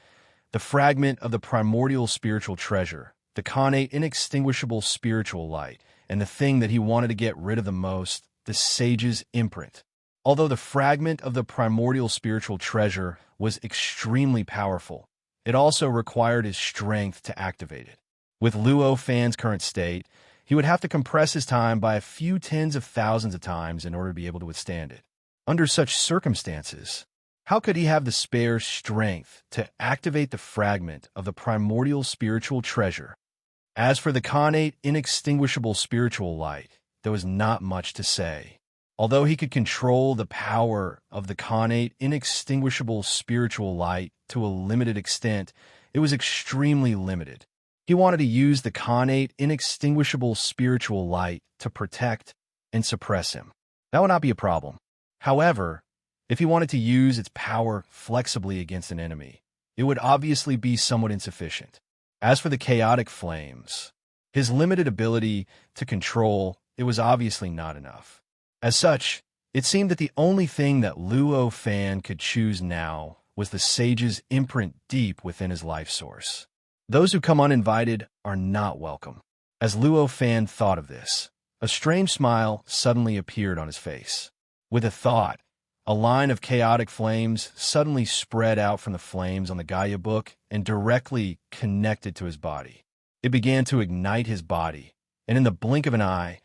The fragment of the primordial spiritual treasure, the connate inextinguishable spiritual light, and the thing that he wanted to get rid of the most, the sage's imprint. Although the fragment of the primordial spiritual treasure was extremely powerful, it also required his strength to activate it. With Luo Fan's current state, he would have to compress his time by a few tens of thousands of times in order to be able to withstand it. Under such circumstances, how could he have the spare strength to activate the fragment of the primordial spiritual treasure? As for the connate inextinguishable spiritual light, there was not much to say. Although he could control the power of the connate inextinguishable spiritual light to a limited extent, it was extremely limited. He wanted to use the connate inextinguishable spiritual light to protect and suppress him. That would not be a problem. However, if he wanted to use its power flexibly against an enemy, it would obviously be somewhat insufficient. As for the chaotic flames, his limited ability to control, it was obviously not enough. As such, it seemed that the only thing that Luo Fan could choose now was the sage's imprint deep within his life source. Those who come uninvited are not welcome. As Luo Fan thought of this, a strange smile suddenly appeared on his face. With a thought, a line of chaotic flames suddenly spread out from the flames on the Gaia book and directly connected to his body. It began to ignite his body, and in the blink of an eye,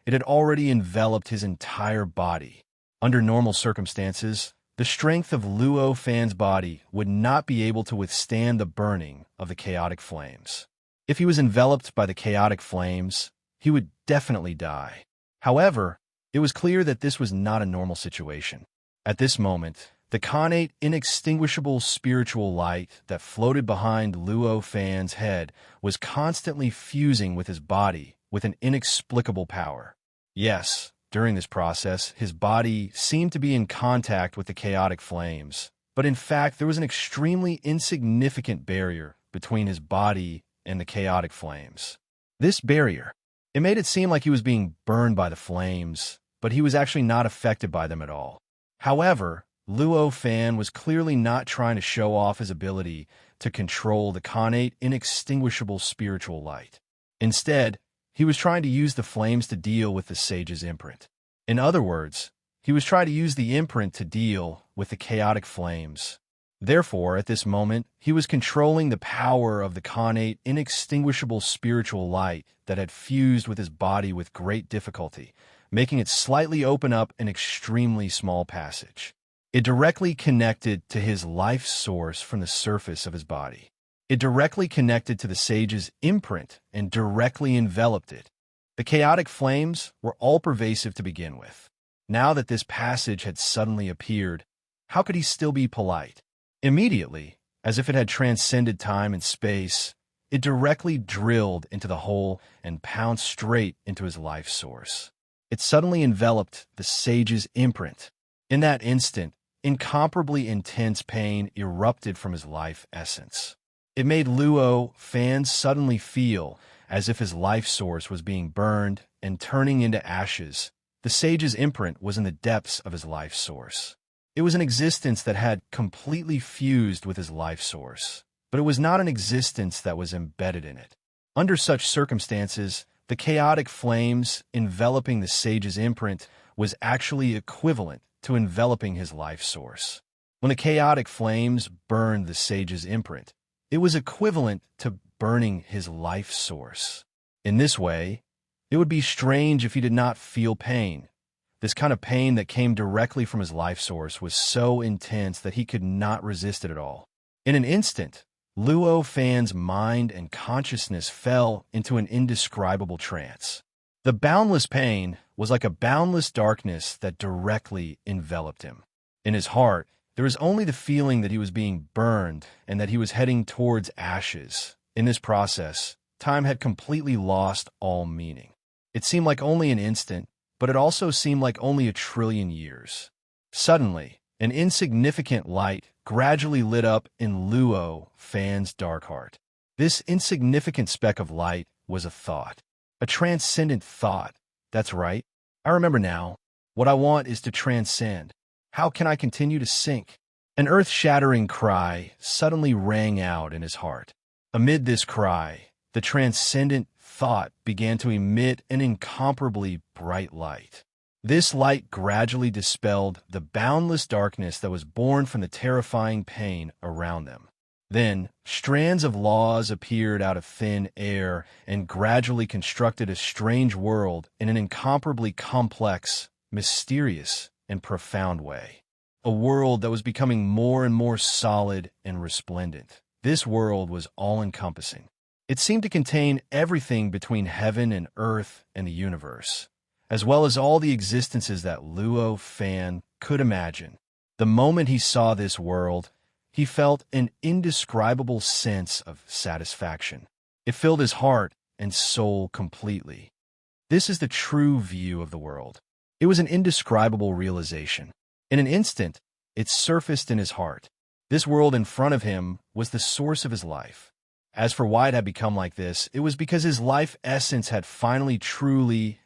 it had already enveloped his entire body. Under normal circumstances, the strength of Luo Fan's body would not be able to withstand the burning of the chaotic flames. If he was enveloped by the chaotic flames, he would definitely die. However, it was clear that this was not a normal situation. At this moment, the connate inextinguishable spiritual light that floated behind Luo Fan's head was constantly fusing with his body with an inexplicable power. Yes, during this process, his body seemed to be in contact with the chaotic flames, but in fact there was an extremely insignificant barrier between his body and the chaotic flames. This barrier, it made it seem like he was being burned by the flames, but he was actually not affected by them at all. However, Luo Fan was clearly not trying to show off his ability to control the connate inextinguishable spiritual light. Instead, he was trying to use the flames to deal with the sage's imprint. In other words, he was trying to use the imprint to deal with the chaotic flames. Therefore, at this moment, he was controlling the power of the connate inextinguishable spiritual light that had fused with his body with great difficulty, making it slightly open up an extremely small passage. It directly connected to his life source from the surface of his body. It directly connected to the sage's imprint and directly enveloped it. The chaotic flames were all-pervasive to begin with. Now that this passage had suddenly appeared, how could he still be polite? Immediately, as if it had transcended time and space, it directly drilled into the hole and pounced straight into his life source. It suddenly enveloped the sage's imprint. In that instant, incomparably intense pain erupted from his life essence. It made Luo Fan suddenly feel as if his life source was being burned and turning into ashes. The sage's imprint was in the depths of his life source. It was an existence that had completely fused with his life source, but it was not an existence that was embedded in it. Under such circumstances, the chaotic flames enveloping the sage's imprint was actually equivalent to enveloping his life source. When the chaotic flames burned the sage's imprint, it was equivalent to burning his life source. In this way, it would be strange if he did not feel pain. This kind of pain that came directly from his life source was so intense that he could not resist it at all. In an instant, Luo Fan's mind and consciousness fell into an indescribable trance. The boundless pain was like a boundless darkness that directly enveloped him. In his heart, there was only the feeling that he was being burned and that he was heading towards ashes. In this process, time had completely lost all meaning. It seemed like only an instant, but it also seemed like only 1,000,000,000,000 years. Suddenly, an insignificant light gradually lit up in Luo Fan's dark heart. This insignificant speck of light was a thought. A transcendent thought. That's right. I remember now. What I want is to transcend. How can I continue to sink? An earth-shattering cry suddenly rang out in his heart. Amid this cry, the transcendent thought began to emit an incomparably bright light. This light gradually dispelled the boundless darkness that was born from the terrifying pain around them. Then, strands of laws appeared out of thin air and gradually constructed a strange world in an incomparably complex, mysterious, and profound way. A world that was becoming more and more solid and resplendent. This world was all-encompassing. It seemed to contain everything between heaven and earth and the universe, as well as all the existences that Luo Fan could imagine. The moment he saw this world, he felt an indescribable sense of satisfaction. It filled his heart and soul completely. This is the true view of the world. It was an indescribable realization. In an instant, it surfaced in his heart. This world in front of him was the source of his life. As for why it had become like this, it was because his life essence had finally truly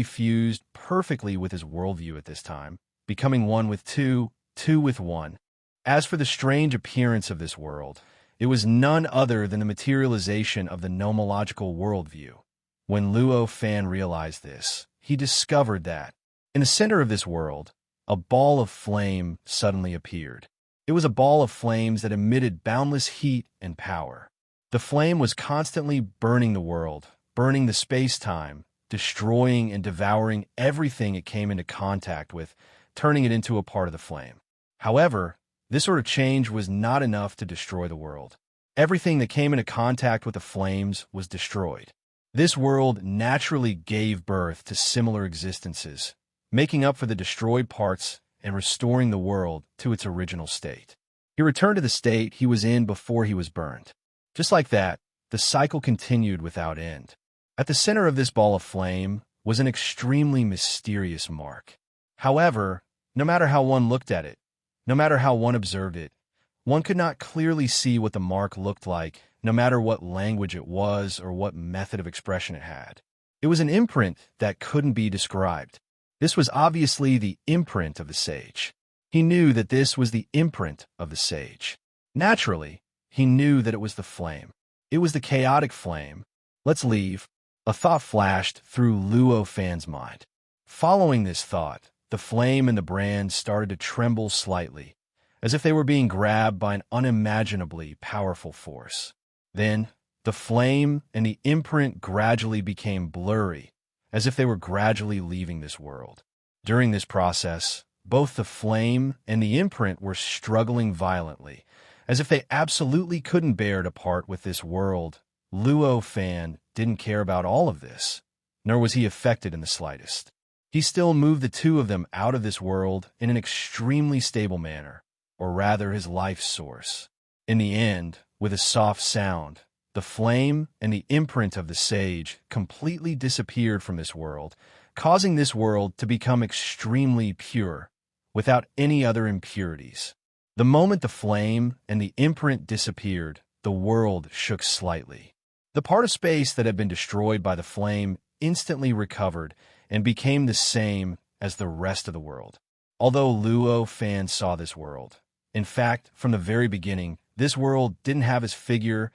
fused perfectly with his worldview at this time, becoming one with two, two with one. As for the strange appearance of this world, it was none other than the materialization of the nomological worldview. When Luo Fan realized this, he discovered that, in the center of this world, a ball of flame suddenly appeared. It was a ball of flames that emitted boundless heat and power. The flame was constantly burning the world, burning the space-time, destroying and devouring everything it came into contact with, turning it into a part of the flame. However, this sort of change was not enough to destroy the world. Everything that came into contact with the flames was destroyed. This world naturally gave birth to similar existences, making up for the destroyed parts and restoring the world to its original state. He returned to the state he was in before he was burned. Just like that, the cycle continued without end. At the center of this ball of flame was an extremely mysterious mark. However, no matter how one looked at it, no matter how one observed it, one could not clearly see what the mark looked like, no matter what language it was or what method of expression it had. It was an imprint that couldn't be described. This was obviously the imprint of the sage. He knew that this was the imprint of the sage. Naturally, he knew that it was the flame. It was the chaotic flame. Let's leave. A thought flashed through Luo Fan's mind. Following this thought, the flame and the brand started to tremble slightly, as if they were being grabbed by an unimaginably powerful force. Then, the flame and the imprint gradually became blurry, as if they were gradually leaving this world. During this process, both the flame and the imprint were struggling violently, As if they absolutely couldn't bear to part with this world, Luo Fan didn't care about all of this, nor was he affected in the slightest. He still moved the two of them out of this world in an extremely stable manner, or rather his life source. In the end, with a soft sound, the flame and the imprint of the sage completely disappeared from this world, causing this world to become extremely pure, without any other impurities. The moment the flame and the imprint disappeared, the world shook slightly. The part of space that had been destroyed by the flame instantly recovered and became the same as the rest of the world. Although Luo Fan saw this world, in fact, from the very beginning, this world didn't have his figure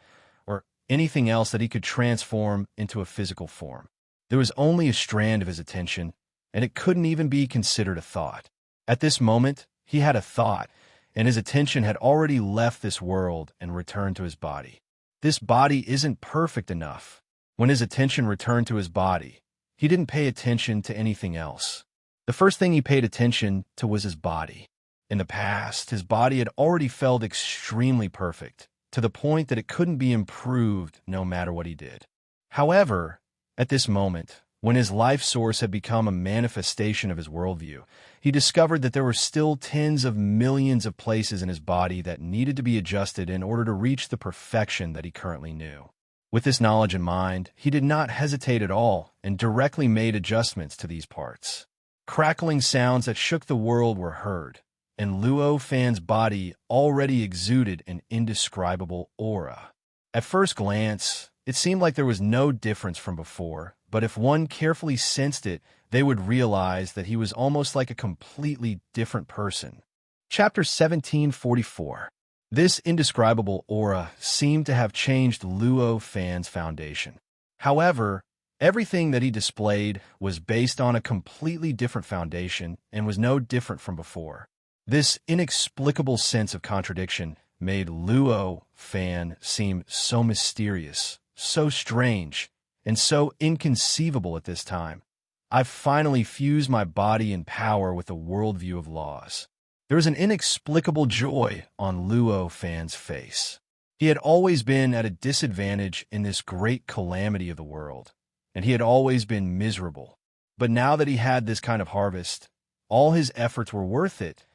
or anything else that he could transform into a physical form. There was only a strand of his attention, and it couldn't even be considered a thought. At this moment, he had a thought, and his attention had already left this world and returned to his body. This body isn't perfect enough. When his attention returned to his body, he didn't pay attention to anything else. The first thing he paid attention to was his body. In the past, his body had already felt extremely perfect, to the point that it couldn't be improved no matter what he did. However, at this moment, when his life source had become a manifestation of his worldview, he discovered that there were still tens of millions of places in his body that needed to be adjusted in order to reach the perfection that he currently knew. With this knowledge in mind, he did not hesitate at all and directly made adjustments to these parts. Crackling sounds that shook the world were heard, and Luo Fan's body already exuded an indescribable aura. At first glance, it seemed like there was no difference from before, but if one carefully sensed it, they would realize that he was almost like a completely different person. Chapter 1744. This indescribable aura seemed to have changed Luo Fan's foundation. However, everything that he displayed was based on a completely different foundation and was no different from before. This inexplicable sense of contradiction made Luo Fan seem so mysterious, so strange, and so inconceivable at this time. I've finally fused my body and power with a worldview of laws. There was an inexplicable joy on Luo Fan's face. He had always been at a disadvantage in this great calamity of the world, and he had always been miserable. But now that he had this kind of harvest, all his efforts were worth it.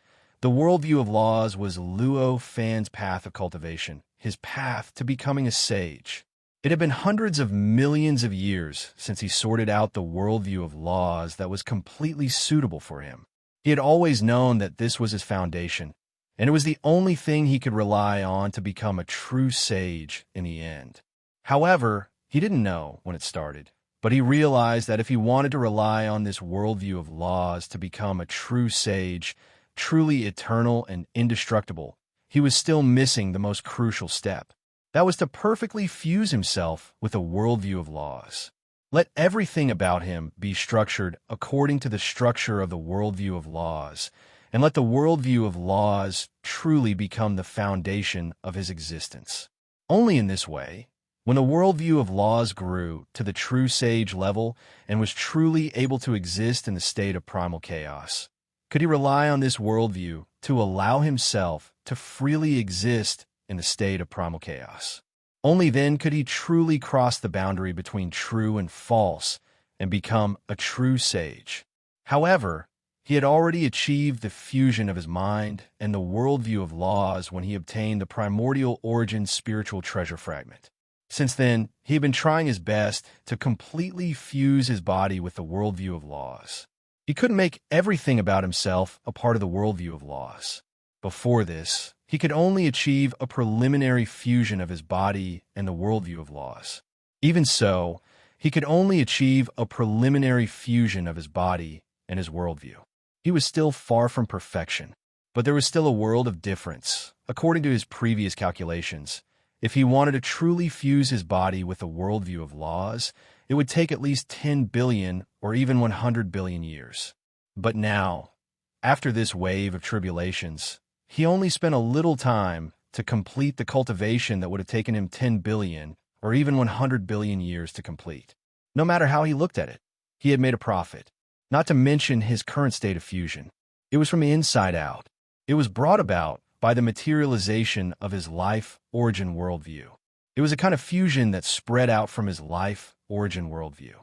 The worldview of laws was Luo Fan's path of cultivation, his path to becoming a sage. It had been hundreds of millions of years since he sorted out the worldview of laws that was completely suitable for him. He had always known that this was his foundation, and it was the only thing he could rely on to become a true sage in the end. However, he didn't know when it started, but he realized that if he wanted to rely on this worldview of laws to become a true sage, truly eternal and indestructible, he was still missing the most crucial step. That was to perfectly fuse himself with a worldview of laws. Let everything about him be structured according to the structure of the worldview of laws, and let the worldview of laws truly become the foundation of his existence. Only in this way, when the worldview of laws grew to the true sage level and was truly able to exist in the state of primal chaos, could he rely on this worldview to allow himself to freely exist in the state of primal chaos. Only then could he truly cross the boundary between true and false and become a true sage. However, he had already achieved the fusion of his mind and the worldview of laws when he obtained the primordial origin spiritual treasure fragment. Since then, he had been trying his best to completely fuse his body with the worldview of laws. He couldn't make everything about himself a part of the worldview of laws. Before this, he could only achieve a preliminary fusion of his body and the worldview of laws. Even so, he could only achieve a preliminary fusion of his body and his worldview. He was still far from perfection, but there was still a world of difference. According to his previous calculations, if he wanted to truly fuse his body with the worldview of laws, it would take at least 10 billion or even 100 billion years. But now, after this wave of tribulations, he only spent a little time to complete the cultivation that would have taken him 10 billion or even 100 billion years to complete. No matter how he looked at it, he had made a profit, not to mention his current state of fusion. It was from the inside out. It was brought about by the materialization of his life origin worldview. It was a kind of fusion that spread out from his life origin worldview.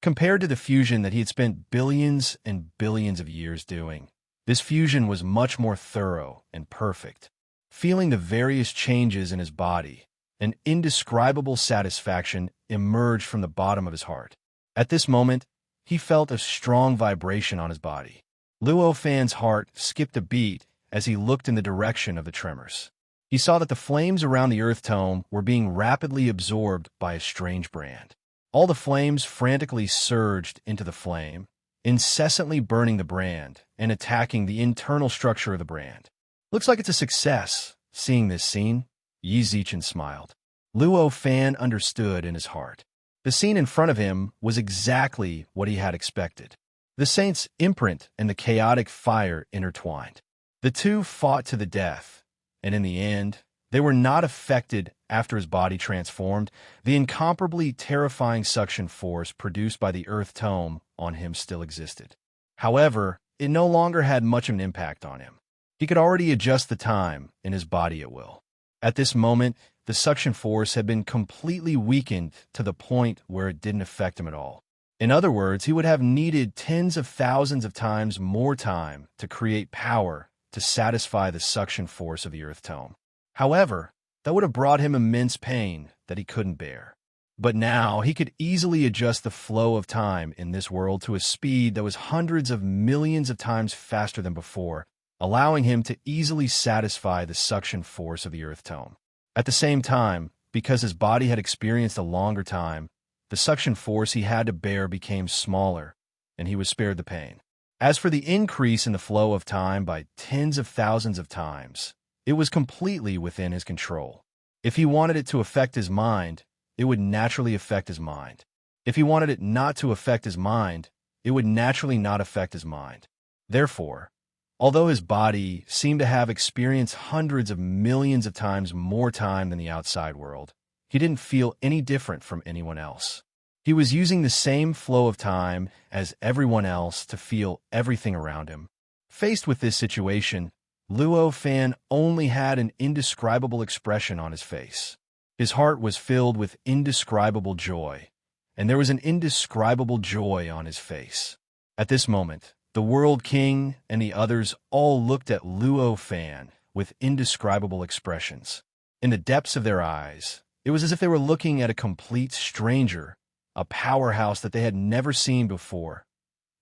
Compared to the fusion that he had spent billions and billions of years doing, this fusion was much more thorough and perfect. Feeling the various changes in his body, an indescribable satisfaction emerged from the bottom of his heart. At this moment, he felt a strong vibration on his body. Luo Fan's heart skipped a beat as he looked in the direction of the tremors. He saw that the flames around the earth tome were being rapidly absorbed by a strange brand. All the flames frantically surged into the flame, incessantly burning the brand and attacking the internal structure of the brand. Looks like it's a success. Seeing this scene, Yi Zichen smiled. Luo Fan understood in his heart. The scene in front of him was exactly what he had expected. The saint's imprint and the chaotic fire intertwined. The two fought to the death, and in the end, they were not affected after his body transformed. The incomparably terrifying suction force produced by the earth tome on him still existed. However, it no longer had much of an impact on him. He could already adjust the time in his body at will. At this moment, the suction force had been completely weakened to the point where it didn't affect him at all. In other words, he would have needed tens of thousands of times more time to create power to satisfy the suction force of the earth tome. However, that would have brought him immense pain that he couldn't bear. But now he could easily adjust the flow of time in this world to a speed that was hundreds of millions of times faster than before, allowing him to easily satisfy the suction force of the earth tome. At the same time, because his body had experienced a longer time, the suction force he had to bear became smaller, and he was spared the pain. As for the increase in the flow of time by tens of thousands of times, it was completely within his control. If he wanted it to affect his mind, it would naturally affect his mind. If he wanted it not to affect his mind, it would naturally not affect his mind. Therefore, although his body seemed to have experienced hundreds of millions of times more time than the outside world, he didn't feel any different from anyone else. He was using the same flow of time as everyone else to feel everything around him. Faced with this situation, Luo Fan only had an indescribable expression on his face. His heart was filled with indescribable joy, and there was an indescribable joy on his face. At this moment, the World King and the others all looked at Luo Fan with indescribable expressions. In the depths of their eyes, it was as if they were looking at a complete stranger, a powerhouse that they had never seen before.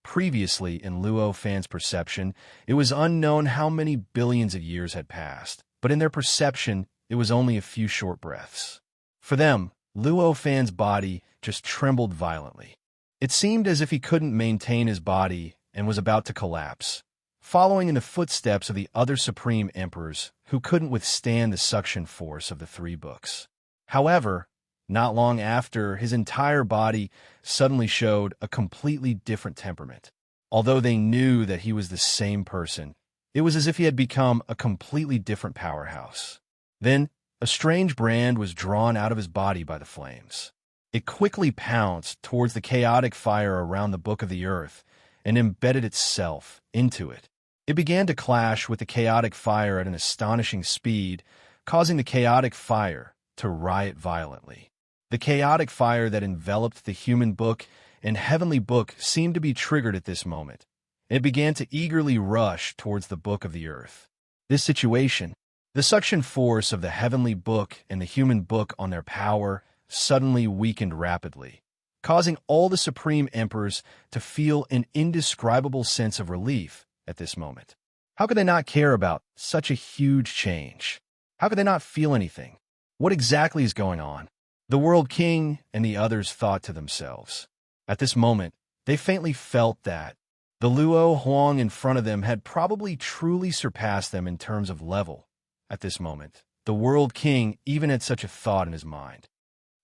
Previously, in Luo Fan's perception, it was unknown how many billions of years had passed, but in their perception, it was only a few short breaths. For them, Luo Fan's body just trembled violently. It seemed as if he couldn't maintain his body and was about to collapse, following in the footsteps of the other supreme emperors who couldn't withstand the suction force of the three books. However, not long after, his entire body suddenly showed a completely different temperament. Although they knew that he was the same person, it was as if he had become a completely different powerhouse. Then, a strange brand was drawn out of his body by the flames. It quickly pounced towards the chaotic fire around the Book of the Earth and embedded itself into it. It began to clash with the chaotic fire at an astonishing speed, causing the chaotic fire to riot violently. The chaotic fire that enveloped the human book and heavenly book seemed to be triggered at this moment. It began to eagerly rush towards the Book of the Earth. This situation, the suction force of the heavenly book and the human book on their power, suddenly weakened rapidly, causing all the supreme emperors to feel an indescribable sense of relief at this moment. How could they not care about such a huge change? How could they not feel anything? What exactly is going on? The World King and the others thought to themselves. At this moment, they faintly felt that the Luo Huang in front of them had probably truly surpassed them in terms of level. At this moment, the World King even had such a thought in his mind.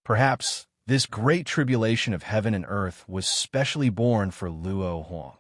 Perhaps this great tribulation of heaven and earth was specially born for Luo Huang.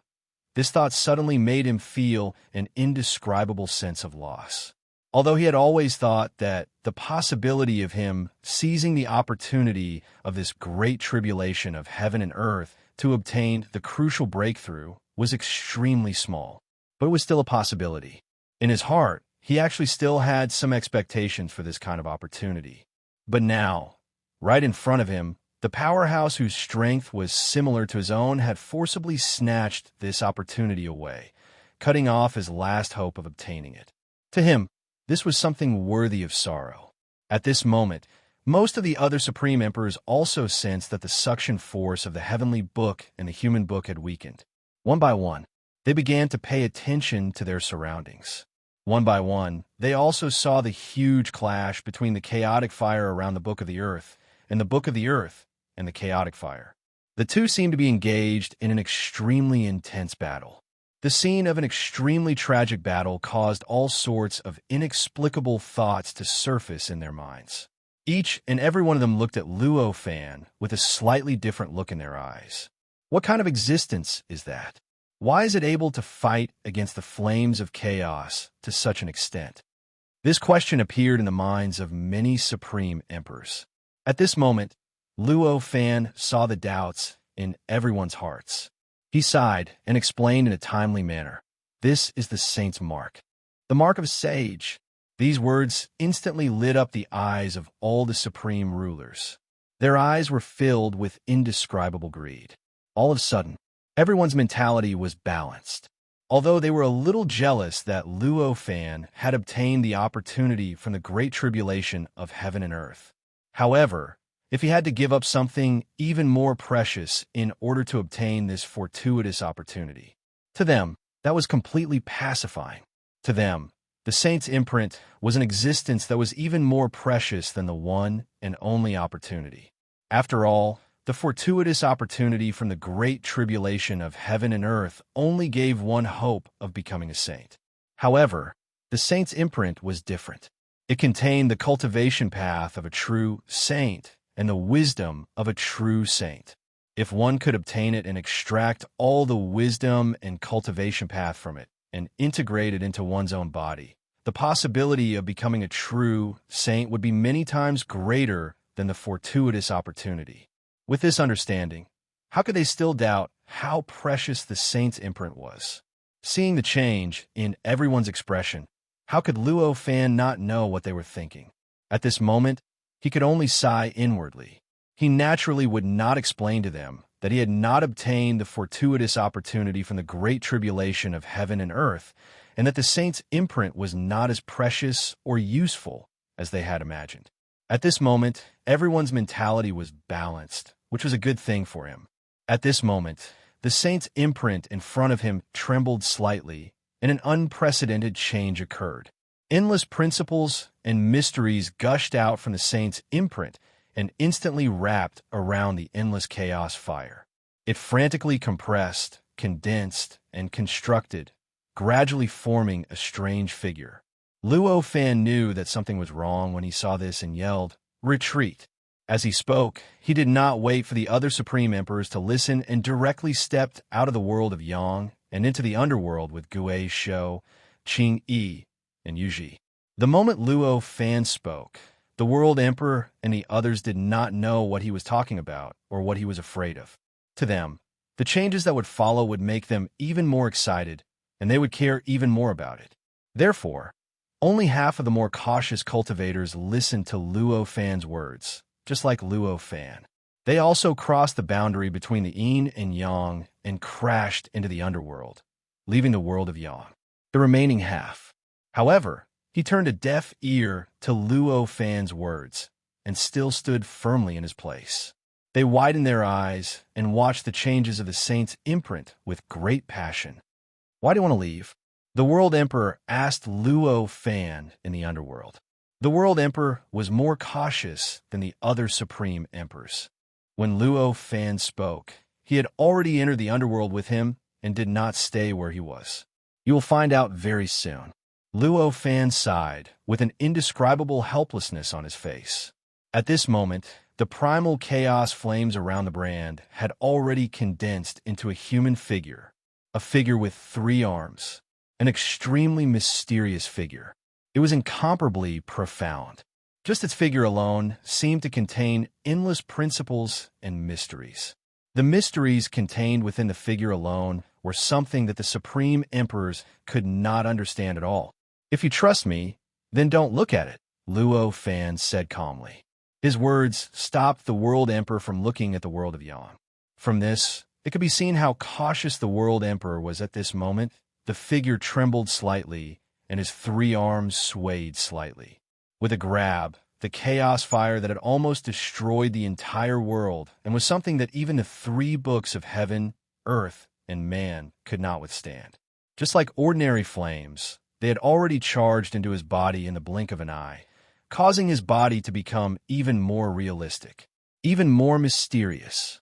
This thought suddenly made him feel an indescribable sense of loss. Although he had always thought that the possibility of him seizing the opportunity of this great tribulation of heaven and earth to obtain the crucial breakthrough was extremely small, but it was still a possibility. In his heart, he actually still had some expectations for this kind of opportunity. But now, right in front of him, the powerhouse whose strength was similar to his own had forcibly snatched this opportunity away, cutting off his last hope of obtaining it. To him, this was something worthy of sorrow. At this moment, most of the other Supreme Emperors also sensed that the suction force of the heavenly book and the human book had weakened. One by one, they began to pay attention to their surroundings. One by one, they also saw the huge clash between the chaotic fire around the Book of the Earth and the Book of the Earth and the chaotic fire. The two seemed to be engaged in an extremely intense battle. The scene of an extremely tragic battle caused all sorts of inexplicable thoughts to surface in their minds. Each and every one of them looked at Luo Fan with a slightly different look in their eyes. What kind of existence is that? Why is it able to fight against the flames of chaos to such an extent? This question appeared in the minds of many Supreme Emperors. At this moment, Luo Fan saw the doubts in everyone's hearts. He sighed and explained in a timely manner, "This is the saint's mark, the mark of a sage." These words instantly lit up the eyes of all the supreme rulers. Their eyes were filled with indescribable greed. All of a sudden, everyone's mentality was balanced. Although they were a little jealous that Luo Fan had obtained the opportunity from the great tribulation of heaven and earth. However, if he had to give up something even more precious in order to obtain this fortuitous opportunity, to them, that was completely pacifying. To them, the saint's imprint was an existence that was even more precious than the one and only opportunity. After all, the fortuitous opportunity from the great tribulation of heaven and earth only gave one hope of becoming a saint. However, the saint's imprint was different. It contained the cultivation path of a true saint and the wisdom of a true saint. If one could obtain it and extract all the wisdom and cultivation path from it and integrate it into one's own body, the possibility of becoming a true saint would be many times greater than the fortuitous opportunity. With this understanding, how could they still doubt how precious the saint's imprint was? Seeing the change in everyone's expression, how could Luo Fan not know what they were thinking? At this moment, he could only sigh inwardly. He naturally would not explain to them that he had not obtained the fortuitous opportunity from the great tribulation of heaven and earth, and that the saint's imprint was not as precious or useful as they had imagined. At this moment, everyone's mentality was balanced, which was a good thing for him. At this moment, the saint's imprint in front of him trembled slightly, and an unprecedented change occurred. Endless principles and mysteries gushed out from the saint's imprint and instantly wrapped around the endless chaos fire. It frantically compressed, condensed, and constructed, gradually forming a strange figure. Luo Fan knew that something was wrong when he saw this and yelled, "Retreat!" As he spoke, he did not wait for the other Supreme Emperors to listen and directly stepped out of the world of Yang and into the underworld with Gui Shou, Qing Yi, and Yuji. The moment Luo Fan spoke, the World Emperor and the others did not know what he was talking about or what he was afraid of. To them, the changes that would follow would make them even more excited, and they would care even more about it. Therefore, only half of the more cautious cultivators listened to Luo Fan's words, just like Luo Fan. They also crossed the boundary between the yin and yang and crashed into the underworld, leaving the world of Yang. The remaining half, however, he turned a deaf ear to Luo Fan's words and still stood firmly in his place. They widened their eyes and watched the changes of the saint's imprint with great passion. "Why do you want to leave?" the World Emperor asked Luo Fan in the underworld. The World Emperor was more cautious than the other Supreme Emperors. When Luo Fan spoke, he had already entered the underworld with him and did not stay where he was. "You will find out very soon." Luo Fan sighed, with an indescribable helplessness on his face. At this moment, the primal chaos flames around the brand had already condensed into a human figure, a figure with 3 arms, an extremely mysterious figure. It was incomparably profound. Just its figure alone seemed to contain endless principles and mysteries. The mysteries contained within the figure alone were something that the Supreme Emperors could not understand at all. If you trust me, then don't look at it, Luo Fan said calmly. His words stopped the World Emperor from looking at the world of Yang. From this, it could be seen how cautious the World Emperor was at this moment. The figure trembled slightly, and his 3 arms swayed slightly. With a grab, the chaos fire that had almost destroyed the entire world and was something that even the 3 books of heaven, earth, and man could not withstand. Just like ordinary flames, they had already charged into his body in the blink of an eye, causing his body to become even more realistic, even more mysterious.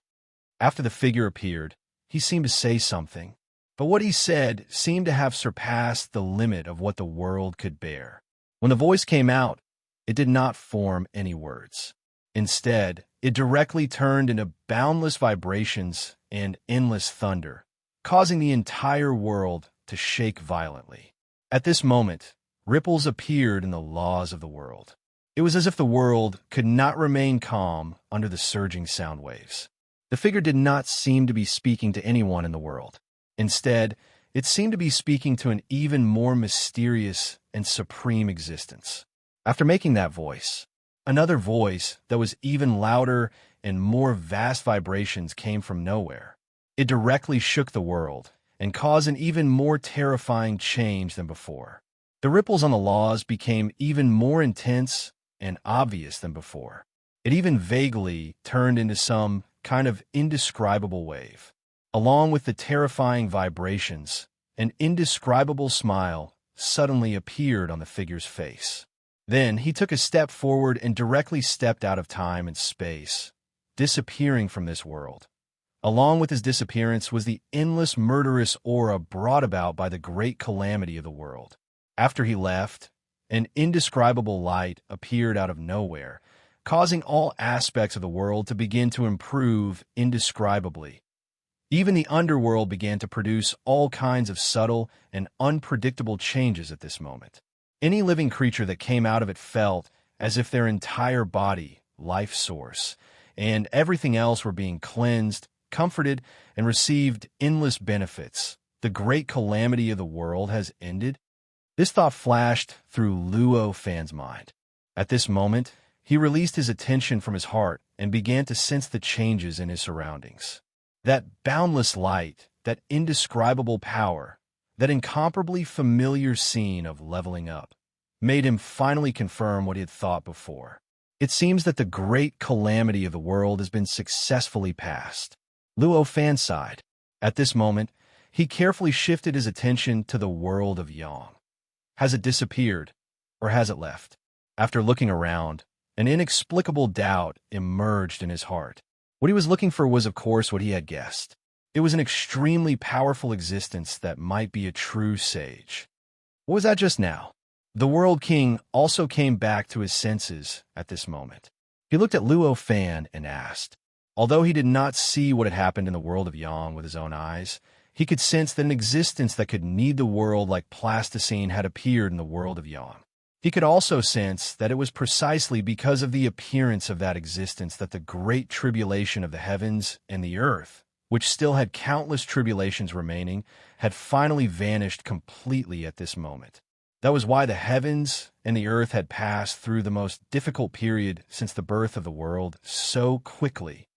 After the figure appeared, he seemed to say something, but what he said seemed to have surpassed the limit of what the world could bear. When the voice came out, it did not form any words. Instead, it directly turned into boundless vibrations and endless thunder, causing the entire world to shake violently. At this moment, ripples appeared in the laws of the world. It was as if the world could not remain calm under the surging sound waves. The figure did not seem to be speaking to anyone in the world. Instead, it seemed to be speaking to an even more mysterious and supreme existence. After making that voice, another voice that was even louder and more vast vibrations came from nowhere. It directly shook the world and caused an even more terrifying change than before. The ripples on the laws became even more intense and obvious than before. It even vaguely turned into some kind of indescribable wave. Along with the terrifying vibrations, an indescribable smile suddenly appeared on the figure's face. Then he took a step forward and directly stepped out of time and space, disappearing from this world. Along with his disappearance was the endless murderous aura brought about by the great calamity of the world. After he left, an indescribable light appeared out of nowhere, causing all aspects of the world to begin to improve indescribably. Even the underworld began to produce all kinds of subtle and unpredictable changes at this moment. Any living creature that came out of it felt as if their entire body, life source, and everything else were being cleansed, comforted, and received endless benefits. The great calamity of the world has ended. This thought flashed through Luo Fan's mind. At this moment, he released his attention from his heart and began to sense the changes in his surroundings. That boundless light, that indescribable power, that incomparably familiar scene of leveling up, made him finally confirm what he had thought before. It seems that the great calamity of the world has been successfully passed. Luo Fan sighed. At this moment, he carefully shifted his attention to the world of Yang. Has it disappeared, or has it left? After looking around, an inexplicable doubt emerged in his heart. What he was looking for was, of course, what he had guessed. It was an extremely powerful existence that might be a true sage. What was that just now? The World King also came back to his senses at this moment. He looked at Luo Fan and asked. Although he did not see what had happened in the world of Yang with his own eyes, he could sense that an existence that could knead the world like plasticine had appeared in the world of Yang. He could also sense that it was precisely because of the appearance of that existence that the great tribulation of the heavens and the earth, which still had countless tribulations remaining, had finally vanished completely at this moment. That was why the heavens and the earth had passed through the most difficult period since the birth of the world so quickly.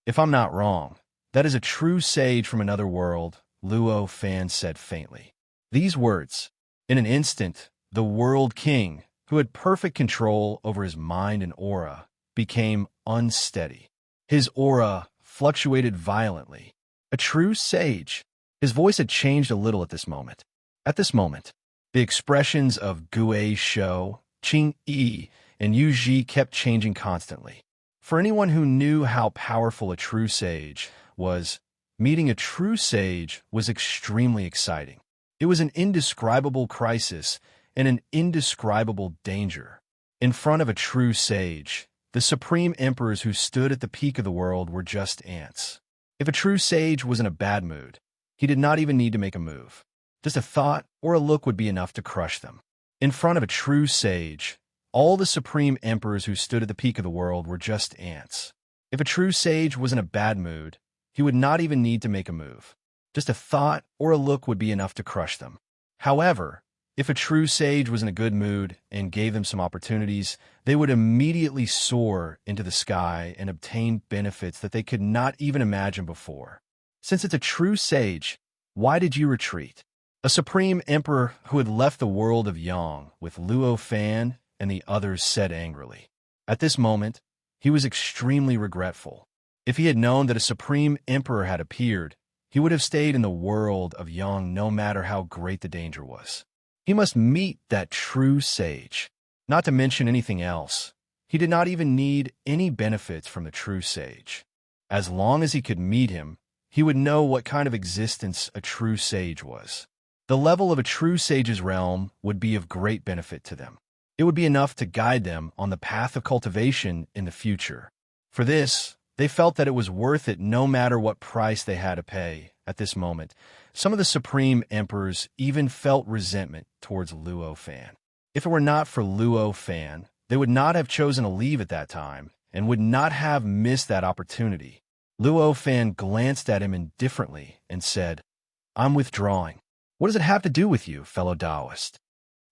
If I'm not wrong, that is a true sage from another world, Luo Fan said faintly. These words, in an instant, the World King, who had perfect control over his mind and aura, became unsteady. His aura fluctuated violently. A true sage. His voice had changed a little at this moment. At this moment, the expressions of Gue Shou, Qing Yi, and Yu Ji kept changing constantly. For anyone who knew how powerful a true sage was, meeting a true sage was extremely exciting. It was an indescribable crisis and an indescribable danger. In front of a true sage, the supreme emperors who stood at the peak of the world were just ants. If a true sage was in a bad mood, he did not even need to make a move. Just a thought or a look would be enough to crush them. In front of a true sage, all the supreme emperors who stood at the peak of the world were just ants. If a true sage was in a bad mood, he would not even need to make a move. Just a thought or a look would be enough to crush them. However, If a true sage was in a good mood and gave them some opportunities, they would immediately soar into the sky and obtain benefits that they could not even imagine before. Since it's a true sage, why did you retreat? A supreme emperor who had left the world of Yang with Luo Fan and the others said angrily. At this moment, he was extremely regretful. If he had known that a supreme emperor had appeared, he would have stayed in the world of Yang no matter how great the danger was. He must meet that true sage. Not to mention anything else, he did not even need any benefits from the true sage. As long as he could meet him, he would know what kind of existence a true sage was. The level of a true sage's realm would be of great benefit to them. It would be enough to guide them on the path of cultivation in the future. For this, they felt that it was worth it no matter what price they had to pay. At this moment, some of the supreme emperors even felt resentment towards Luo Fan. If it were not for Luo Fan, they would not have chosen to leave at that time and would not have missed that opportunity. Luo Fan glanced at him indifferently and said, "I'm withdrawing." What does it have to do with you, fellow Taoist?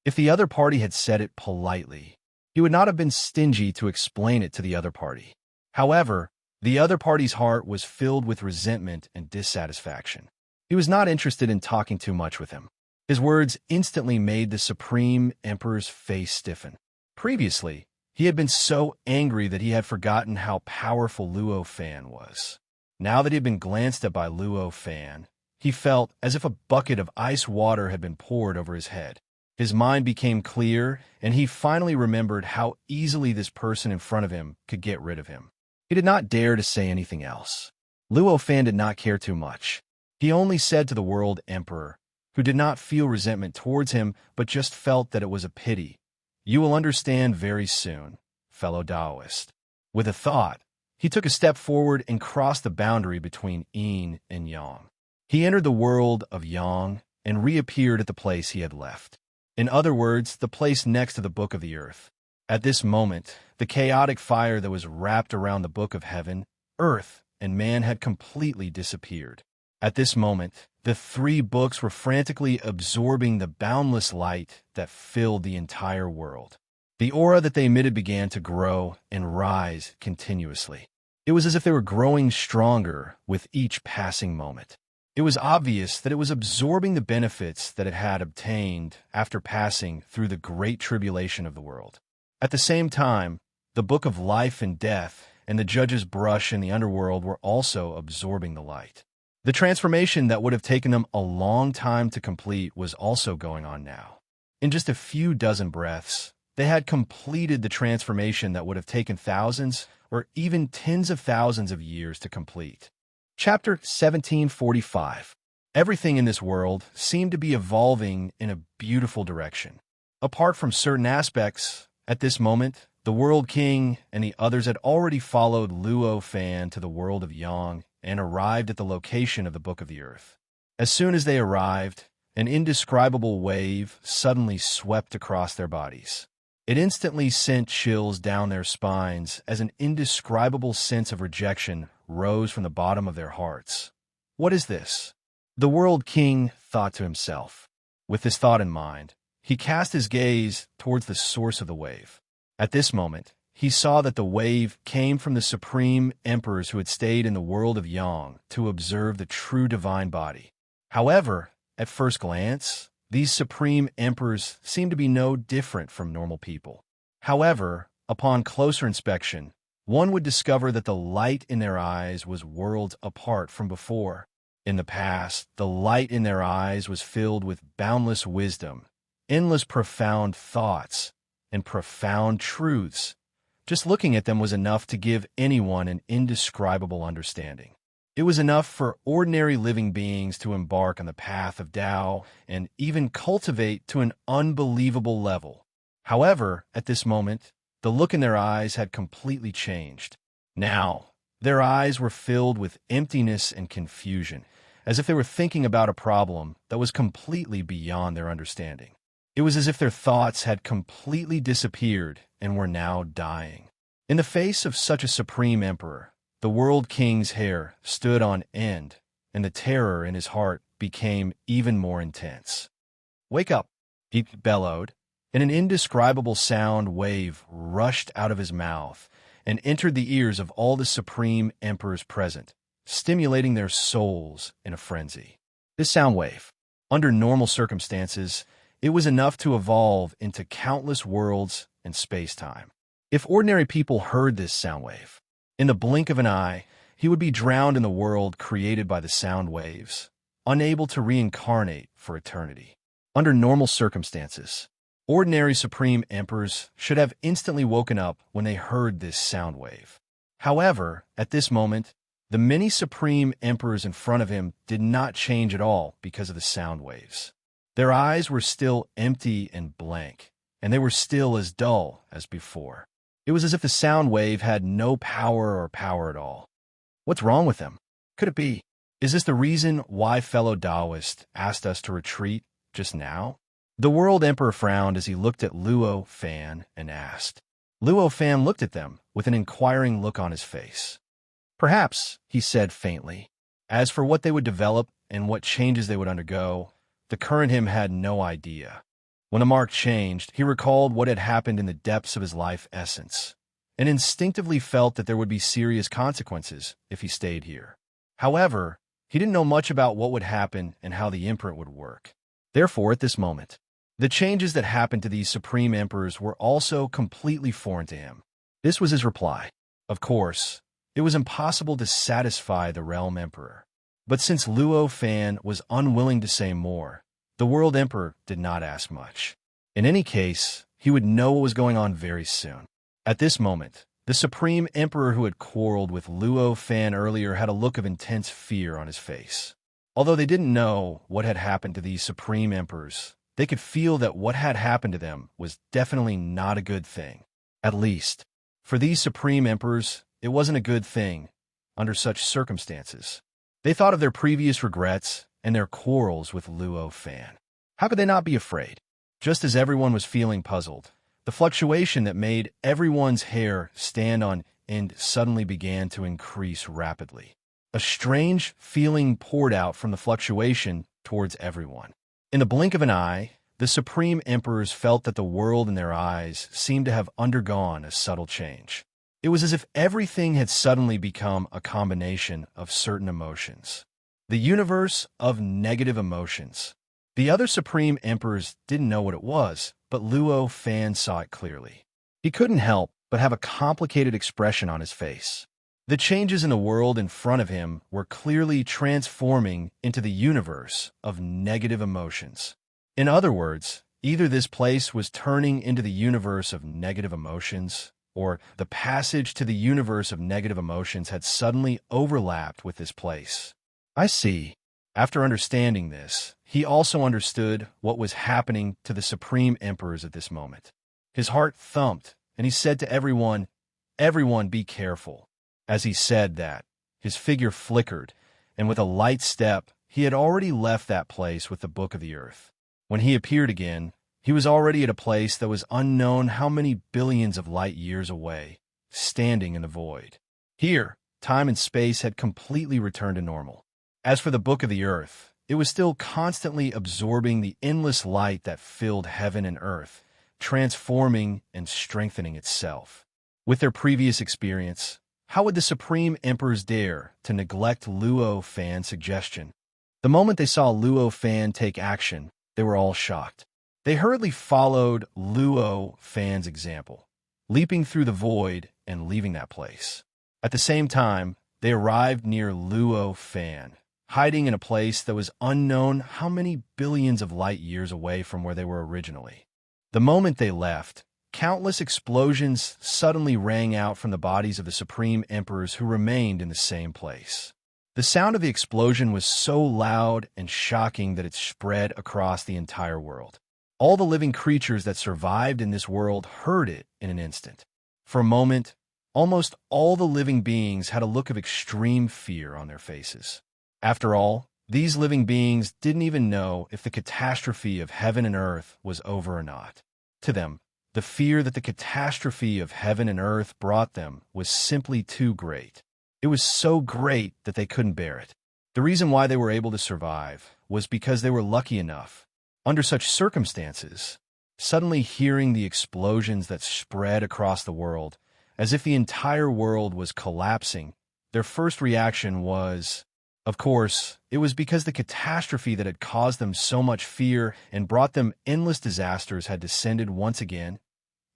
If the other party had said it politely, he would not have been stingy to explain it to the other party. However, the other party's heart was filled with resentment and dissatisfaction. He was not interested in talking too much with him. His words instantly made the Supreme Emperor's face stiffen. Previously, he had been so angry that he had forgotten how powerful Luo Fan was. Now that he had been glanced at by Luo Fan, he felt as if a bucket of ice water had been poured over his head. His mind became clear, and he finally remembered how easily this person in front of him could get rid of him. He did not dare to say anything else. Luo Fan did not care too much. He only said to the World Emperor, who did not feel resentment towards him but just felt that it was a pity, "You will understand very soon, fellow Taoist." With a thought, he took a step forward and crossed the boundary between Yin and Yang. He entered the world of Yang and reappeared at the place he had left. In other words, the place next to the Book of the Earth. At this moment, the chaotic fire that was wrapped around the Book of Heaven, Earth, and Man had completely disappeared. At this moment, the three books were frantically absorbing the boundless light that filled the entire world. The aura that they emitted began to grow and rise continuously. It was as if they were growing stronger with each passing moment. It was obvious that it was absorbing the benefits that it had obtained after passing through the great tribulation of the world. At the same time, the Book of Life and Death and the Judge's Brush in the underworld were also absorbing the light. The transformation that would have taken them a long time to complete was also going on now. In just a few dozen breaths, they had completed the transformation that would have taken thousands or even tens of thousands of years to complete. Chapter 1745. Everything in this world seemed to be evolving in a beautiful direction. Apart from certain aspects, at this moment, the World King and the others had already followed Luo Fan to the world of Yang and arrived at the location of the Book of the Earth. As soon as they arrived, an indescribable wave suddenly swept across their bodies. It instantly sent chills down their spines as an indescribable sense of rejection rose from the bottom of their hearts. What is this? The World King thought to himself. With this thought in mind, he cast his gaze towards the source of the wave. At this moment, he saw that the wave came from the supreme emperors who had stayed in the world of Yang to observe the true divine body. However, at first glance, these supreme emperors seemed to be no different from normal people. However, upon closer inspection, one would discover that the light in their eyes was worlds apart from before. In the past, the light in their eyes was filled with boundless wisdom, endless profound thoughts, and profound truths. Just looking at them was enough to give anyone an indescribable understanding. It was enough for ordinary living beings to embark on the path of Tao and even cultivate to an unbelievable level. However, at this moment, the look in their eyes had completely changed. Now, their eyes were filled with emptiness and confusion, as if they were thinking about a problem that was completely beyond their understanding. It was as if their thoughts had completely disappeared and were now dying. In the face of such a supreme emperor, the World King's hair stood on end, and the terror in his heart became even more intense. "Wake up!" he bellowed, and an indescribable sound wave rushed out of his mouth and entered the ears of all the supreme emperors present, stimulating their souls in a frenzy. This sound wave, under normal circumstances, it was enough to evolve into countless worlds and space-time. If ordinary people heard this sound wave, in the blink of an eye, he would be drowned in the world created by the sound waves, unable to reincarnate for eternity. Under normal circumstances, ordinary supreme emperors should have instantly woken up when they heard this sound wave. However, at this moment, the many supreme emperors in front of him did not change at all because of the sound waves. Their eyes were still empty and blank, and they were still as dull as before. It was as if the sound wave had no power at all. What's wrong with them? Could it be? Is this the reason why fellow Taoist asked us to retreat just now? The World Emperor frowned as he looked at Luo Fan and asked. Luo Fan looked at them with an inquiring look on his face. Perhaps, he said faintly. As for what they would develop and what changes they would undergo, the current him had no idea. When Embark changed, he recalled what had happened in the depths of his life essence, and instinctively felt that there would be serious consequences if he stayed here. However, he didn't know much about what would happen and how the imprint would work. Therefore, at this moment, the changes that happened to these supreme emperors were also completely foreign to him. This was his reply. Of course, it was impossible to satisfy the realm emperor. But since Luo Fan was unwilling to say more, the world emperor did not ask much. In any case, he would know what was going on very soon. At this moment, the supreme emperor who had quarreled with Luo Fan earlier had a look of intense fear on his face. Although they didn't know what had happened to these supreme emperors, they could feel that what had happened to them was definitely not a good thing. At least, for these supreme emperors, it wasn't a good thing under such circumstances. They thought of their previous regrets and their quarrels with Luo Fan. How could they not be afraid? Just as everyone was feeling puzzled, the fluctuation that made everyone's hair stand on end suddenly began to increase rapidly. A strange feeling poured out from the fluctuation towards everyone. In the blink of an eye, the supreme emperors felt that the world in their eyes seemed to have undergone a subtle change. It was as if everything had suddenly become a combination of certain emotions. The universe of negative emotions. The other supreme emperors didn't know what it was, but Luo Fan saw it clearly. He couldn't help but have a complicated expression on his face. The changes in the world in front of him were clearly transforming into the universe of negative emotions. In other words, either this place was turning into the universe of negative emotions, or the passage to the universe of negative emotions had suddenly overlapped with this place. I see. After understanding this, he also understood what was happening to the supreme emperors at this moment. His heart thumped, and he said to everyone, "Everyone be careful." As he said that, his figure flickered, and with a light step, he had already left that place with the Book of the Earth. When he appeared again, he was already at a place that was unknown how many billions of light years away, standing in the void. Here, time and space had completely returned to normal. As for the Book of the Earth, it was still constantly absorbing the endless light that filled heaven and earth, transforming and strengthening itself. With their previous experience, how would the Supreme Emperors dare to neglect Luo Fan's suggestion? The moment they saw Luo Fan take action, they were all shocked. They hurriedly followed Luo Fan's example, leaping through the void and leaving that place. At the same time, they arrived near Luo Fan, hiding in a place that was unknown how many billions of light years away from where they were originally. The moment they left, countless explosions suddenly rang out from the bodies of the Supreme Emperors who remained in the same place. The sound of the explosion was so loud and shocking that it spread across the entire world. All the living creatures that survived in this world heard it in an instant. For a moment, almost all the living beings had a look of extreme fear on their faces. After all, these living beings didn't even know if the catastrophe of heaven and earth was over or not. To them, the fear that the catastrophe of heaven and earth brought them was simply too great. It was so great that they couldn't bear it. The reason why they were able to survive was because they were lucky enough, Under such circumstances, suddenly hearing the explosions that spread across the world, as if the entire world was collapsing, their first reaction was, of course, it was because the catastrophe that had caused them so much fear and brought them endless disasters had descended once again.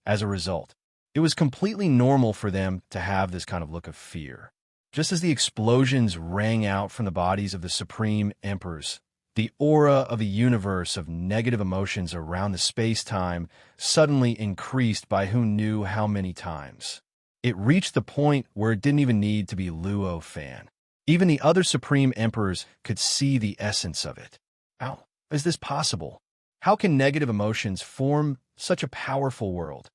As a result, it was completely normal for them to have this kind of look of fear. Just as the explosions rang out from the bodies of the Supreme Emperors, the aura of a universe of negative emotions around the space-time suddenly increased by who knew how many times. It reached the point where it didn't even need to be Luo Fan. Even the other Supreme Emperors could see the essence of it. How is this possible? How can negative emotions form such a powerful world?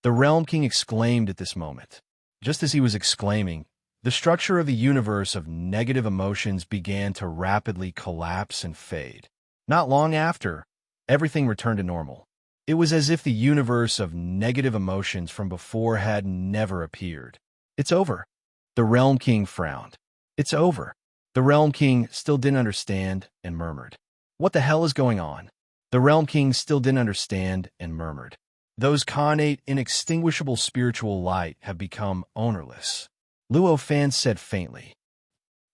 The Realm King exclaimed at this moment. Just as he was exclaiming, the structure of the universe of negative emotions began to rapidly collapse and fade. Not long after, everything returned to normal. It was as if the universe of negative emotions from before had never appeared. It's over. The Realm King frowned. It's over. The Realm King still didn't understand and murmured. What the hell is going on? The Realm King still didn't understand and murmured. Those connate, inextinguishable spiritual light have become ownerless. Luo Fan said faintly.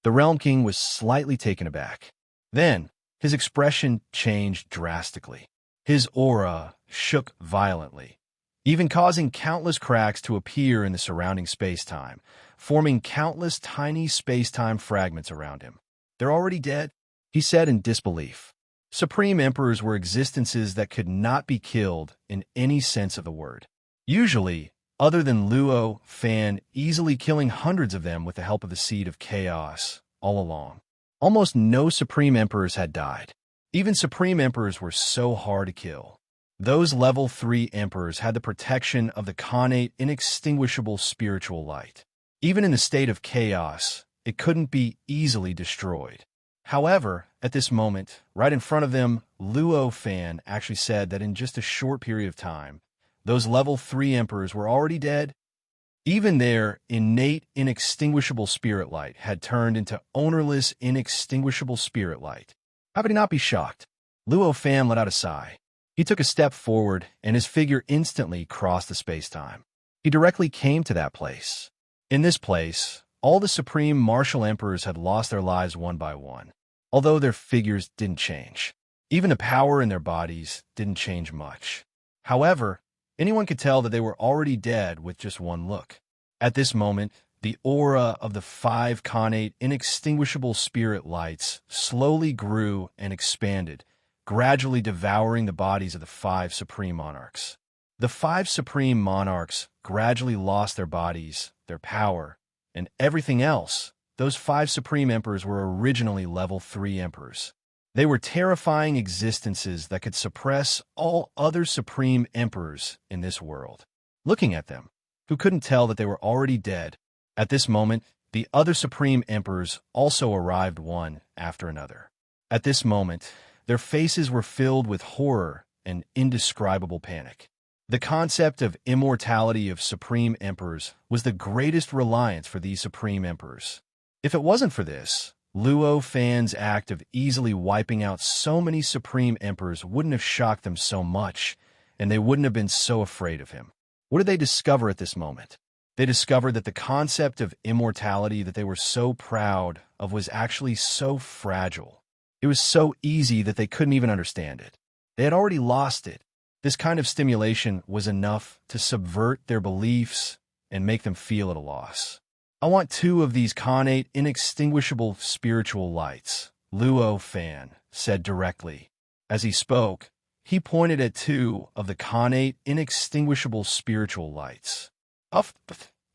The Realm King was slightly taken aback. Then, his expression changed drastically. His aura shook violently, even causing countless cracks to appear in the surrounding space-time, forming countless tiny space-time fragments around him. They're already dead, he said in disbelief. Supreme Emperors were existences that could not be killed in any sense of the word. Usually, other than Luo Fan easily killing hundreds of them with the help of the Seed of Chaos all along. Almost no Supreme Emperors had died. Even Supreme Emperors were so hard to kill. Those level 3 Emperors had the protection of the connate, inextinguishable spiritual light. Even in the state of chaos, it couldn't be easily destroyed. However, at this moment, right in front of them, Luo Fan actually said that in just a short period of time, those level 3 Emperors were already dead. Even their innate, inextinguishable spirit light had turned into ownerless, inextinguishable spirit light. How could he not be shocked? Luo Fan let out a sigh. He took a step forward, and his figure instantly crossed the space-time. He directly came to that place. In this place, all the Supreme Martial Emperors had lost their lives one by one, although their figures didn't change. Even the power in their bodies didn't change much. However, anyone could tell that they were already dead with just one look. At this moment, the aura of the 5 connate, inextinguishable spirit lights slowly grew and expanded, gradually devouring the bodies of the 5 Supreme Monarchs. The 5 Supreme Monarchs gradually lost their bodies, their power, and everything else. Those 5 Supreme Emperors were originally level 3 Emperors. They were terrifying existences that could suppress all other Supreme Emperors in this world. Looking at them, who couldn't tell that they were already dead, at this moment, the other Supreme Emperors also arrived one after another. At this moment, their faces were filled with horror and indescribable panic. The concept of immortality of Supreme Emperors was the greatest reliance for these Supreme Emperors. If it wasn't for this, Luo Fan's act of easily wiping out so many Supreme Emperors wouldn't have shocked them so much, and they wouldn't have been so afraid of him. What did they discover at this moment? They discovered that the concept of immortality that they were so proud of was actually so fragile. It was so easy that they couldn't even understand it. They had already lost it. This kind of stimulation was enough to subvert their beliefs and make them feel at a loss. I want 2 of these connate, inextinguishable spiritual lights, Luo Fan said directly. As he spoke, he pointed at 2 of the connate, inextinguishable spiritual lights.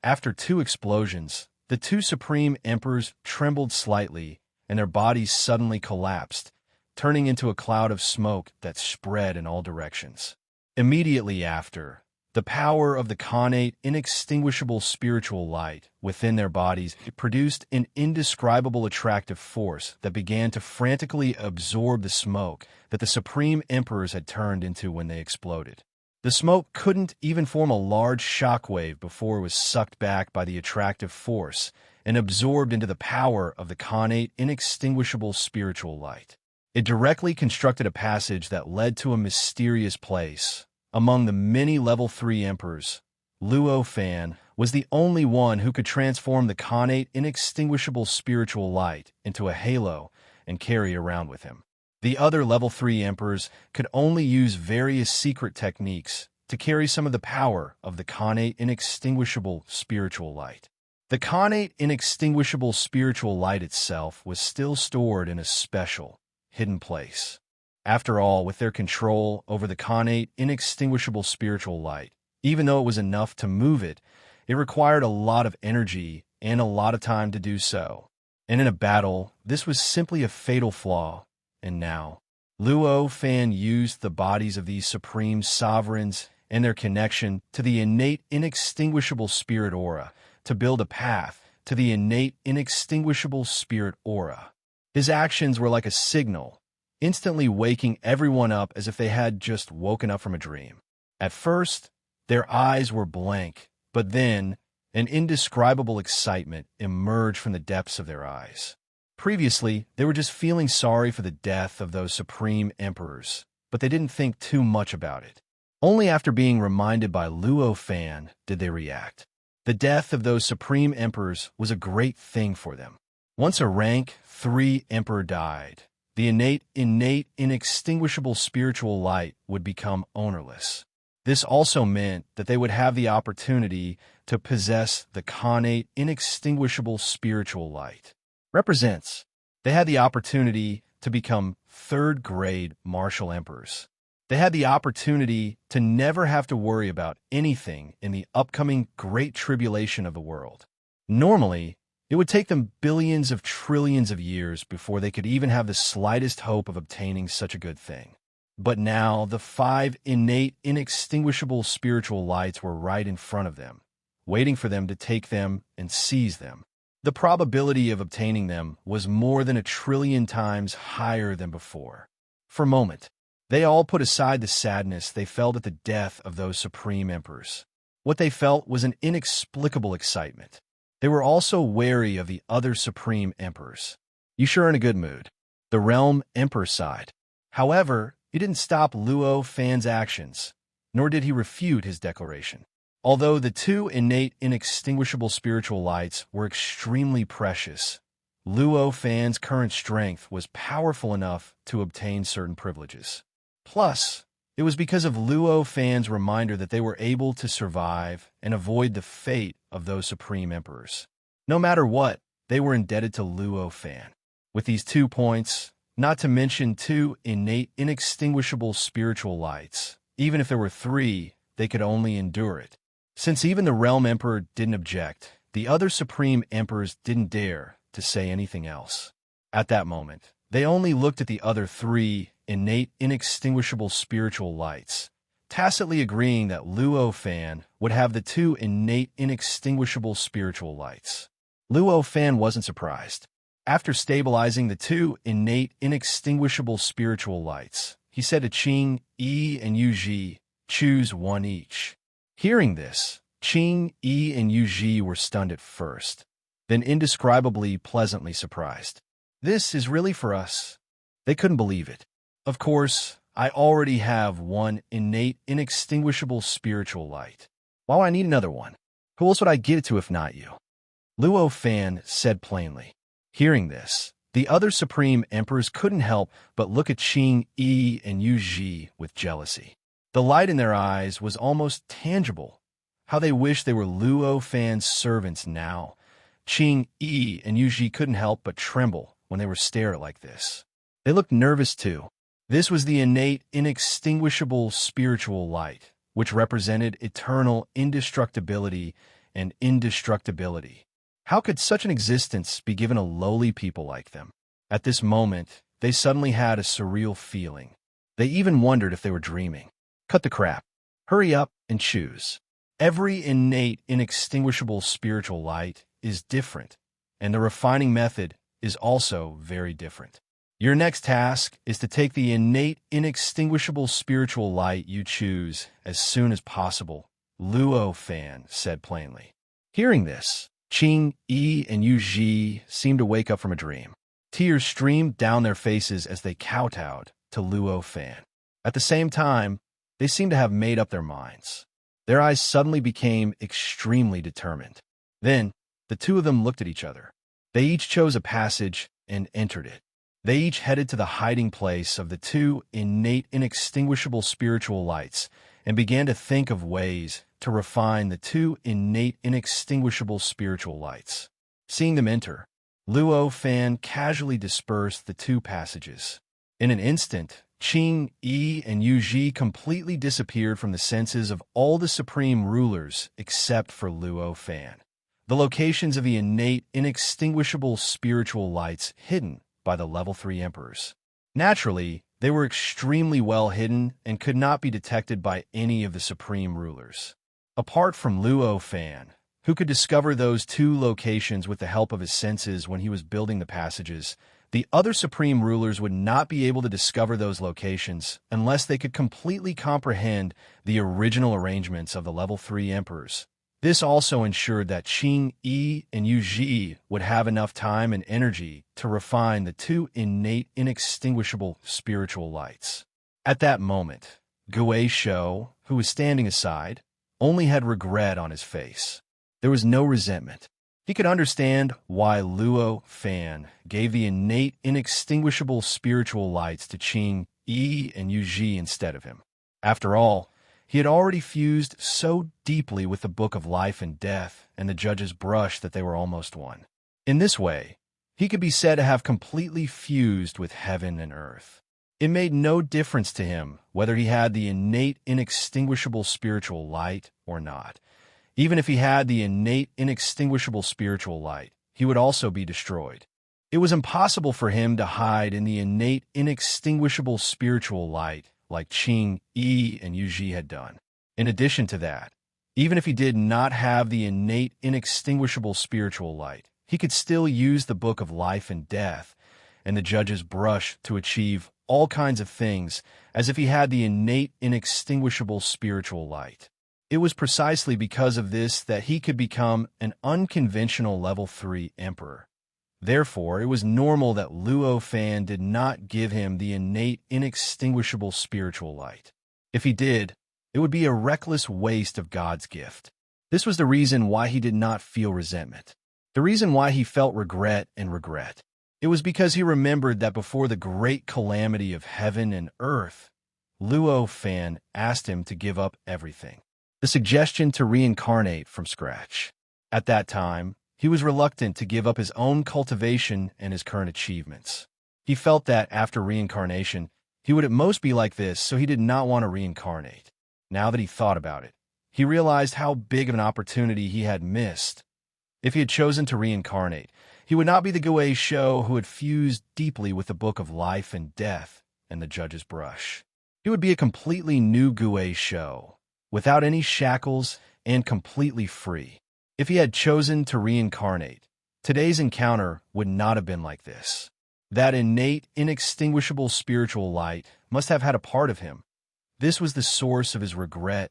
After 2 explosions, the 2 Supreme Emperors trembled slightly, and their bodies suddenly collapsed, turning into a cloud of smoke that spread in all directions. Immediately after, the power of the connate, inextinguishable spiritual light within their bodies produced an indescribable attractive force that began to frantically absorb the smoke that the Supreme Emperors had turned into when they exploded. The smoke couldn't even form a large shockwave before it was sucked back by the attractive force and absorbed into the power of the connate, inextinguishable spiritual light. It directly constructed a passage that led to a mysterious place. Among the many level 3 emperors, Luo Fan was the only one who could transform the connate inextinguishable spiritual light into a halo and carry it around with him. The other level 3 emperors could only use various secret techniques to carry some of the power of the connate inextinguishable spiritual light. The connate inextinguishable spiritual light itself was still stored in a special, hidden place. After all, with their control over the connate inextinguishable spiritual light, even though it was enough to move it, it required a lot of energy and a lot of time to do so. And in a battle, this was simply a fatal flaw. And now, Luo Fan used the bodies of these supreme sovereigns and their connection to the innate inextinguishable spirit aura to build a path to the innate inextinguishable spirit aura. His actions were like a signal, instantly waking everyone up as if they had just woken up from a dream. At first, their eyes were blank, but then an indescribable excitement emerged from the depths of their eyes. Previously, they were just feeling sorry for the death of those supreme emperors, but they didn't think too much about it. Only after being reminded by Luo Fan did they react. The death of those supreme emperors was a great thing for them. Once a rank 3 emperor died, the innate, inextinguishable spiritual light would become ownerless. This also meant that they would have the opportunity to possess the connate inextinguishable spiritual light. Represents, they had the opportunity to become third-grade martial emperors. They had the opportunity to never have to worry about anything in the upcoming great tribulation of the world. Normally, it would take them billions of trillions of years before they could even have the slightest hope of obtaining such a good thing. But now, the 5 innate, inextinguishable spiritual lights were right in front of them, waiting for them to take them and seize them. The probability of obtaining them was more than 1 trillion times higher than before. For a moment, they all put aside the sadness they felt at the death of those supreme emperors. What they felt was an inexplicable excitement. They were also wary of the other supreme emperors. You sure are in a good mood. The realm emperor sighed. However, it didn't stop Luo Fan's actions, nor did he refute his declaration. Although the 2 innate inextinguishable spiritual lights were extremely precious, Luo Fan's current strength was powerful enough to obtain certain privileges. Plus, it was because of Luo Fan's reminder that they were able to survive and avoid the fate of those supreme emperors. No matter what, they were indebted to Luo Fan. With these 2 points, not to mention 2 innate inextinguishable spiritual lights, even if there were 3, they could only endure it. Since even the realm emperor didn't object, the other supreme emperors didn't dare to say anything else. At that moment, they only looked at the other 3 innate inextinguishable spiritual lights, tacitly agreeing that Luo Fan would have the 2 innate inextinguishable spiritual lights. Luo Fan wasn't surprised. After stabilizing the 2 innate inextinguishable spiritual lights, he said to Qing, Yi, and Yu Ji, choose one each. Hearing this, Qing, Yi, and Yu Ji were stunned at first, then indescribably pleasantly surprised. This is really for us. They couldn't believe it. Of course, I already have 1 innate inextinguishable spiritual light. Why would I need another one? Who else would I give it to if not you? Luo Fan said plainly. Hearing this, the other supreme emperors couldn't help but look at Qing, Yi, and Yu Ji with jealousy. The light in their eyes was almost tangible. How they wished they were Luo Fan's servants now. Qing, Yi, and Yu Ji couldn't help but tremble when they were stared at like this. They looked nervous too. This was the innate, inextinguishable spiritual light, which represented eternal indestructibility and indestructibility. How could such an existence be given a lowly people like them? At this moment, they suddenly had a surreal feeling. They even wondered if they were dreaming. Cut the crap. Hurry up and choose. Every innate, inextinguishable spiritual light is different, and the refining method is also very different. Your next task is to take the innate, inextinguishable spiritual light you choose as soon as possible, Luo Fan said plainly. Hearing this, Qing, Yi, and Yu Ji seemed to wake up from a dream. Tears streamed down their faces as they kowtowed to Luo Fan. At the same time, they seemed to have made up their minds. Their eyes suddenly became extremely determined. Then, the two of them looked at each other. They each chose a passage and entered it. They each headed to the hiding place of the two innate, inextinguishable spiritual lights and began to think of ways to refine the two innate, inextinguishable spiritual lights. Seeing them enter, Luo Fan casually dispersed the two passages. In an instant, Qing, Yi, and Yuji completely disappeared from the senses of all the supreme rulers except for Luo Fan, the locations of the innate, inextinguishable spiritual lights hidden by the level 3 emperors. Naturally, they were extremely well hidden and could not be detected by any of the supreme rulers. Apart from Luo Fan, who could discover those two locations with the help of his senses when he was building the passages, the other supreme rulers would not be able to discover those locations unless they could completely comprehend the original arrangements of the level 3 emperors. This also ensured that Qing, Yi, and Yuji would have enough time and energy to refine the two innate, inextinguishable spiritual lights. At that moment, Guei Shou, who was standing aside, only had regret on his face. There was no resentment. He could understand why Luo Fan gave the innate, inextinguishable spiritual lights to Qing, Yi, and Yuji instead of him. After all, he had already fused so deeply with the Book of Life and Death and the Judge's brush that they were almost one. In this way, he could be said to have completely fused with heaven and earth. It made no difference to him whether he had the innate, inextinguishable spiritual light or not. Even if he had the innate, inextinguishable spiritual light, he would also be destroyed. It was impossible for him to hide in the innate, inextinguishable spiritual light like Qing, Yi, and Yuji had done. In addition to that, even if he did not have the innate, inextinguishable spiritual light, he could still use the Book of Life and Death and the Judge's brush to achieve all kinds of things as if he had the innate, inextinguishable spiritual light. It was precisely because of this that he could become an unconventional level 3 emperor. Therefore, it was normal that Luo Fan did not give him the innate, inextinguishable spiritual light. If he did, it would be a reckless waste of God's gift. This was the reason why he did not feel resentment. The reason why he felt regret. It was because he remembered that before the great calamity of heaven and earth, Luo Fan asked him to give up everything. The suggestion to reincarnate from scratch. At that time, he was reluctant to give up his own cultivation and his current achievements. He felt that after reincarnation, he would at most be like this, so he did not want to reincarnate. Now that he thought about it, he realized how big of an opportunity he had missed. If he had chosen to reincarnate, he would not be the Guei Shou who had fused deeply with the Book of Life and Death and the Judge's brush. He would be a completely new Guei Shou, without any shackles and completely free. If he had chosen to reincarnate, today's encounter would not have been like this. That innate, inextinguishable spiritual light must have had a part of him. This was the source of his regret.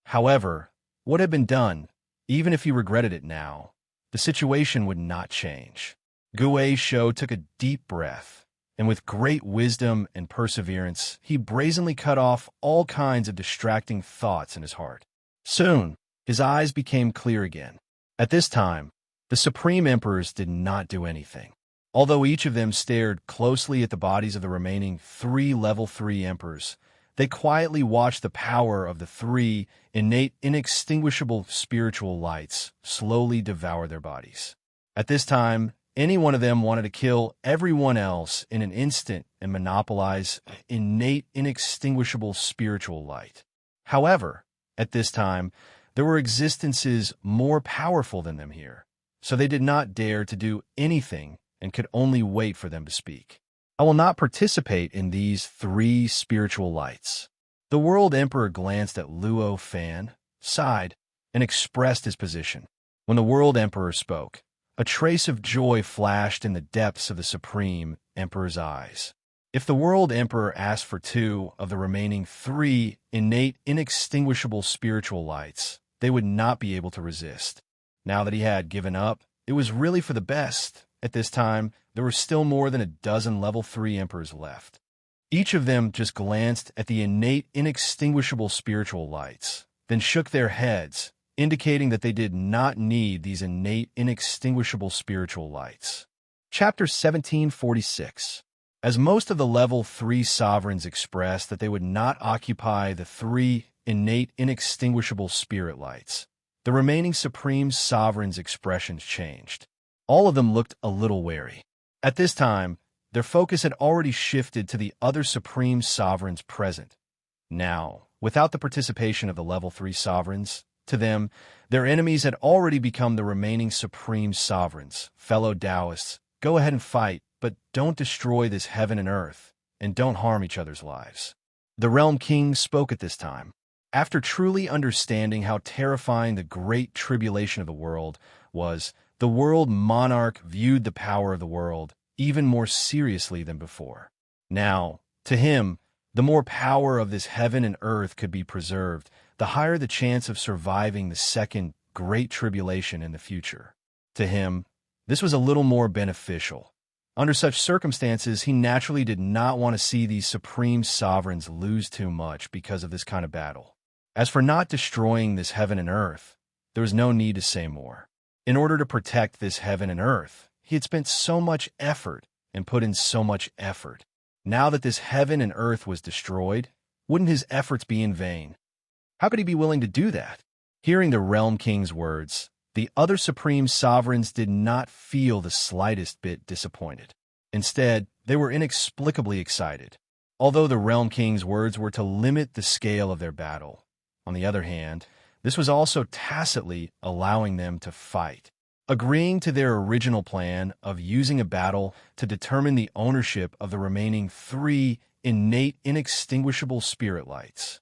However, what had been done, even if he regretted it now, the situation would not change. Guei Shou took a deep breath, and with great wisdom and perseverance, he brazenly cut off all kinds of distracting thoughts in his heart. Soon, his eyes became clear again. At this time, the Supreme Emperors did not do anything. Although each of them stared closely at the bodies of the remaining 3 level 3 emperors, they quietly watched the power of the 3 innate, inextinguishable spiritual lights slowly devour their bodies. At this time, any one of them wanted to kill everyone else in an instant and monopolize innate, inextinguishable spiritual light. However, at this time, there were existences more powerful than them here, so they did not dare to do anything and could only wait for them to speak. I will not participate in these 3 spiritual lights. The World Emperor glanced at Luo Fan, sighed, and expressed his position. When the World Emperor spoke, a trace of joy flashed in the depths of the Supreme Emperor's eyes. If the World Emperor asked for 2 of the remaining 3 innate, inextinguishable spiritual lights, they would not be able to resist. Now that he had given up, it was really for the best, at this time, there were still more than a dozen level 3 emperors left. Each of them just glanced at the innate, inextinguishable spiritual lights, then shook their heads, indicating that they did not need these innate, inextinguishable spiritual lights. Chapter 1746. As most of the level 3 sovereigns expressed that they would not occupy the 3 innate, inextinguishable spirit lights, the remaining supreme sovereigns' expressions changed. All of them looked a little wary. At this time, their focus had already shifted to the other supreme sovereigns present. Now, without the participation of the level 3 sovereigns, to them, their enemies had already become the remaining supreme sovereigns. Fellow Taoists, go ahead and fight, but don't destroy this heaven and earth, and don't harm each other's lives. The Realm King spoke at this time. After truly understanding how terrifying the great tribulation of the world was, the world monarch viewed the power of the world even more seriously than before. Now, to him, the more power of this heaven and earth could be preserved, the higher the chance of surviving the second great tribulation in the future. To him, this was a little more beneficial. Under such circumstances, he naturally did not want to see these supreme sovereigns lose too much because of this kind of battle. As for not destroying this heaven and earth, there was no need to say more. In order to protect this heaven and earth, he had spent so much effort and put in so much effort. Now that this heaven and earth was destroyed, wouldn't his efforts be in vain? How could he be willing to do that? Hearing the Realm King's words, the other supreme sovereigns did not feel the slightest bit disappointed. Instead, they were inexplicably excited. Although the Realm King's words were to limit the scale of their battle, on the other hand, this was also tacitly allowing them to fight, agreeing to their original plan of using a battle to determine the ownership of the remaining 3 innate, inextinguishable spirit lights.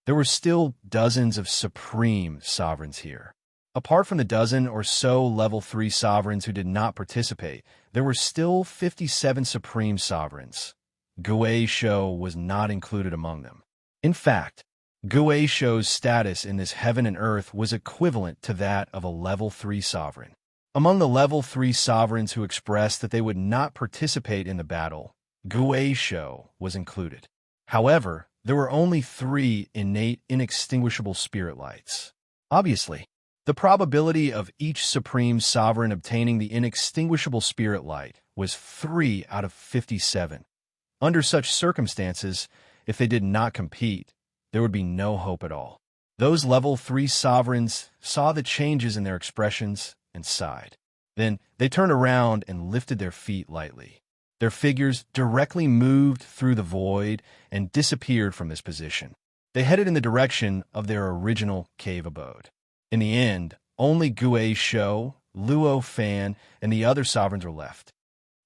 There were still dozens of supreme sovereigns here. Apart from the dozen or so level 3 sovereigns who did not participate, there were still 57 supreme sovereigns. Guei Shou was not included among them. In fact, Guei Shou's status in this heaven and earth was equivalent to that of a level 3 sovereign. Among the level 3 sovereigns who expressed that they would not participate in the battle, Guei Shou was included. However, there were only 3 innate, inextinguishable spirit lights. Obviously, the probability of each supreme sovereign obtaining the inextinguishable spirit light was 3 out of 57. Under such circumstances, if they did not compete, there would be no hope at all. Those level 3 sovereigns saw the changes in their expressions and sighed. Then they turned around and lifted their feet lightly. Their figures directly moved through the void and disappeared from this position. They headed in the direction of their original cave abode. In the end, only Guei Shou, Luo Fan, and the other sovereigns were left.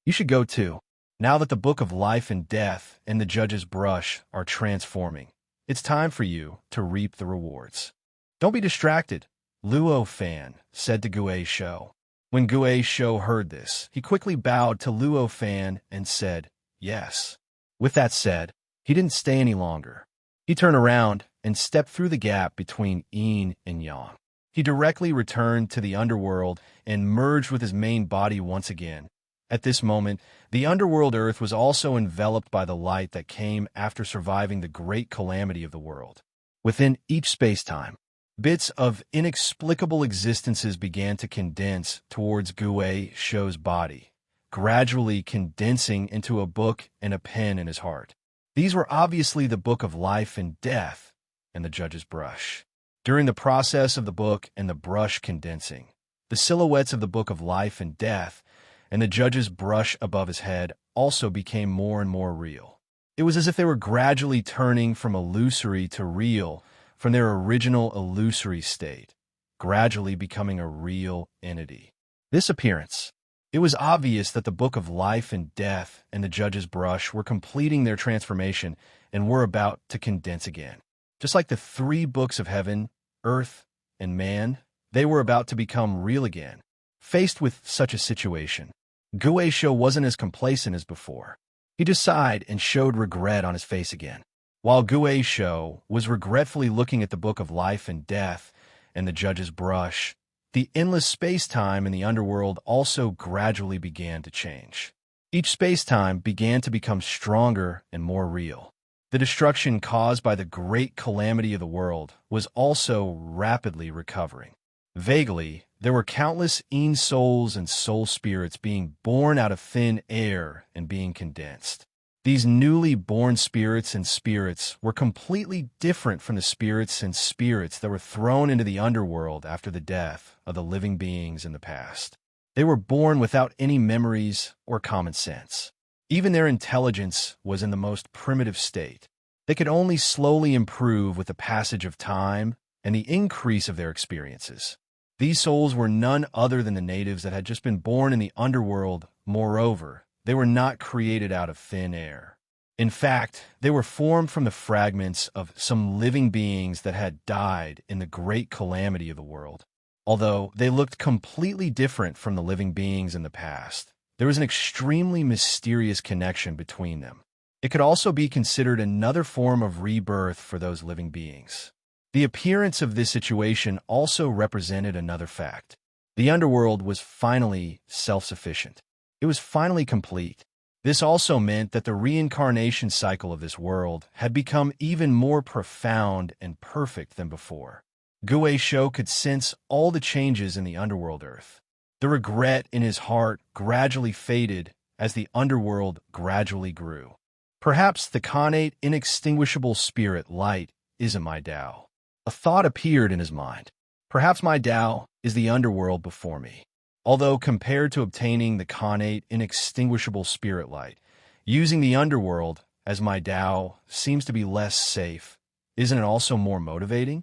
You should go too. Now that the Book of Life and Death and the Judge's Brush are transforming, it's time for you to reap the rewards. Don't be distracted, Luo Fan said to Guei Shou. When Guei Shou heard this, he quickly bowed to Luo Fan and said, yes. With that said, he didn't stay any longer. He turned around and stepped through the gap between yin and yang. He directly returned to the underworld and merged with his main body once again. At this moment, the underworld earth was also enveloped by the light that came after surviving the great calamity of the world. Within each space-time, bits of inexplicable existences began to condense towards Guei Shou's body, gradually condensing into a book and a pen in his heart. These were obviously the Book of Life and Death and the Judge's Brush. During the process of the book and the brush condensing, the silhouettes of the Book of Life and Death and the Judge's Brush above his head also became more and more real. It was as if they were gradually turning from illusory to real, from their original illusory state, gradually becoming a real entity. This appearance, it was obvious that the Book of Life and Death and the Judge's Brush were completing their transformation and were about to condense again. Just like the 3 books of heaven, earth, and man, they were about to become real again. Faced with such a situation, Guei Shou wasn't as complacent as before. He just sighed and showed regret on his face again. While Guei Shou was regretfully looking at the Book of Life and Death and the Judge's Brush, the endless space-time in the underworld also gradually began to change. Each space-time began to become stronger and more real. The destruction caused by the great calamity of the world was also rapidly recovering. Vaguely, there were countless souls and soul spirits being born out of thin air and being condensed. These newly born spirits and spirits were completely different from the spirits and spirits that were thrown into the underworld after the death of the living beings in the past. They were born without any memories or common sense. Even their intelligence was in the most primitive state. They could only slowly improve with the passage of time and the increase of their experiences. These souls were none other than the natives that had just been born in the underworld. Moreover, they were not created out of thin air. In fact, they were formed from the fragments of some living beings that had died in the great calamity of the world. Although they looked completely different from the living beings in the past, there was an extremely mysterious connection between them. It could also be considered another form of rebirth for those living beings. The appearance of this situation also represented another fact. The underworld was finally self-sufficient. It was finally complete. This also meant that the reincarnation cycle of this world had become even more profound and perfect than before. Gue Shou could sense all the changes in the underworld earth. The regret in his heart gradually faded as the underworld gradually grew. Perhaps the connate, inextinguishable spirit light isn't my Tao. A thought appeared in his mind. Perhaps my Tao is the underworld before me. Although compared to obtaining the connate, inextinguishable spirit light, using the underworld as my Tao seems to be less safe. Isn't it also more motivating?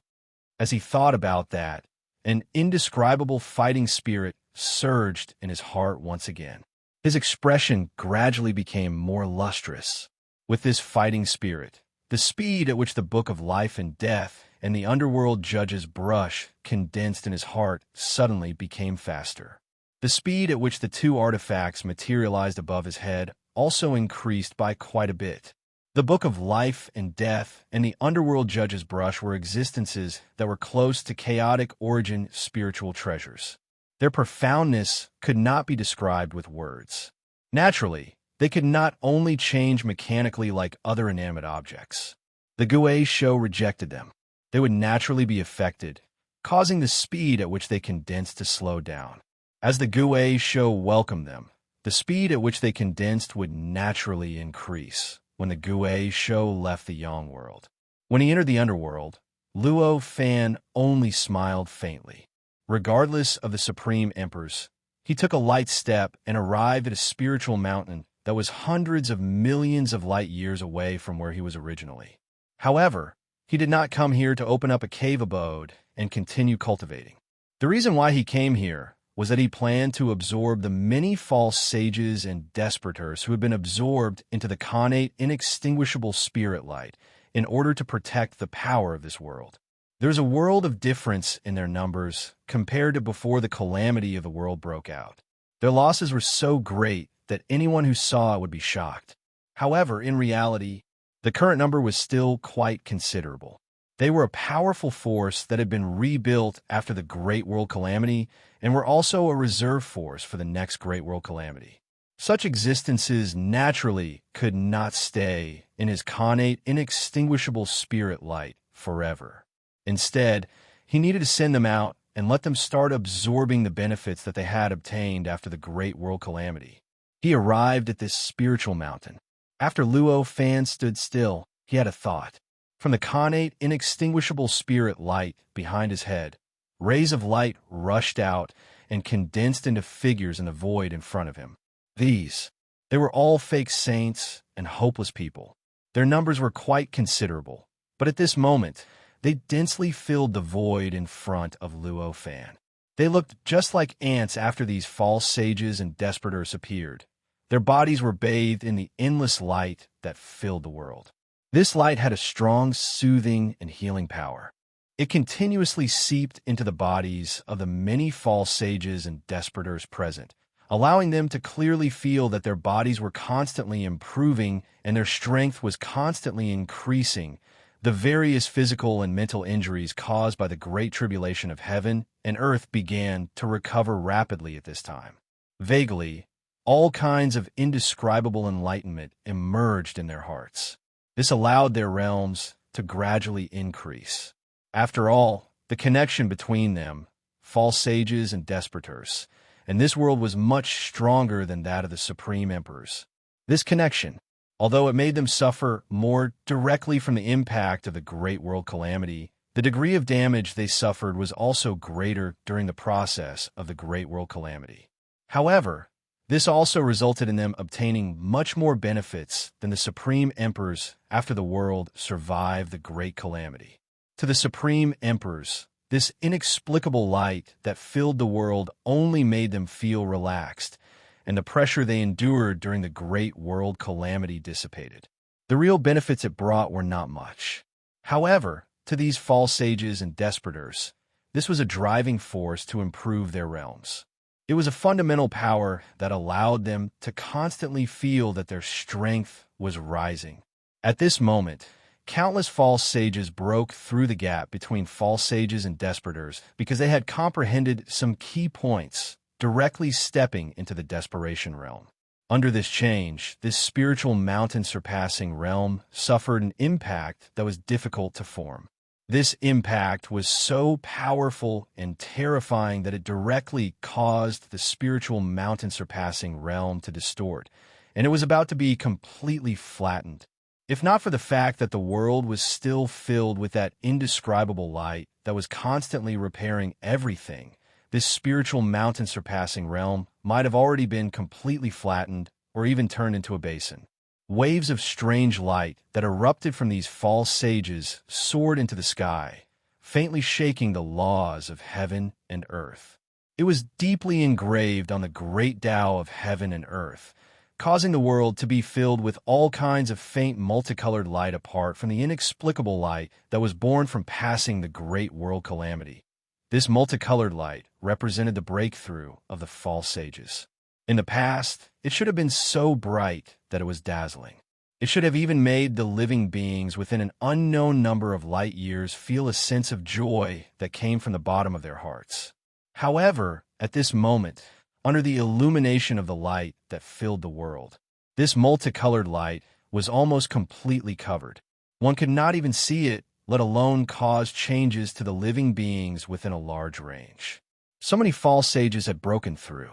As he thought about that, an indescribable fighting spirit surged in his heart once again. His expression gradually became more lustrous. With this fighting spirit, the speed at which the book of life and death and the underworld judge's brush condensed in his heart suddenly became faster. The speed at which the two artifacts materialized above his head also increased by quite a bit. The book of life and death and the underworld judge's brush were existences that were close to chaotic origin spiritual treasures. Their profoundness could not be described with words. Naturally, they could not only change mechanically like other inanimate objects. The Gue Shou rejected them. They would naturally be affected, causing the speed at which they condensed to slow down. As the Gue Shou welcomed them, the speed at which they condensed would naturally increase when the Gue Shou left the Yang world. When he entered the underworld, Luo Fan only smiled faintly. Regardless of the Supreme Emperors, he took a light step and arrived at a spiritual mountain that was hundreds of millions of light years away from where he was originally. However, he did not come here to open up a cave abode and continue cultivating. The reason why he came here was that he planned to absorb the many false sages and desperators who had been absorbed into the connate, inextinguishable spirit light in order to protect the power of this world. There's a world of difference in their numbers compared to before the calamity of the world broke out. Their losses were so great that anyone who saw it would be shocked. However, in reality, the current number was still quite considerable. They were a powerful force that had been rebuilt after the Great World Calamity and were also a reserve force for the next Great World Calamity. Such existences naturally could not stay in his connate, inextinguishable spirit light forever. Instead, he needed to send them out and let them start absorbing the benefits that they had obtained after the Great World Calamity. He arrived at this spiritual mountain. After Luo Fan stood still, he had a thought. From the connate, inextinguishable spirit light behind his head, rays of light rushed out and condensed into figures in the void in front of him. They were all fake saints and hopeless people. Their numbers were quite considerable, but at this moment, they densely filled the void in front of Luo Fan. They looked just like ants after these false sages and desperators appeared. Their bodies were bathed in the endless light that filled the world. This light had a strong, soothing, and healing power. It continuously seeped into the bodies of the many false sages and desperators present, allowing them to clearly feel that their bodies were constantly improving and their strength was constantly increasing The various physical and mental injuries caused by the great tribulation of heaven and earth began to recover rapidly at this time. Vaguely, all kinds of indescribable enlightenment emerged in their hearts. This allowed their realms to gradually increase. After all, the connection between them, false sages and despoters, and this world was much stronger than that of the supreme emperors. This connection, although it made them suffer more directly from the impact of the great world calamity, the degree of damage they suffered was also greater during the process of the great world calamity. However, this also resulted in them obtaining much more benefits than the supreme emperors after the world survived the great calamity. To the supreme emperors, this inexplicable light that filled the world only made them feel relaxed, and the pressure they endured during the great world calamity dissipated. The real benefits it brought were not much. However, to these false sages and despoters, this was a driving force to improve their realms. It was a fundamental power that allowed them to constantly feel that their strength was rising. At this moment, countless false sages broke through the gap between false sages and despoters because they had comprehended some key points, directly stepping into the desperation realm. Under this change, this spiritual mountain-surpassing realm suffered an impact that was difficult to form. This impact was so powerful and terrifying that it directly caused the spiritual mountain-surpassing realm to distort, and it was about to be completely flattened. If not for the fact that the world was still filled with that indescribable light that was constantly repairing everything, this spiritual mountain-surpassing realm might have already been completely flattened or even turned into a basin. Waves of strange light that erupted from these false sages soared into the sky, faintly shaking the laws of heaven and earth. It was deeply engraved on the great Tao of heaven and earth, causing the world to be filled with all kinds of faint multicolored light apart from the inexplicable light that was born from passing the great world calamity. This multicolored light represented the breakthrough of the false sages. In the past, it should have been so bright that it was dazzling. It should have even made the living beings within an unknown number of light years feel a sense of joy that came from the bottom of their hearts. However, at this moment, under the illumination of the light that filled the world, this multicolored light was almost completely covered. One could not even see it, let alone cause changes to the living beings within a large range. So many false sages had broken through.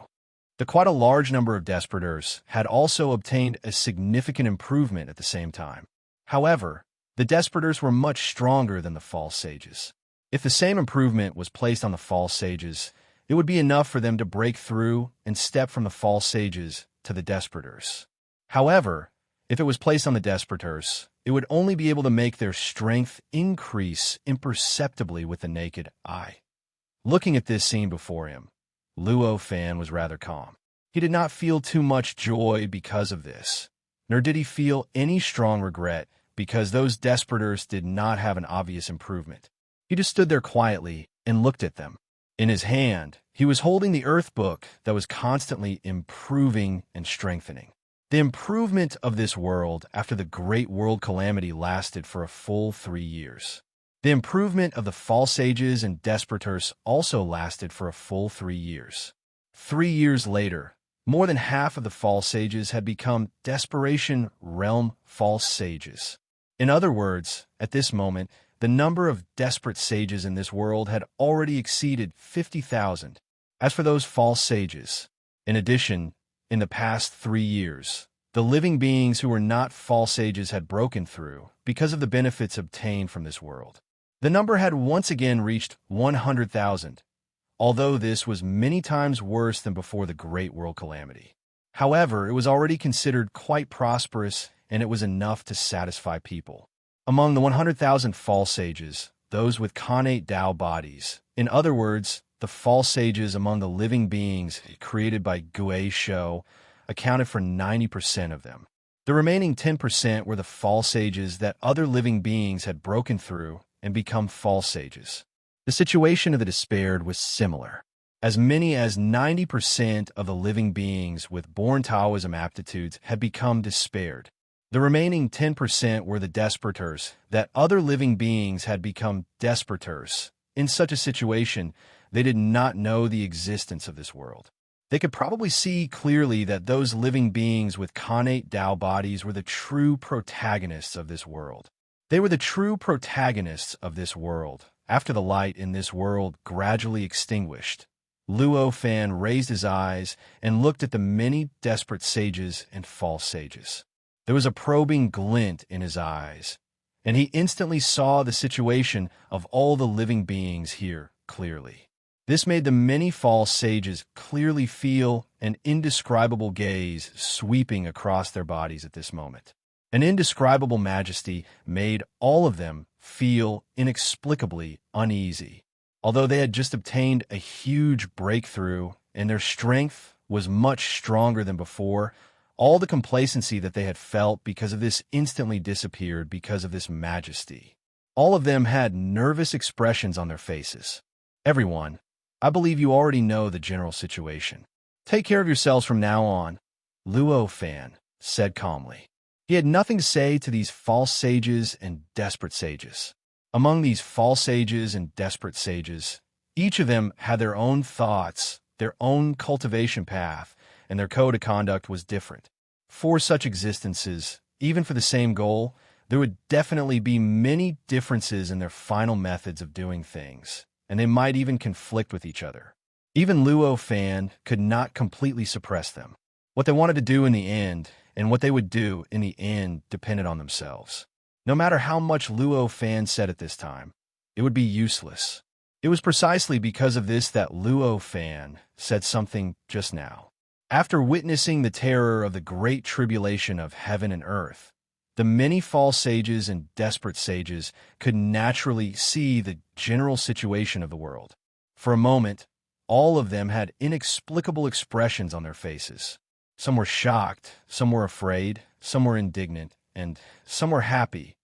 Quite a large number of despoters had also obtained a significant improvement at the same time. However, the despoters were much stronger than the false sages. If the same improvement was placed on the false sages, it would be enough for them to break through and step from the false sages to the despoters. However, if it was placed on the despoters, it would only be able to make their strength increase imperceptibly with the naked eye. Looking at this scene before him, Luo Fan was rather calm. He did not feel too much joy because of this, nor did he feel any strong regret because those despoters did not have an obvious improvement. He just stood there quietly and looked at them. In his hand, he was holding the Earth Book that was constantly improving and strengthening. The improvement of this world after the great world calamity lasted for a full 3 years. The improvement of the false sages and despoters also lasted for a full 3 years. 3 years later, more than half of the false sages had become desperation realm false sages. In other words, at this moment, the number of desperate sages in this world had already exceeded 50,000. As for those false sages, in addition, in the past 3 years, the living beings who were not false sages had broken through because of the benefits obtained from this world. The number had once again reached 100,000, although this was many times worse than before the great world calamity. However, it was already considered quite prosperous, and it was enough to satisfy people. Among the 100,000 false sages, those with connate Tao bodies, in other words, the false sages among the living beings created by Gui Shou, accounted for 90% of them. The remaining 10% were the false sages that other living beings had broken through and become false sages. The situation of the despaired was similar. As many as 90% of the living beings with born Taoism aptitudes had become despaired. The remaining 10% were the desperators, that other living beings had become desperators. In such a situation, they did not know the existence of this world. They could probably see clearly that those living beings with connate Tao bodies were the true protagonists of this world. They were the true protagonists of this world. After the light in this world gradually extinguished, Luo Fan raised his eyes and looked at the many desperate sages and false sages. There was a probing glint in his eyes, and he instantly saw the situation of all the living beings here clearly. This made the many false sages clearly feel an indescribable gaze sweeping across their bodies at this moment. An indescribable majesty made all of them feel inexplicably uneasy. Although they had just obtained a huge breakthrough and their strength was much stronger than before, all the complacency that they had felt because of this instantly disappeared because of this majesty. All of them had nervous expressions on their faces. Everyone, I believe you already know the general situation. Take care of yourselves from now on, Luo Fan said calmly. He had nothing to say to these false sages and desperate sages. Among these false sages and desperate sages, each of them had their own thoughts, their own cultivation path, and their code of conduct was different. For such existences, even for the same goal, there would definitely be many differences in their final methods of doing things, and they might even conflict with each other. Even Luo Fan could not completely suppress them. What they wanted to do in the end, and what they would do in the end depended on themselves. No matter how much Luo Fan said at this time, it would be useless. It was precisely because of this that Luo Fan said something just now. After witnessing the terror of the great tribulation of heaven and earth, the many false sages and desperate sages could naturally see the general situation of the world. For a moment, all of them had inexplicable expressions on their faces. Some were shocked, some were afraid, some were indignant, and some were happy.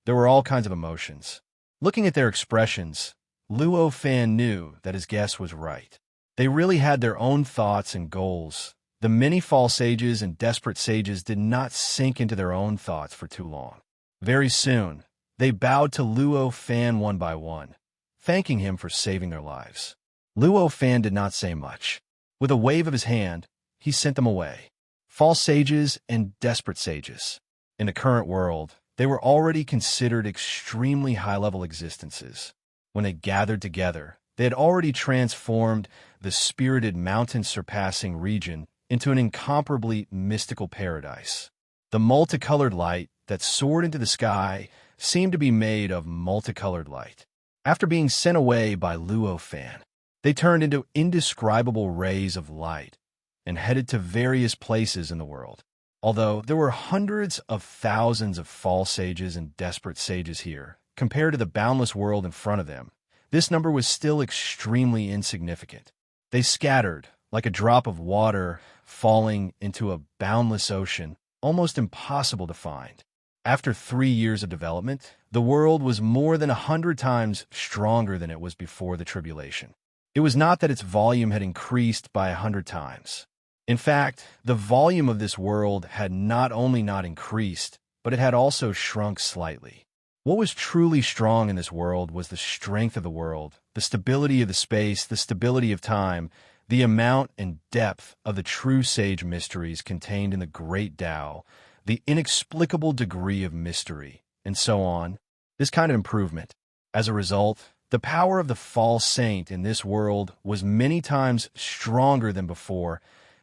There were all kinds of emotions. Looking at their expressions, Luo Fan knew that his guess was right. They really had their own thoughts and goals. The many false sages and desperate sages did not sink into their own thoughts for too long. Very soon, they bowed to Luo Fan one by one, thanking him for saving their lives. Luo Fan did not say much. With a wave of his hand, he sent them away. False sages and desperate sages. In the current world, they were already considered extremely high-level existences. When they gathered together, they had already transformed the spirited mountain-surpassing region into an incomparably mystical paradise. The multicolored light that soared into the sky seemed to be made of multicolored light. After being sent away by Luo Fan, they turned into indescribable rays of light and headed to various places in the world. Although there were hundreds of thousands of false sages and desperate sages here, compared to the boundless world in front of them, this number was still extremely insignificant. They scattered, like a drop of water falling into a boundless ocean, almost impossible to find. After 3 years of development, the world was more than 100 times stronger than it was before the tribulation. It was not that its volume had increased by 100 times. In fact, the volume of this world had not only not increased, but it had also shrunk slightly. What was truly strong in this world was the strength of the world, the stability of the space, the stability of time, the amount and depth of the true sage mysteries contained in the great Tao, the inexplicable degree of mystery, and so on. This kind of improvement. As a result, the power of the false saint in this world was many times stronger than before,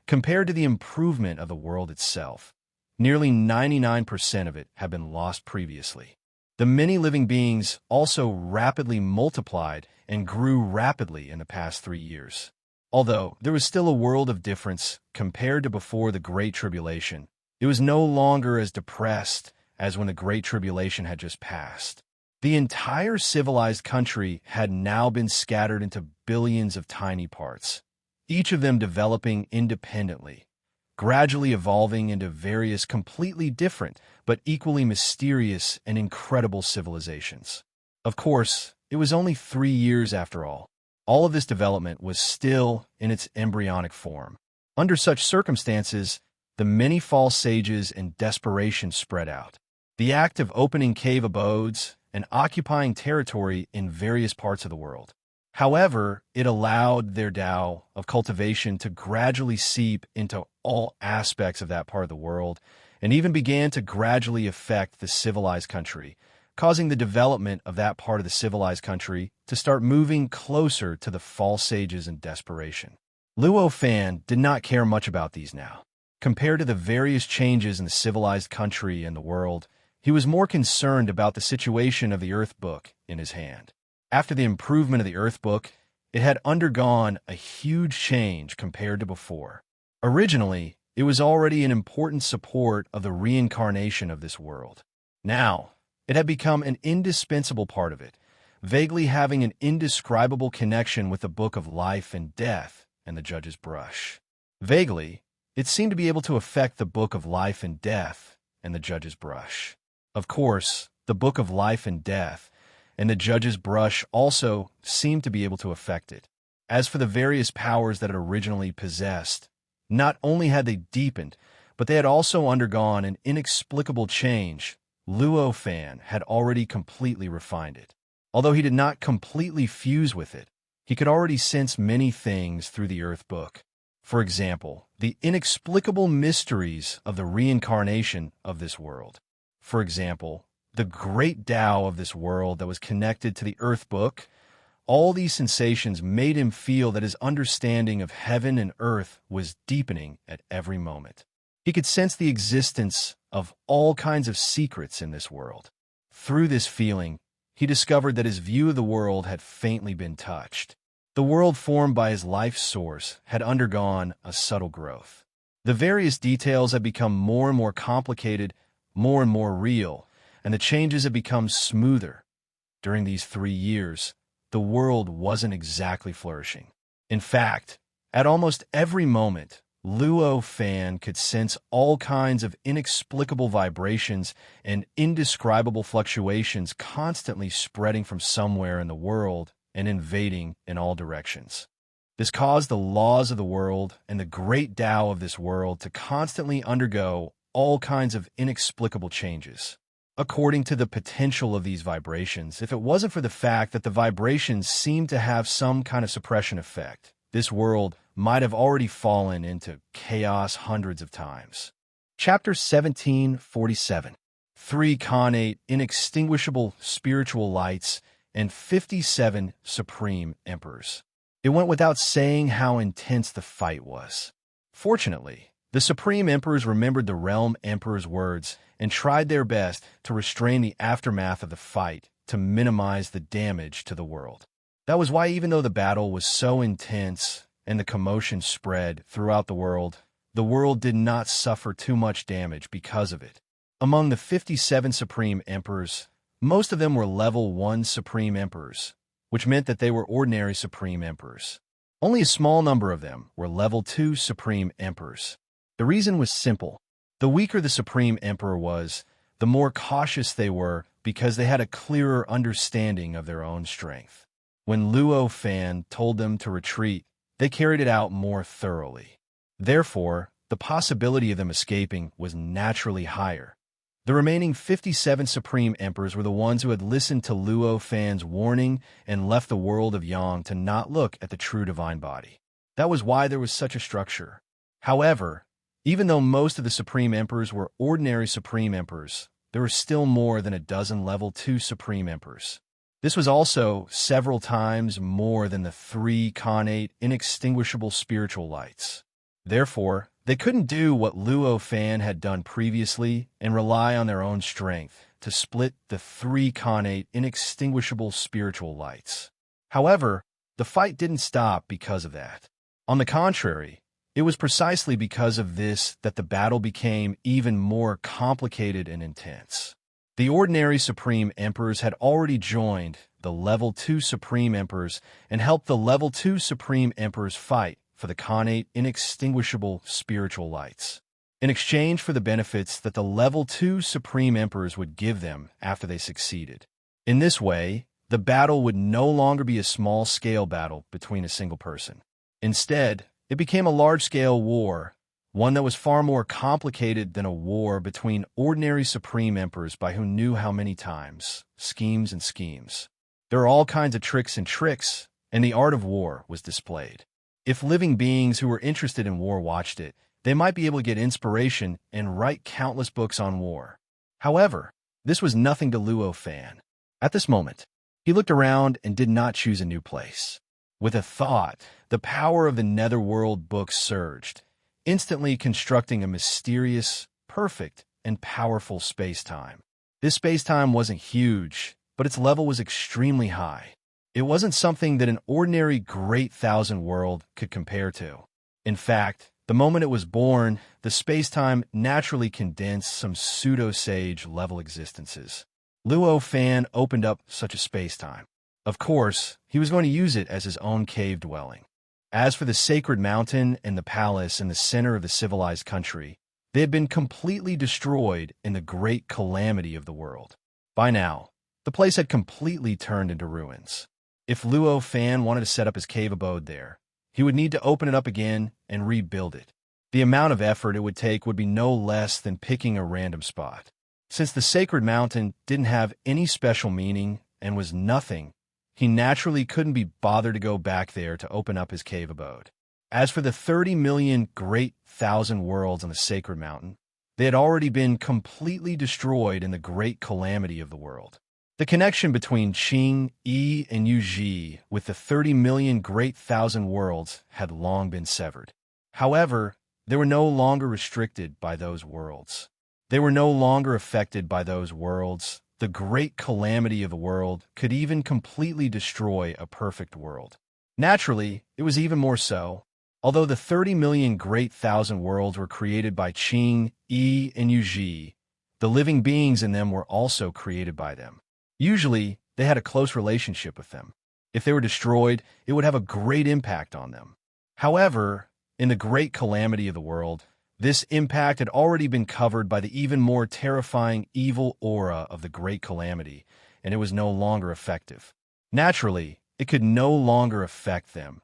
compared to the improvement of the world itself. Nearly 99% of it had been lost previously. The many living beings also rapidly multiplied and grew rapidly in the past 3 years. Although there was still a world of difference compared to before the Great Tribulation, it was no longer as depressed as when the Great Tribulation had just passed. The entire civilized country had now been scattered into billions of tiny parts, each of them developing independently, gradually evolving into various completely different but equally mysterious and incredible civilizations. Of course, it was only 3 years after all. All of this development was still in its embryonic form. Under such circumstances, the many false sages and desperation spread out. The act of opening cave abodes and occupying territory in various parts of the world. However, it allowed their Tao of cultivation to gradually seep into all aspects of that part of the world, and even began to gradually affect the civilized country, causing the development of that part of the civilized country to start moving closer to the false sages and desperation. Luo Fan did not care much about these now. Compared to the various changes in the civilized country and the world, he was more concerned about the situation of the Earth Book in his hand. After the improvement of the Earth Book, it had undergone a huge change compared to before. Originally, it was already an important support of the reincarnation of this world. Now, it had become an indispensable part of it, vaguely having an indescribable connection with the Book of Life and Death and the Judge's Brush. Vaguely, it seemed to be able to affect the Book of Life and Death and the Judge's Brush. Of course, the Book of Life and Death and the Judge's Brush also seemed to be able to affect it. As for the various powers that it originally possessed, not only had they deepened, but they had also undergone an inexplicable change. Luo Fan had already completely refined it. Although he did not completely fuse with it, he could already sense many things through the Earth Book. For example, the inexplicable mysteries of the reincarnation of this world. For example, the great Tao of this world that was connected to the Earth Book. All these sensations made him feel that his understanding of heaven and earth was deepening at every moment. He could sense the existence of all kinds of secrets in this world. Through this feeling, he discovered that his view of the world had faintly been touched. The world formed by his life source had undergone a subtle growth. The various details had become more and more complicated, more and more real, and the changes had become smoother. During these 3 years, the world wasn't exactly flourishing. In fact, at almost every moment, Luo Fan could sense all kinds of inexplicable vibrations and indescribable fluctuations constantly spreading from somewhere in the world and invading in all directions. This caused the laws of the world and the great Tao of this world to constantly undergo all kinds of inexplicable changes. According to the potential of these vibrations, if it wasn't for the fact that the vibrations seemed to have some kind of suppression effect, this world might have already fallen into chaos hundreds of times. Chapter 1747. 3 connate inextinguishable spiritual lights and 57 supreme emperors. It went without saying how intense the fight was. Fortunately, the supreme emperors remembered the realm emperor's words and tried their best to restrain the aftermath of the fight to minimize the damage to the world. That was why, even though the battle was so intense and the commotion spread throughout the world did not suffer too much damage because of it. Among the 57 supreme emperors, most of them were level 1 supreme emperors, which meant that they were ordinary supreme emperors. Only a small number of them were level 2 supreme emperors. The reason was simple. The weaker the supreme emperor was, the more cautious they were because they had a clearer understanding of their own strength. When Luo Fan told them to retreat, they carried it out more thoroughly. Therefore, the possibility of them escaping was naturally higher. The remaining 57 supreme emperors were the ones who had listened to Luo Fan's warning and left the world of Yang to not look at the true divine body. That was why there was such a structure. However, even though most of the supreme emperors were ordinary supreme emperors, there were still more than a dozen level 2 supreme emperors. This was also several times more than the 3 connate inextinguishable spiritual lights. Therefore, they couldn't do what Luo Fan had done previously and rely on their own strength to split the 3 connate inextinguishable spiritual lights. However, the fight didn't stop because of that. On the contrary, it was precisely because of this that the battle became even more complicated and intense. The ordinary supreme emperors had already joined the level 2 supreme emperors and helped the level 2 supreme emperors fight for the connate inextinguishable spiritual lights, in exchange for the benefits that the level 2 supreme emperors would give them after they succeeded. In this way, the battle would no longer be a small-scale battle between a single person. Instead, it became a large-scale war one that was far more complicated than a war between ordinary supreme emperors by who knew how many times, schemes and schemes. There are all kinds of tricks and tricks, and the art of war was displayed. If living beings who were interested in war watched it, they might be able to get inspiration and write countless books on war. However, this was nothing to Luo Fan. At this moment, he looked around and did not choose a new place. With a thought, the power of the Netherworld book surged, instantly constructing a mysterious, perfect, and powerful space-time. This space-time wasn't huge, but its level was extremely high. It wasn't something that an ordinary Great Thousand World could compare to. In fact, the moment it was born, the space-time naturally condensed some pseudo-sage level existences. Luo Fan opened up such a space-time. Of course, he was going to use it as his own cave dwelling. As for the sacred mountain and the palace in the center of the civilized country, they had been completely destroyed in the great calamity of the world. By now, the place had completely turned into ruins. If Luo Fan wanted to set up his cave abode there, he would need to open it up again and rebuild it. The amount of effort it would take would be no less than picking a random spot. Since the sacred mountain didn't have any special meaning and was nothing, he naturally couldn't be bothered to go back there to open up his cave abode. As for the 30 million Great Thousand Worlds on the sacred mountain, they had already been completely destroyed in the great calamity of the world. The connection between Qing, Yi, and Yuji with the 30 million Great Thousand Worlds had long been severed. However, they were no longer restricted by those worlds. They were no longer affected by those worlds. The great calamity of the world could even completely destroy a perfect world. Naturally, it was even more so. Although the 30 million Great Thousand Worlds were created by Qing, Yi, and Yuji, the living beings in them were also created by them. Usually, they had a close relationship with them. If they were destroyed, it would have a great impact on them. However, in the great calamity of the world, this impact had already been covered by the even more terrifying evil aura of the great calamity, and it was no longer effective. Naturally, it could no longer affect them.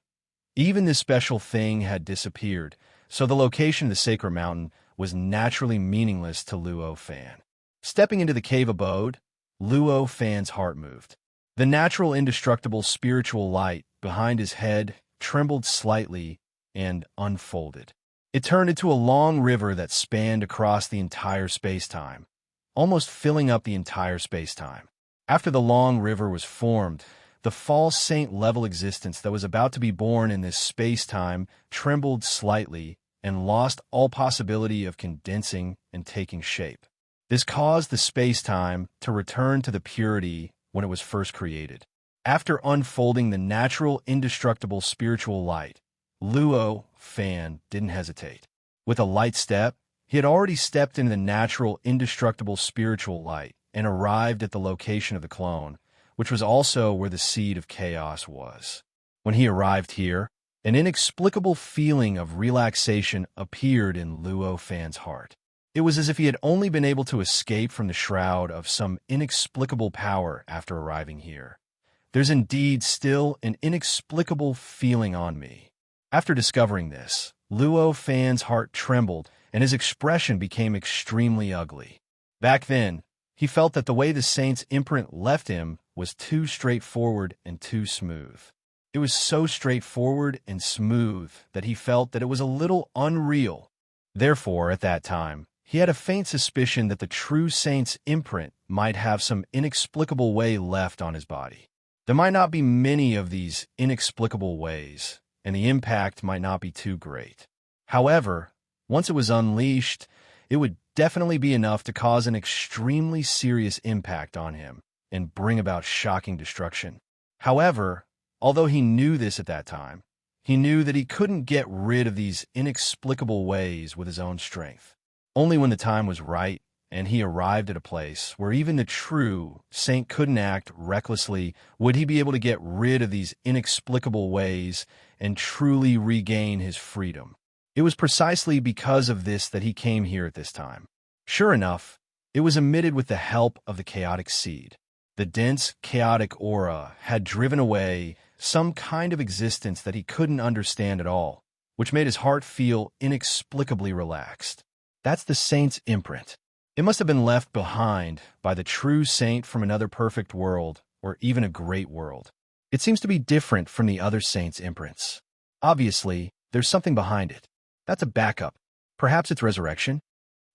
Even this special thing had disappeared, so the location of the sacred mountain was naturally meaningless to Luo Fan. Stepping into the cave abode, Luo Fan's heart moved. The natural indestructible spiritual light behind his head trembled slightly and unfolded. It turned into a long river that spanned across the entire space-time, almost filling up the entire space-time. After the long river was formed, the false saint-level existence that was about to be born in this space-time trembled slightly and lost all possibility of condensing and taking shape. This caused the space-time to return to the purity when it was first created. After unfolding the natural, indestructible spiritual light, Luo Fan didn't hesitate. With a light step, he had already stepped into the natural, indestructible spiritual light and arrived at the location of the clone, which was also where the seed of chaos was. When he arrived here, an inexplicable feeling of relaxation appeared in Luo Fan's heart. It was as if he had only been able to escape from the shroud of some inexplicable power after arriving here. There's indeed still an inexplicable feeling on me. After discovering this, Luo Fan's heart trembled and his expression became extremely ugly. Back then, he felt that the way the saint's imprint left him was too straightforward and too smooth. It was so straightforward and smooth that he felt that it was a little unreal. Therefore, at that time, he had a faint suspicion that the true saint's imprint might have some inexplicable way left on his body. There might not be many of these inexplicable ways, and the impact might not be too great. However, once it was unleashed, it would definitely be enough to cause an extremely serious impact on him and bring about shocking destruction. However, although he knew this at that time, he knew that he couldn't get rid of these inexplicable ways with his own strength. Only when the time was right and he arrived at a place where even the true saint couldn't act recklessly would he be able to get rid of these inexplicable ways and truly regain his freedom. It was precisely because of this that he came here at this time. Sure enough, it was emitted with the help of the chaotic seed. The dense, chaotic aura had driven away some kind of existence that he couldn't understand at all, which made his heart feel inexplicably relaxed. That's the saint's imprint. It must have been left behind by the true saint from another perfect world, or even a great world. It seems to be different from the other saints' imprints. Obviously, there's something behind it. That's a backup. Perhaps it's resurrection?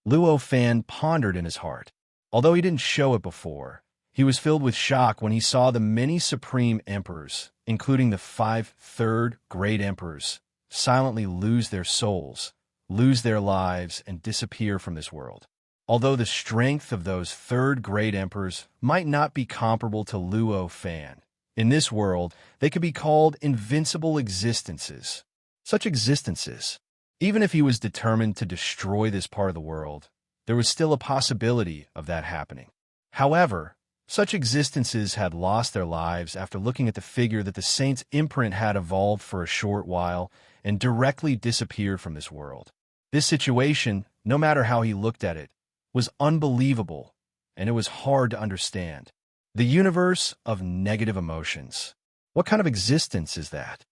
Luo Fan pondered in his heart. Although he didn't show it before, he was filled with shock when he saw the many supreme emperors, including the 5 third great emperors, silently lose their souls, lose their lives, and disappear from this world. Although the strength of those third great emperors might not be comparable to Luo Fan, in this world, they could be called invincible existences. Such existences, even if he was determined to destroy this part of the world, there was still a possibility of that happening. However, such existences had lost their lives after looking at the figure that the saint's imprint had evolved for a short while and directly disappeared from this world. This situation, no matter how he looked at it, was unbelievable, and it was hard to understand. The universe of negative emotions. What kind of existence is that?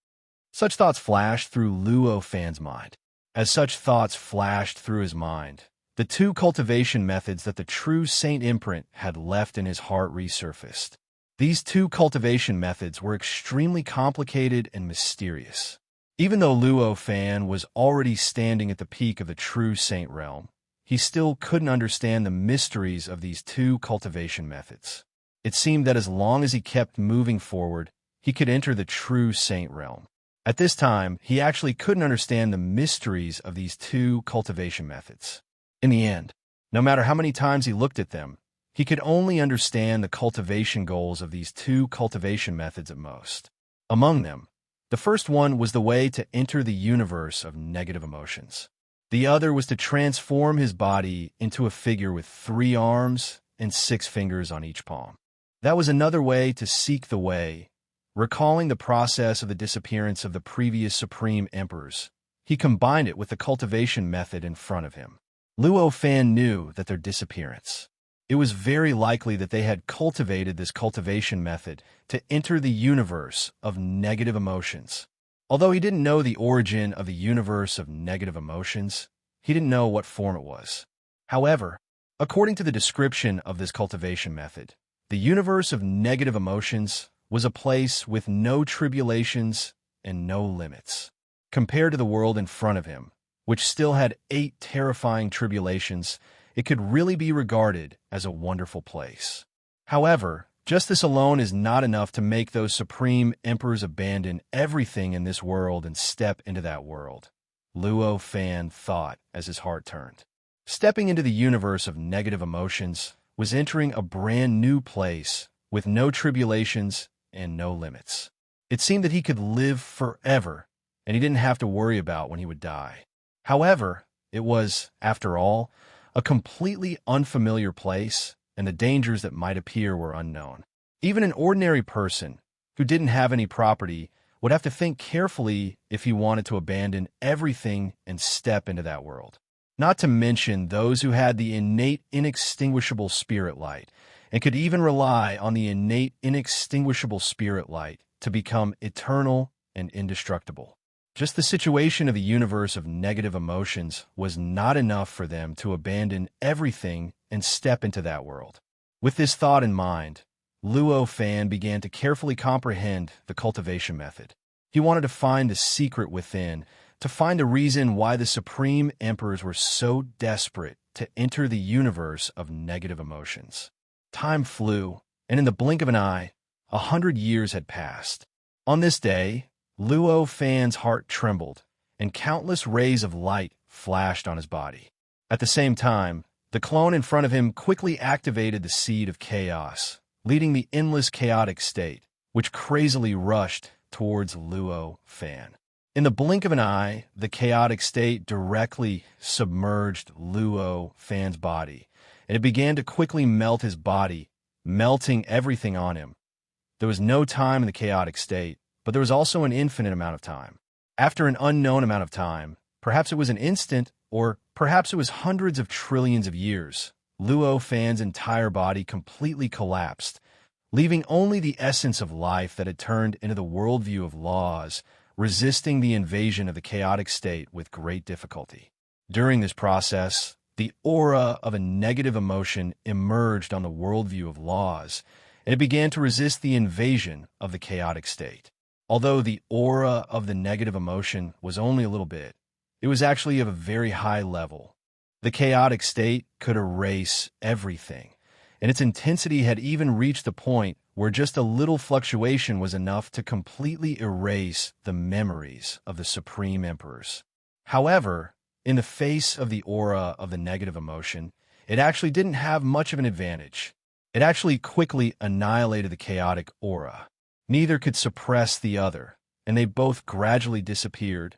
Such thoughts flashed through Luo Fan's mind. As such thoughts flashed through his mind, the 2 cultivation methods that the true saint imprint had left in his heart resurfaced. These 2 cultivation methods were extremely complicated and mysterious. Even though Luo Fan was already standing at the peak of the true saint realm, he still couldn't understand the mysteries of these 2 cultivation methods. It seemed that as long as he kept moving forward, he could enter the true saint realm. At this time, he actually couldn't understand the mysteries of these 2 cultivation methods. In the end, no matter how many times he looked at them, he could only understand the cultivation goals of these 2 cultivation methods at most. Among them, the first one was the way to enter the universe of negative emotions. The other was to transform his body into a figure with 3 arms and 6 fingers on each palm. That was another way to seek the way. Recalling the process of the disappearance of the previous supreme emperors, he combined it with the cultivation method in front of him. Luo Fan knew that their disappearance. It was very likely that they had cultivated this cultivation method to enter the universe of negative emotions. Although he didn't know the origin of the universe of negative emotions, he didn't know what form it was. However, according to the description of this cultivation method, the universe of negative emotions was a place with no tribulations and no limits. Compared to the world in front of him, which still had 8 terrifying tribulations, it could really be regarded as a wonderful place. However, just this alone is not enough to make those supreme emperors abandon everything in this world and step into that world, Luo Fan thought as his heart turned. Stepping into the universe of negative emotions was entering a brand new place with no tribulations and no limits. It seemed that he could live forever, and he didn't have to worry about when he would die. However, it was, after all, a completely unfamiliar place, and the dangers that might appear were unknown. Even an ordinary person who didn't have any property would have to think carefully if he wanted to abandon everything and step into that world. Not to mention those who had the innate inextinguishable spirit light, and could even rely on the innate inextinguishable spirit light to become eternal and indestructible. Just the situation of the universe of negative emotions was not enough for them to abandon everything and step into that world. With this thought in mind, Luo Fan began to carefully comprehend the cultivation method. He wanted to find the secret within, to find a reason why the supreme emperors were so desperate to enter the universe of negative emotions. Time flew, and in the blink of an eye, 100 years had passed. On this day, Luo Fan's heart trembled, and countless rays of light flashed on his body. At the same time, the clone in front of him quickly activated the seed of chaos, leading the endless chaotic state, which crazily rushed towards Luo Fan. In the blink of an eye, the chaotic state directly submerged Luo Fan's body, and it began to quickly melt his body, melting everything on him. There was no time in the chaotic state, but there was also an infinite amount of time. After an unknown amount of time, perhaps it was an instant, or perhaps it was hundreds of trillions of years, Luo Fan's entire body completely collapsed, leaving only the essence of life that had turned into the worldview of laws, resisting the invasion of the chaotic state with great difficulty. During this process, the aura of a negative emotion emerged on the worldview of laws, and it began to resist the invasion of the chaotic state. Although the aura of the negative emotion was only a little bit, it was actually of a very high level. The chaotic state could erase everything, and its intensity had even reached the point where just a little fluctuation was enough to completely erase the memories of the Supreme Emperors. However, in the face of the aura of the negative emotion, it actually didn't have much of an advantage. It actually quickly annihilated the chaotic aura. Neither could suppress the other, and they both gradually disappeared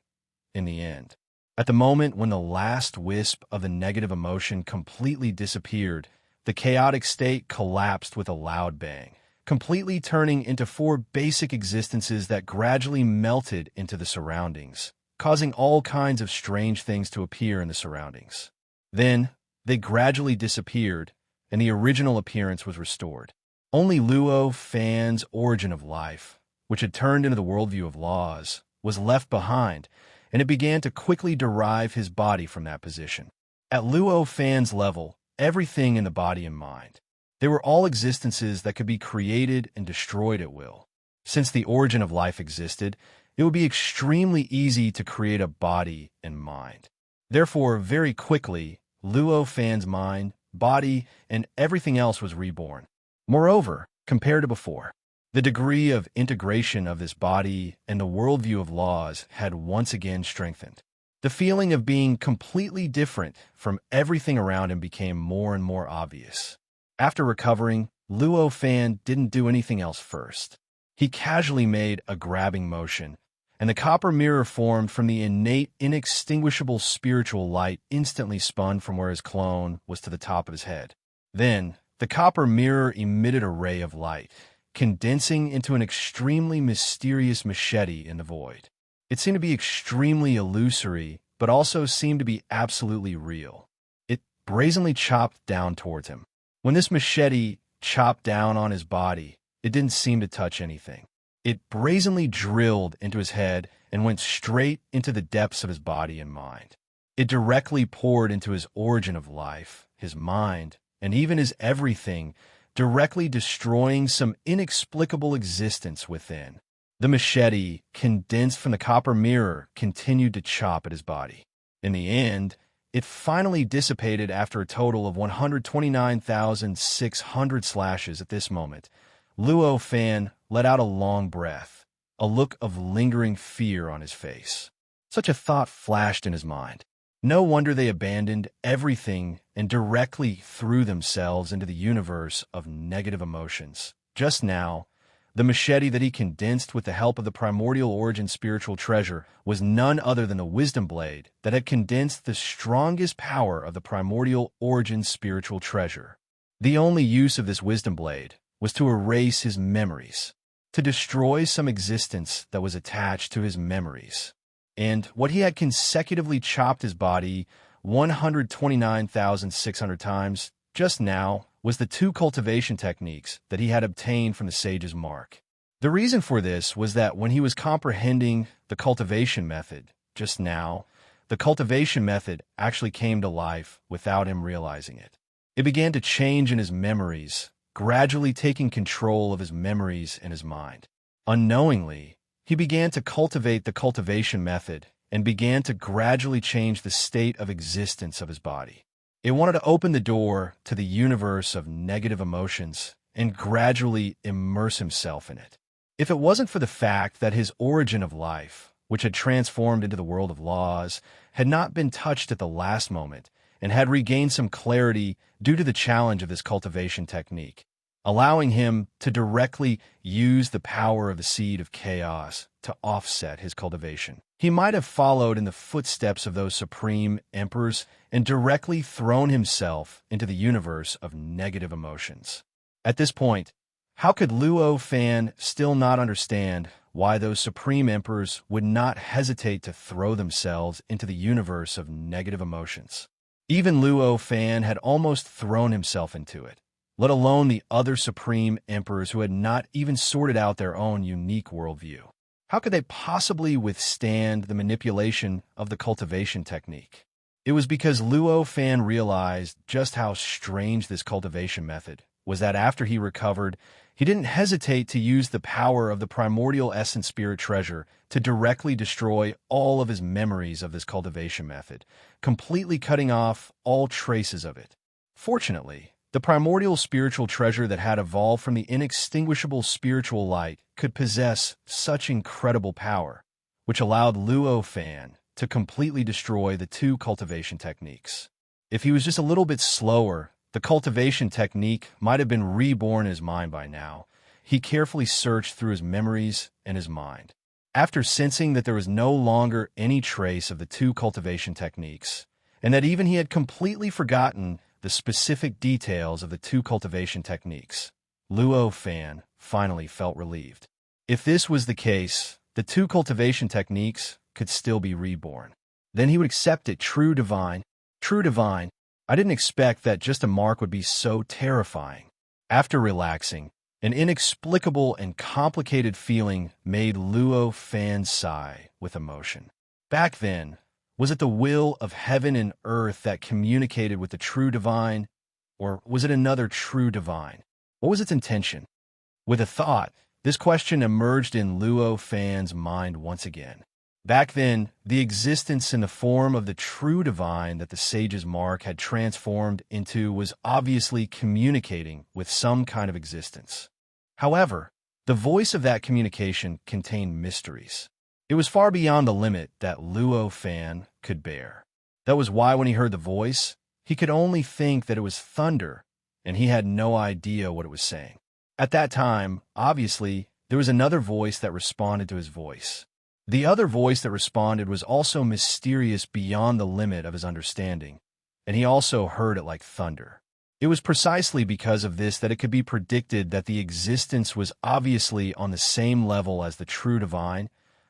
in the end. At the moment when the last wisp of the negative emotion completely disappeared, the chaotic state collapsed with a loud bang, completely turning into four basic existences that gradually melted into the surroundings, causing all kinds of strange things to appear in the surroundings. Then, they gradually disappeared, and the original appearance was restored. Only Luo Fan's origin of life, which had turned into the worldview of laws, was left behind, and it began to quickly derive his body from that position. At Luo Fan's level, everything in the body and mind, they were all existences that could be created and destroyed at will. Since the origin of life existed, it would be extremely easy to create a body and mind. Therefore, very quickly, Luo Fan's mind, body, and everything else was reborn. Moreover, compared to before, the degree of integration of this body and the worldview of laws had once again strengthened. The feeling of being completely different from everything around him became more and more obvious. After recovering, Luo Fan didn't do anything else first. He casually made a grabbing motion, and the copper mirror formed from the innate, inextinguishable spiritual light instantly spun from where his clone was to the top of his head. Then, the copper mirror emitted a ray of light, condensing into an extremely mysterious machete in the void. It seemed to be extremely illusory, but also seemed to be absolutely real. It brazenly chopped down towards him. When this machete chopped down on his body, it didn't seem to touch anything. It brazenly drilled into his head and went straight into the depths of his body and mind. It directly poured into his origin of life, his mind, and even his everything, directly destroying some inexplicable existence within. The machete, condensed from the copper mirror, continued to chop at his body. In the end, it finally dissipated after a total of 129,600 slashes. At this moment, Luo Fan let out a long breath, a look of lingering fear on his face. Such a thought flashed in his mind. No wonder they abandoned everything and directly threw themselves into the universe of negative emotions. Just now, the machete that he condensed with the help of the primordial origin spiritual treasure was none other than the wisdom blade that had condensed the strongest power of the primordial origin spiritual treasure. The only use of this wisdom blade was to erase his memories, to destroy some existence that was attached to his memories. And what he had consecutively chopped his body 129,600 times just now was the two cultivation techniques that he had obtained from the sage's mark. The reason for this was that when he was comprehending the cultivation method just now, the cultivation method actually came to life without him realizing it. It began to change in his memories, gradually taking control of his memories and his mind. Unknowingly, he began to cultivate the cultivation method and began to gradually change the state of existence of his body. It wanted to open the door to the universe of negative emotions and gradually immerse himself in it. If it wasn't for the fact that his origin of life, which had transformed into the world of laws, had not been touched at the last moment and had regained some clarity due to the challenge of this cultivation technique, allowing him to directly use the power of the seed of chaos to offset his cultivation, he might have followed in the footsteps of those supreme emperors and directly thrown himself into the universe of negative emotions. At this point, how could Luo Fan still not understand why those supreme emperors would not hesitate to throw themselves into the universe of negative emotions? Even Luo Fan had almost thrown himself into it, let alone the other supreme emperors who had not even sorted out their own unique worldview. How could they possibly withstand the manipulation of the cultivation technique? It was because Luo Fan realized just how strange this cultivation method was that after he recovered, he didn't hesitate to use the power of the primordial essence spirit treasure to directly destroy all of his memories of this cultivation method, completely cutting off all traces of it. Fortunately, the primordial spiritual treasure that had evolved from the inextinguishable spiritual light could possess such incredible power, which allowed Luo Fan to completely destroy the two cultivation techniques. If he was just a little bit slower, the cultivation technique might have been reborn in his mind by now. He carefully searched through his memories and his mind. After sensing that there was no longer any trace of the two cultivation techniques, and that even he had completely forgotten the specific details of the two cultivation techniques, Luo Fan finally felt relieved. If this was the case, the two cultivation techniques could still be reborn. Then he would accept it. True divine. I didn't expect that just a mark would be so terrifying. After relaxing, an inexplicable and complicated feeling made Luo Fan sigh with emotion. Back then, was it the will of heaven and earth that communicated with the true divine, or was it another true divine? What was its intention? With a thought, this question emerged in Luo Fan's mind once again. Back then, the existence in the form of the true divine that the sage's mark had transformed into was obviously communicating with some kind of existence. However, the voice of that communication contained mysteries. It was far beyond the limit that Luo Fan could bear. That was why when he heard the voice, he could only think that it was thunder, and he had no idea what it was saying. At that time, obviously, there was another voice that responded to his voice. The other voice that responded was also mysterious beyond the limit of his understanding, and he also heard it like thunder. It was precisely because of this that it could be predicted that the existence was obviously on the same level as the true divine,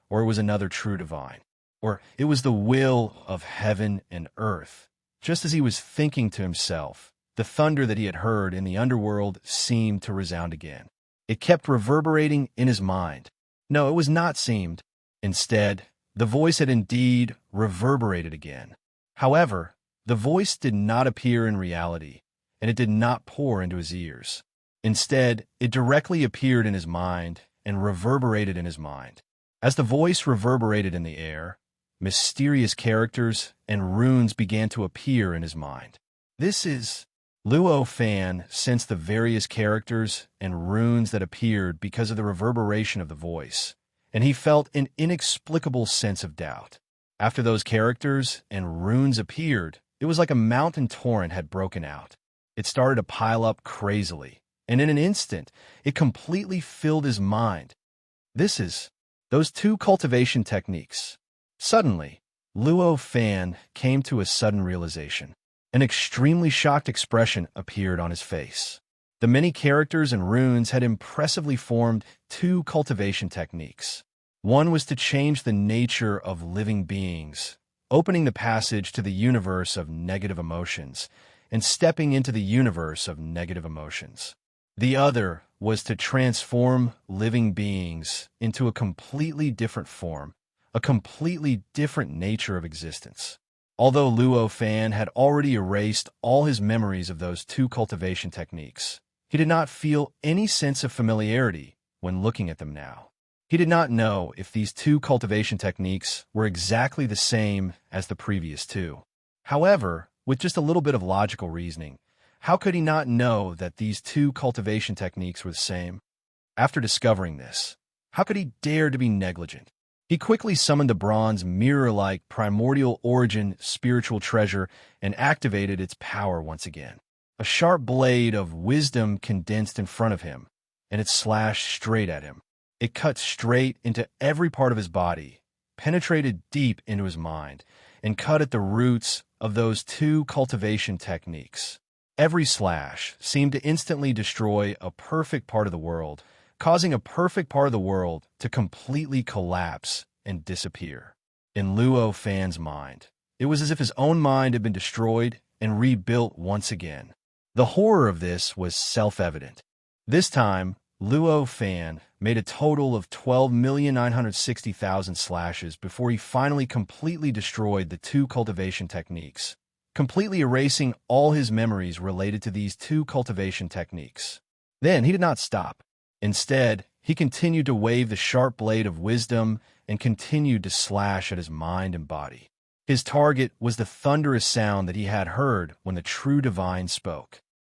or it was another true divine, or it was the will of heaven and earth. Just as he was thinking to himself, the thunder that he had heard in the underworld seemed to resound again. It kept reverberating in his mind. No, it was not seemed. Instead, the voice had indeed reverberated again. However, the voice did not appear in reality, and it did not pour into his ears. Instead, it directly appeared in his mind and reverberated in his mind. As the voice reverberated in the air, mysterious characters and runes began to appear in his mind. Luo Fan sensed the various characters and runes that appeared because of the reverberation of the voice, and he felt an inexplicable sense of doubt. After those characters and runes appeared, it was like a mountain torrent had broken out. It started to pile up crazily, and in an instant, it completely filled his mind. Those two cultivation techniques. Suddenly, Luo Fan came to a sudden realization. An extremely shocked expression appeared on his face. The many characters and runes had impressively formed two cultivation techniques. One was to change the nature of living beings, opening the passage to the universe of negative emotions, and stepping into the universe of negative emotions. The other was to transform living beings into a completely different form, a completely different nature of existence. Although Luo Fan had already erased all his memories of those two cultivation techniques, he did not feel any sense of familiarity when looking at them now. He did not know if these two cultivation techniques were exactly the same as the previous two. However, with just a little bit of logical reasoning, how could he not know that these two cultivation techniques were the same? After discovering this, how could he dare to be negligent? He quickly summoned the bronze mirror-like primordial origin spiritual treasure and activated its power once again. A sharp blade of wisdom condensed in front of him, and it slashed straight at him. It cut straight into every part of his body, penetrated deep into his mind, and cut at the roots of those two cultivation techniques. Every slash seemed to instantly destroy a perfect part of the world, causing a perfect part of the world to completely collapse and disappear. In Luo Fan's mind, it was as if his own mind had been destroyed and rebuilt once again. The horror of this was self-evident. This time, Luo Fan made a total of 12,960,000 slashes before he finally completely destroyed the two cultivation techniques, completely erasing all his memories related to these two cultivation techniques. Then he did not stop. Instead, he continued to wave the sharp blade of wisdom and continued to slash at his mind and body. His target was the thunderous sound that he had heard when the true divine spoke.